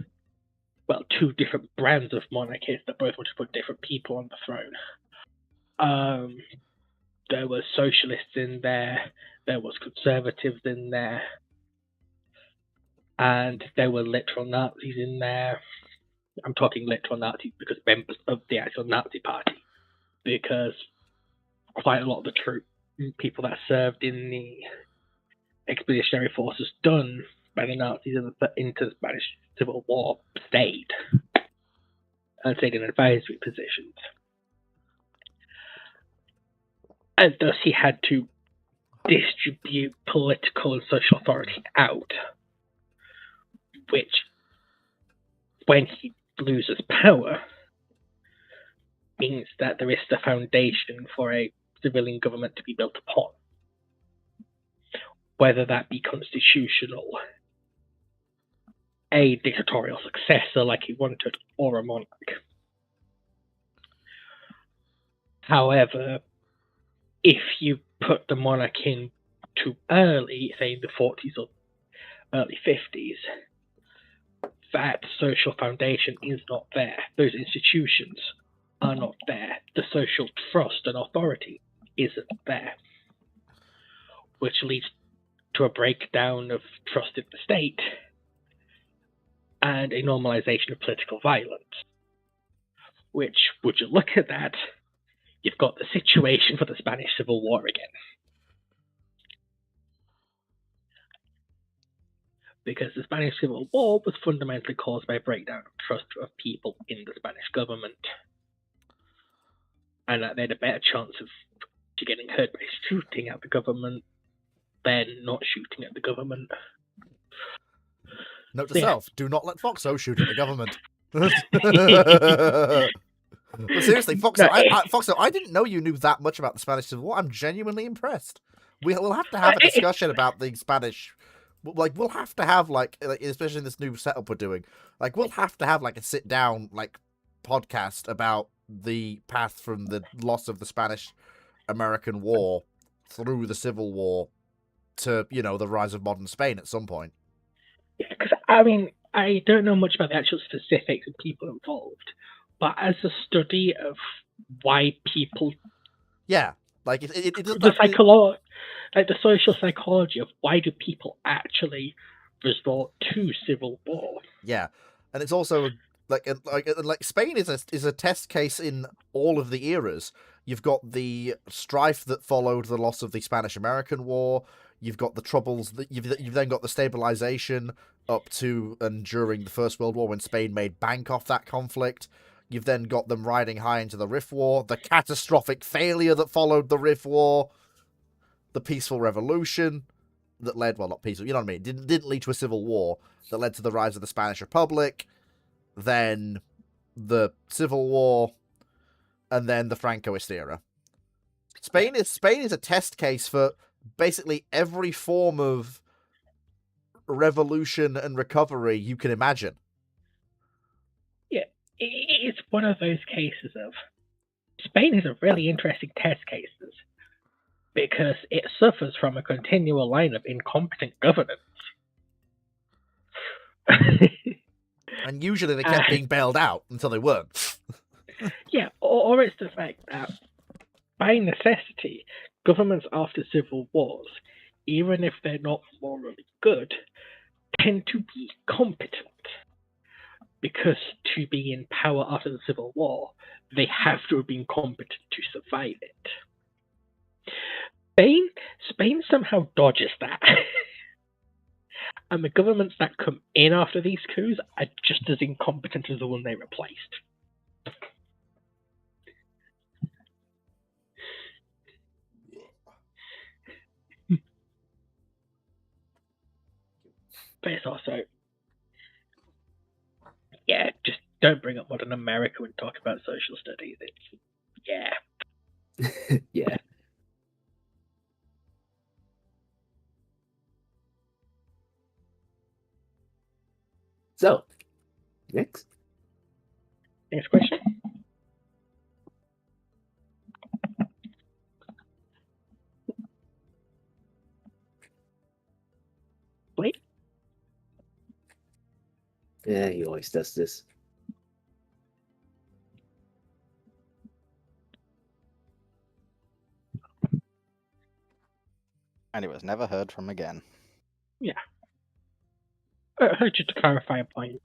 Well, two different brands of monarchists that both wanted to put different people on the throne. There were socialists in there was conservatives in there, and there were literal Nazis in there. I'm talking literal Nazis because members of the actual Nazi party, because quite a lot of the people that served in the expeditionary forces done by the Nazis into the Spanish Civil War stayed in advisory positions. And thus he had to distribute political and social authority out, which, when he loses power, means that there is the foundation for a civilian government to be built upon. Whether that be constitutional, a dictatorial successor like he wanted, or a monarch. However, if you put the monarch in too early, say in the 40s or early 50s, that social foundation is not there. Those institutions are not there. The social trust and authority isn't there, which leads to a breakdown of trust in the state and a normalization of political violence. Which, would you look at that, you've got the situation for the Spanish Civil War again. Because the Spanish Civil War was fundamentally caused by a breakdown of trust of people in the Spanish government. And that they had a better chance of getting hurt by shooting at the government than not shooting at the government. Note to self, do not let Foxo shoot at the government. But seriously, Foxo, Foxo, I didn't know you knew that much about the Spanish Civil War. I'm genuinely impressed. We'll have to have a discussion about the Spanish. Like, we'll have to have, like, especially in this new setup we're doing, like, we'll have to have, like, a sit-down, like, podcast about the path from the loss of the Spanish-American War through the Civil War to, you know, the rise of modern Spain at some point. Yeah, because, I mean, I don't know much about the actual specifics of people involved, but as a study of why people... Yeah, like, the social psychology of why do people actually resort to civil war. Yeah, and it's also like Spain is a test case in all of the eras. You've got the strife that followed the loss of the Spanish-American War. You've got the troubles that you've then got the stabilization up to and during the First World War when Spain made bank off that conflict. You've then got them riding high into the Rift War, the catastrophic failure that followed the Rift War, the peaceful revolution that led, well, not peaceful, you know what I mean? Didn't lead to a civil war that led to the rise of the Spanish Republic, then the Civil War, and then the Francoist era. Spain is a test case for basically every form of revolution and recovery you can imagine. It's one of those cases of Spain is a really interesting test cases because it suffers from a continual line of incompetent governance. And usually they kept being bailed out until they weren't. Yeah, or it's the fact that by necessity, governments after civil wars, even if they're not morally good, tend to be competent. Because to be in power after the Civil War, they have to have been competent to survive it. Spain somehow dodges that. And the governments that come in after these coups are just as incompetent as the one they replaced. But it's also, yeah, just don't bring up modern America when talk about social studies. It's, yeah. Yeah. So, next. Next question. Wait. Yeah, he always does this. And it was never heard from again. Yeah. Just to clarify a point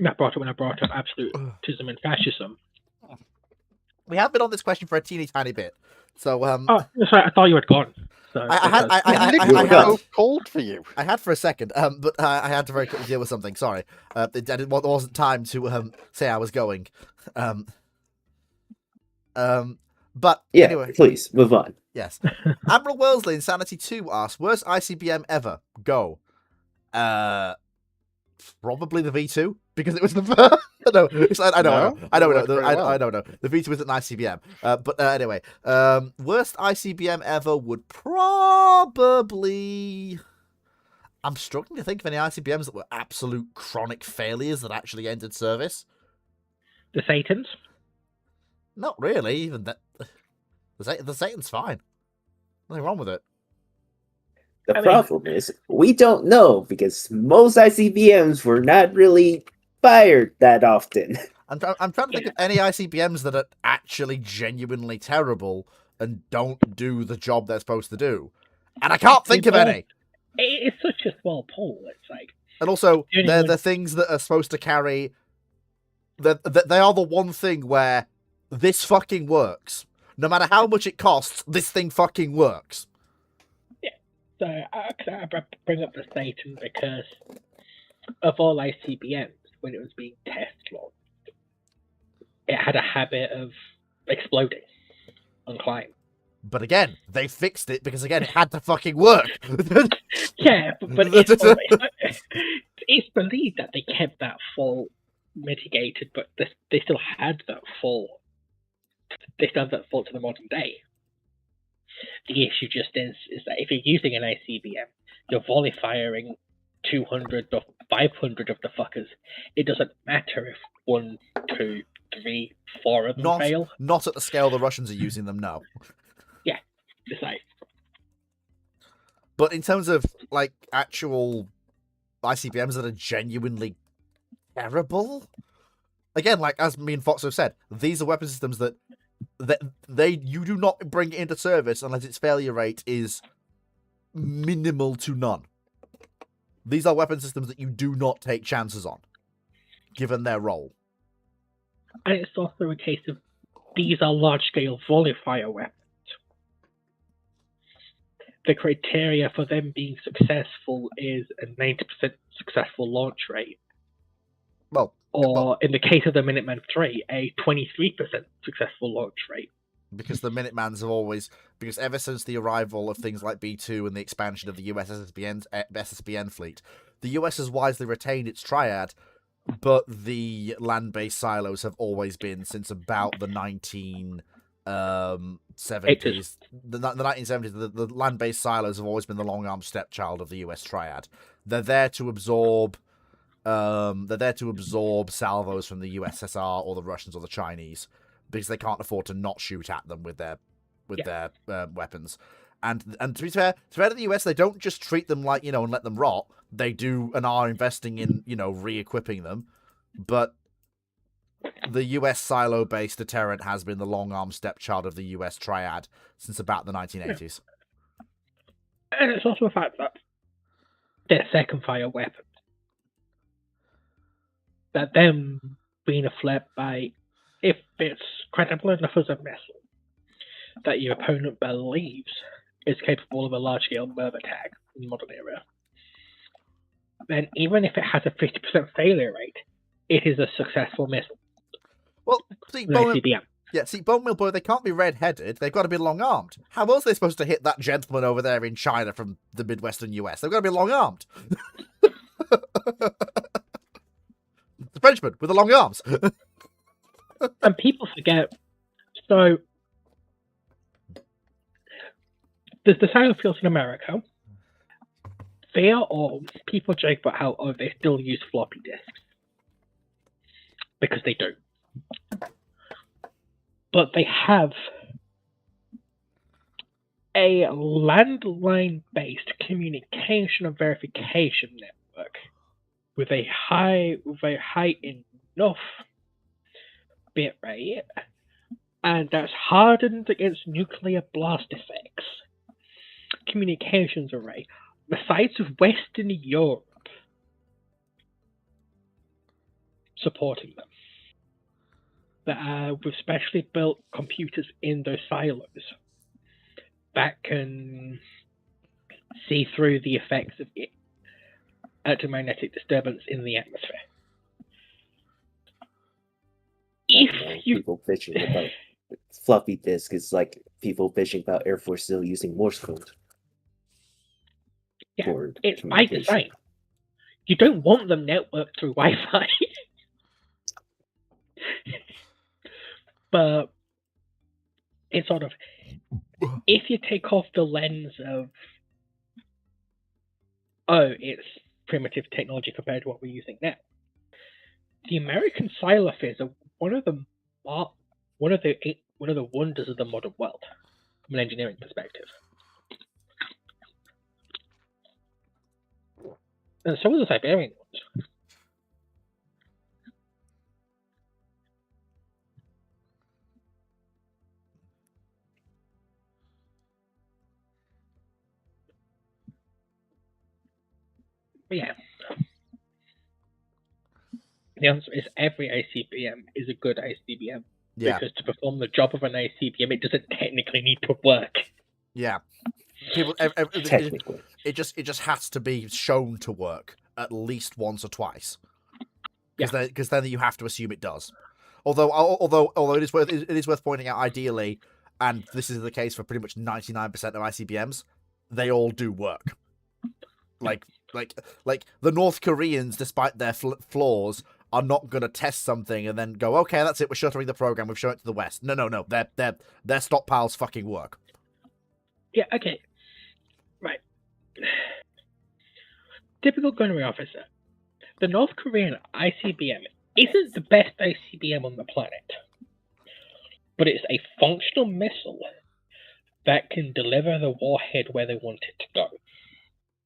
I brought up when I brought up absolutism and fascism. We have been on this question for a teeny tiny bit. So, Oh, sorry, I thought you had gone. So, I go. called for you. I had for a second, but I had to very quickly deal with something. Sorry, there wasn't time to say I was going. But Yeah, anyway, please move on. yes. Admiral Worsley, Insanity 2 asks, worst ICBM ever? Go. Probably the V2 because it was the first. No, I don't know. The V2 isn't an ICBM. But anyway, worst ICBM ever would probably. I'm struggling to think of any ICBMs that were absolute chronic failures that actually entered service. The Satans? Not really. Even that. The Satan's fine. Nothing wrong with it. The problem is, we don't know because most ICBMs were not really fired that often. I'm trying to think of any ICBMs that are actually genuinely terrible and don't do the job they're supposed to do. And I can't think of any. It's such a small pool. It's like. And also, they're the things that are supposed to carry. They are the one thing where this fucking works. No matter how much it costs, this thing fucking works. So I bring up the Satan because of all ICBMs, when it was being test launched, it had a habit of exploding on climb. But again, they fixed it because again, it had to fucking work. Yeah, but it's believed that they kept that fault mitigated, but they still had that fault. They still have that fault to the modern day. The issue just is that if you're using an ICBM, you're volley firing 200 or 500 of the fuckers. It doesn't matter if 1, 2, 3, 4 of them fail. Not at the scale the Russians are using them, no. Yeah, it's like. But in terms of like actual ICBMs that are genuinely terrible, again, like as me and Fox have said, these are weapon systems that you do not bring it into service unless its failure rate is minimal to none. These are weapon systems that you do not take chances on, given their role. And it's also a case of these are large-scale volley fire weapons. The criteria for them being successful is a 90% successful launch rate. Well, or in the case of the Minuteman III, a 23% successful launch rate. Because the Minutemans have always, because ever since the arrival of things like B2 and the expansion of the US SSBN fleet, the US has wisely retained its triad, but the land-based silos have always been since about the 1970s. The 1970s, the land-based silos have always been the long-arm stepchild of the US triad. They're there to absorb. They're there to absorb salvos from the USSR or the Russians or the Chinese, because they can't afford to not shoot at them with their weapons. And to be fair to the US, they don't just treat them like, and let them rot. They do and are investing in, re-equipping them. But the US silo-based deterrent has been the long-arm stepchild of the US triad since about the 1980s. And it's also the fact that their second fire weapons, that them being a flip by, if it's credible enough as a missile that your opponent believes is capable of a large-scale MIRV attack in the modern era, then even if it has a 50% failure rate, it is a successful missile. Well, see, Bone Mill Boy, they can't be red-headed. They've got to be long-armed. How else are they supposed to hit that gentleman over there in China from the Midwestern US? They've got to be long-armed. The Frenchman with the long arms. And people forget. So, there's the silo fields in America. People joke about how they still use floppy disks. Because they do. But they have a landline-based communication and verification network with a high enough bit rate, and that's hardened against nuclear blast effects. Communications array, the size of Western Europe, supporting them. With specially built computers in those silos that can see through the effects of electromagnetic disturbance in the atmosphere. People bitching about floppy disk is like people bitching about Air Force still using Morse code. Yeah, it's by design. You don't want them networked through Wi-Fi. But it's sort of, if you take off the lens of, it's primitive technology compared to what we're using now, the American silophers are one of the wonders of the modern world from an engineering perspective. And so are the Siberian ones. But yeah. The answer is every ICBM is a good ICBM. Yeah. Because to perform the job of an ICBM, it doesn't technically need to work. Yeah. Technically. It just has to be shown to work at least once or twice. Because then you have to assume it does. Although it is worth pointing out, ideally, and this is the case for pretty much 99% of ICBMs, they all do work. Like the North Koreans, despite their flaws, are not going to test something and then go, okay, that's it, we're shuttering the program, we've shown it to the West. No, their stockpiles fucking work. Yeah, okay. Right. Typical gunnery officer. The North Korean ICBM isn't the best ICBM on the planet, but it's a functional missile that can deliver the warhead where they want it to go.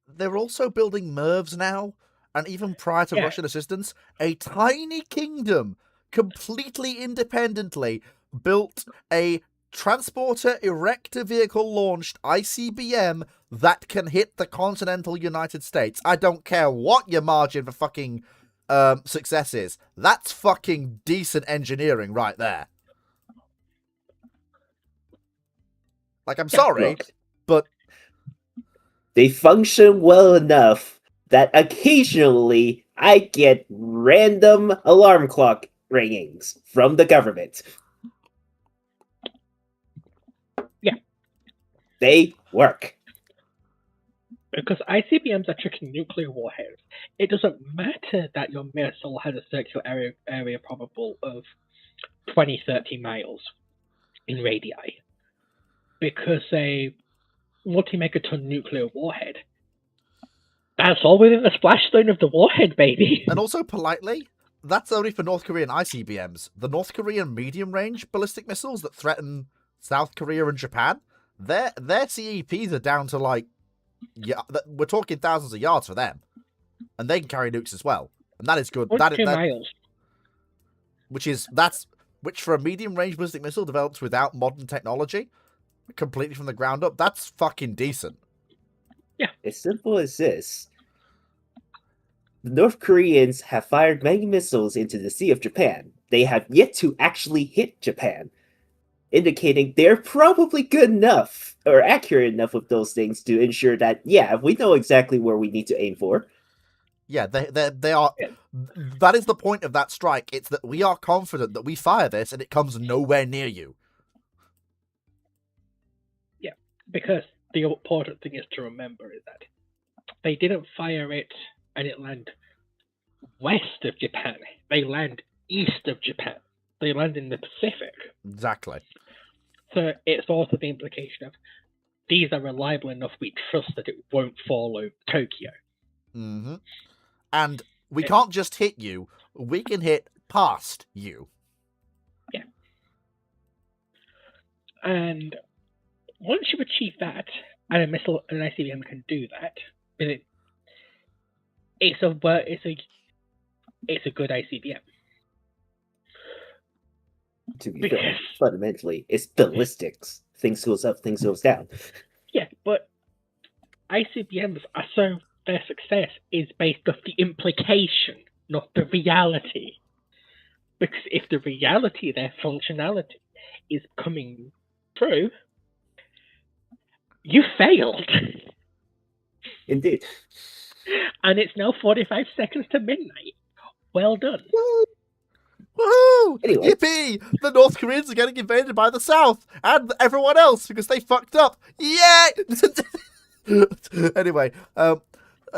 They're also building MIRVs now, and even prior to Russian assistance, a tiny kingdom completely independently built a transporter erector vehicle launched ICBM that can hit the continental United States. I don't care what your margin for fucking success is. That's fucking decent engineering right there. Like, I'm sorry, but they function well enough that occasionally I get random alarm clock ringings from the government. Yeah. They work. Because ICBMs are tricking nuclear warheads. It doesn't matter that your missile has a circular area probable of 20, 30 miles in radii. Because a multi-megaton nuclear warhead, that's all within the splash zone of the warhead, baby. And also, politely, that's only for North Korean ICBMs. The North Korean medium-range ballistic missiles that threaten South Korea and Japan, their CEPs are down to, like, yeah, we're talking thousands of yards for them. And they can carry nukes as well. And that is good. 2 miles. Which for a medium-range ballistic missile developed without modern technology, completely from the ground up, that's fucking decent. Yeah. As simple as this. The North Koreans have fired many missiles into the Sea of Japan. They have yet to actually hit Japan, indicating they're probably good enough or accurate enough with those things to ensure that, yeah, we know exactly where we need to aim for. Yeah, they are. That is the point of that strike. It's that we are confident that we fire this and it comes nowhere near you. Yeah, because the important thing is to remember is that they didn't fire it and it land west of Japan. They land east of Japan. They land in the Pacific. Exactly. So it's also the implication of these are reliable enough. We trust that it won't follow Tokyo. Mm-hmm. And we can't just hit you. We can hit past you. Yeah. And once you achieve that, and a missile, an ICBM can do that, it's a good ICBM. To be fair, fundamentally, it's ballistics. Things goes up, things goes down. Yeah, but ICBMs are so their success is based off the implication, not the reality. Because if the reality, their functionality, is coming through, you failed. Indeed. And it's now 45 seconds to midnight. Well done. Woo! Anyway. Yippee! The North Koreans are getting invaded by the South and everyone else because they fucked up. Yay! Anyway,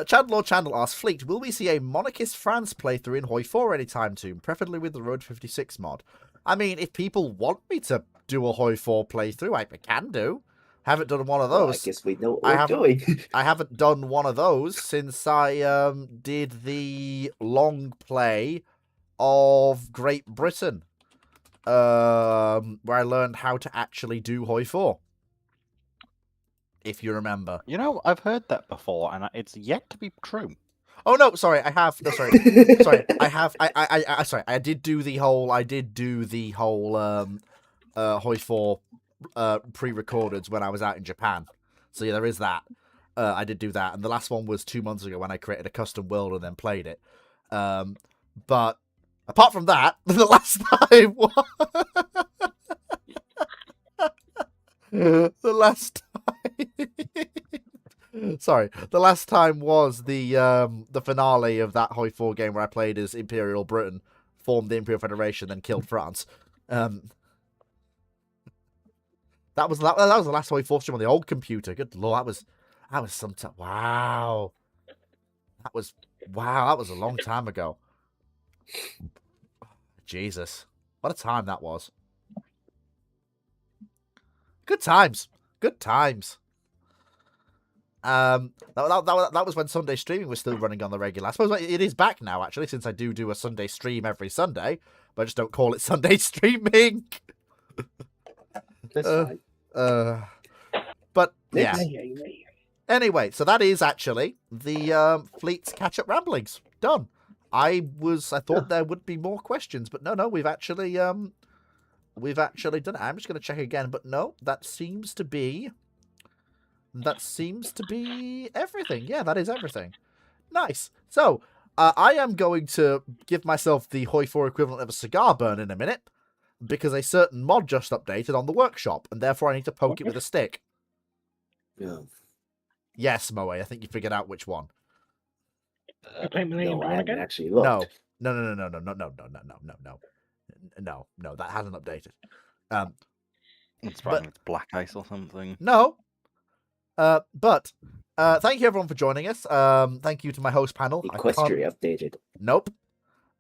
Chandler asks, Fleet, will we see a Monarchist France playthrough in Hoi 4 anytime soon, preferably with the Road 56 mod? I mean, if people want me to do a Hoi 4 playthrough, I can do. Haven't done one of those. Well, I guess we know what we're doing. I haven't done one of those since I did the long play of Great Britain, where I learned how to actually do Hoi 4. If you remember. You know, I've heard that before, and it's yet to be true. Oh no, sorry, I have. No, sorry, sorry, I have. Sorry, I did do the whole. Hoi 4 pre-recorded when I was out in Japan. So yeah, there is that. I did do that, and the last one was 2 months ago when I created a custom world and then played it. But apart from that, the last time the last time sorry, the last time was the finale of that Hoi 4 game where I played as Imperial Britain, formed the Imperial Federation, then killed France. That was the last Hoi 4 stream on the old computer. Good lord, that was some time. Wow. That was a long time ago. Jesus. What a time that was. Good times. Good times. That was when Sunday streaming was still running on the regular. I suppose it is back now, actually, since I do a Sunday stream every Sunday, but I just don't call it Sunday streaming. That's fine. But yeah. Anyway, so that is actually the Fleet's catch-up ramblings done. I thought there would be more questions, but no, we've actually done it. I'm just going to check again, but no, that seems to be everything. Yeah, that is everything. Nice. So, I am going to give myself the Hoi 4 equivalent of a cigar burn in a minute, because a certain mod just updated on the workshop, and therefore I need to poke it with a stick. Yeah. Yes, Moe, I think you figured out which one. Payment lane, No, do you I wanna haven't go? actually No, looked. no, that hasn't updated. It's But- probably with black ice or something. No. But thank you everyone for joining us. Thank you to my host panel. Equestria updated. Nope.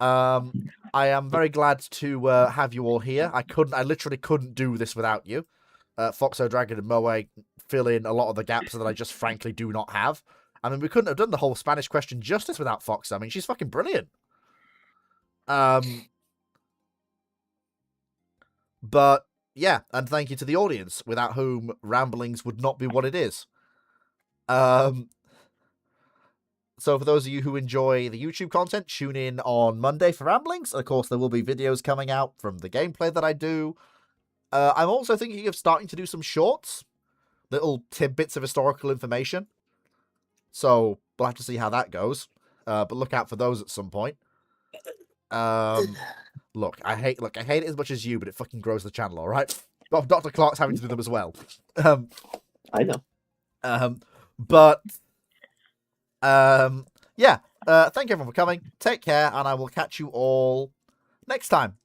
I am very glad to have you all here. I literally couldn't do this without you. Foxo, Dragon, and Moe fill in a lot of the gaps that I just frankly do not have. I mean, we couldn't have done the whole Spanish question justice without Fox. I mean, she's fucking brilliant. But yeah, and thank you to the audience, without whom Ramblings would not be what it is. So for those of you who enjoy the YouTube content, tune in on Monday for Ramblings. And of course, there will be videos coming out from the gameplay that I do. I'm also thinking of starting to do some shorts, little tidbits of historical information. So we'll have to see how that goes. But look out for those at some point. Look, I hate it as much as you, but it fucking grows the channel, all right? Dr. Clark's having to do them as well. I know. Yeah. Thank you everyone for coming. Take care, and I will catch you all next time.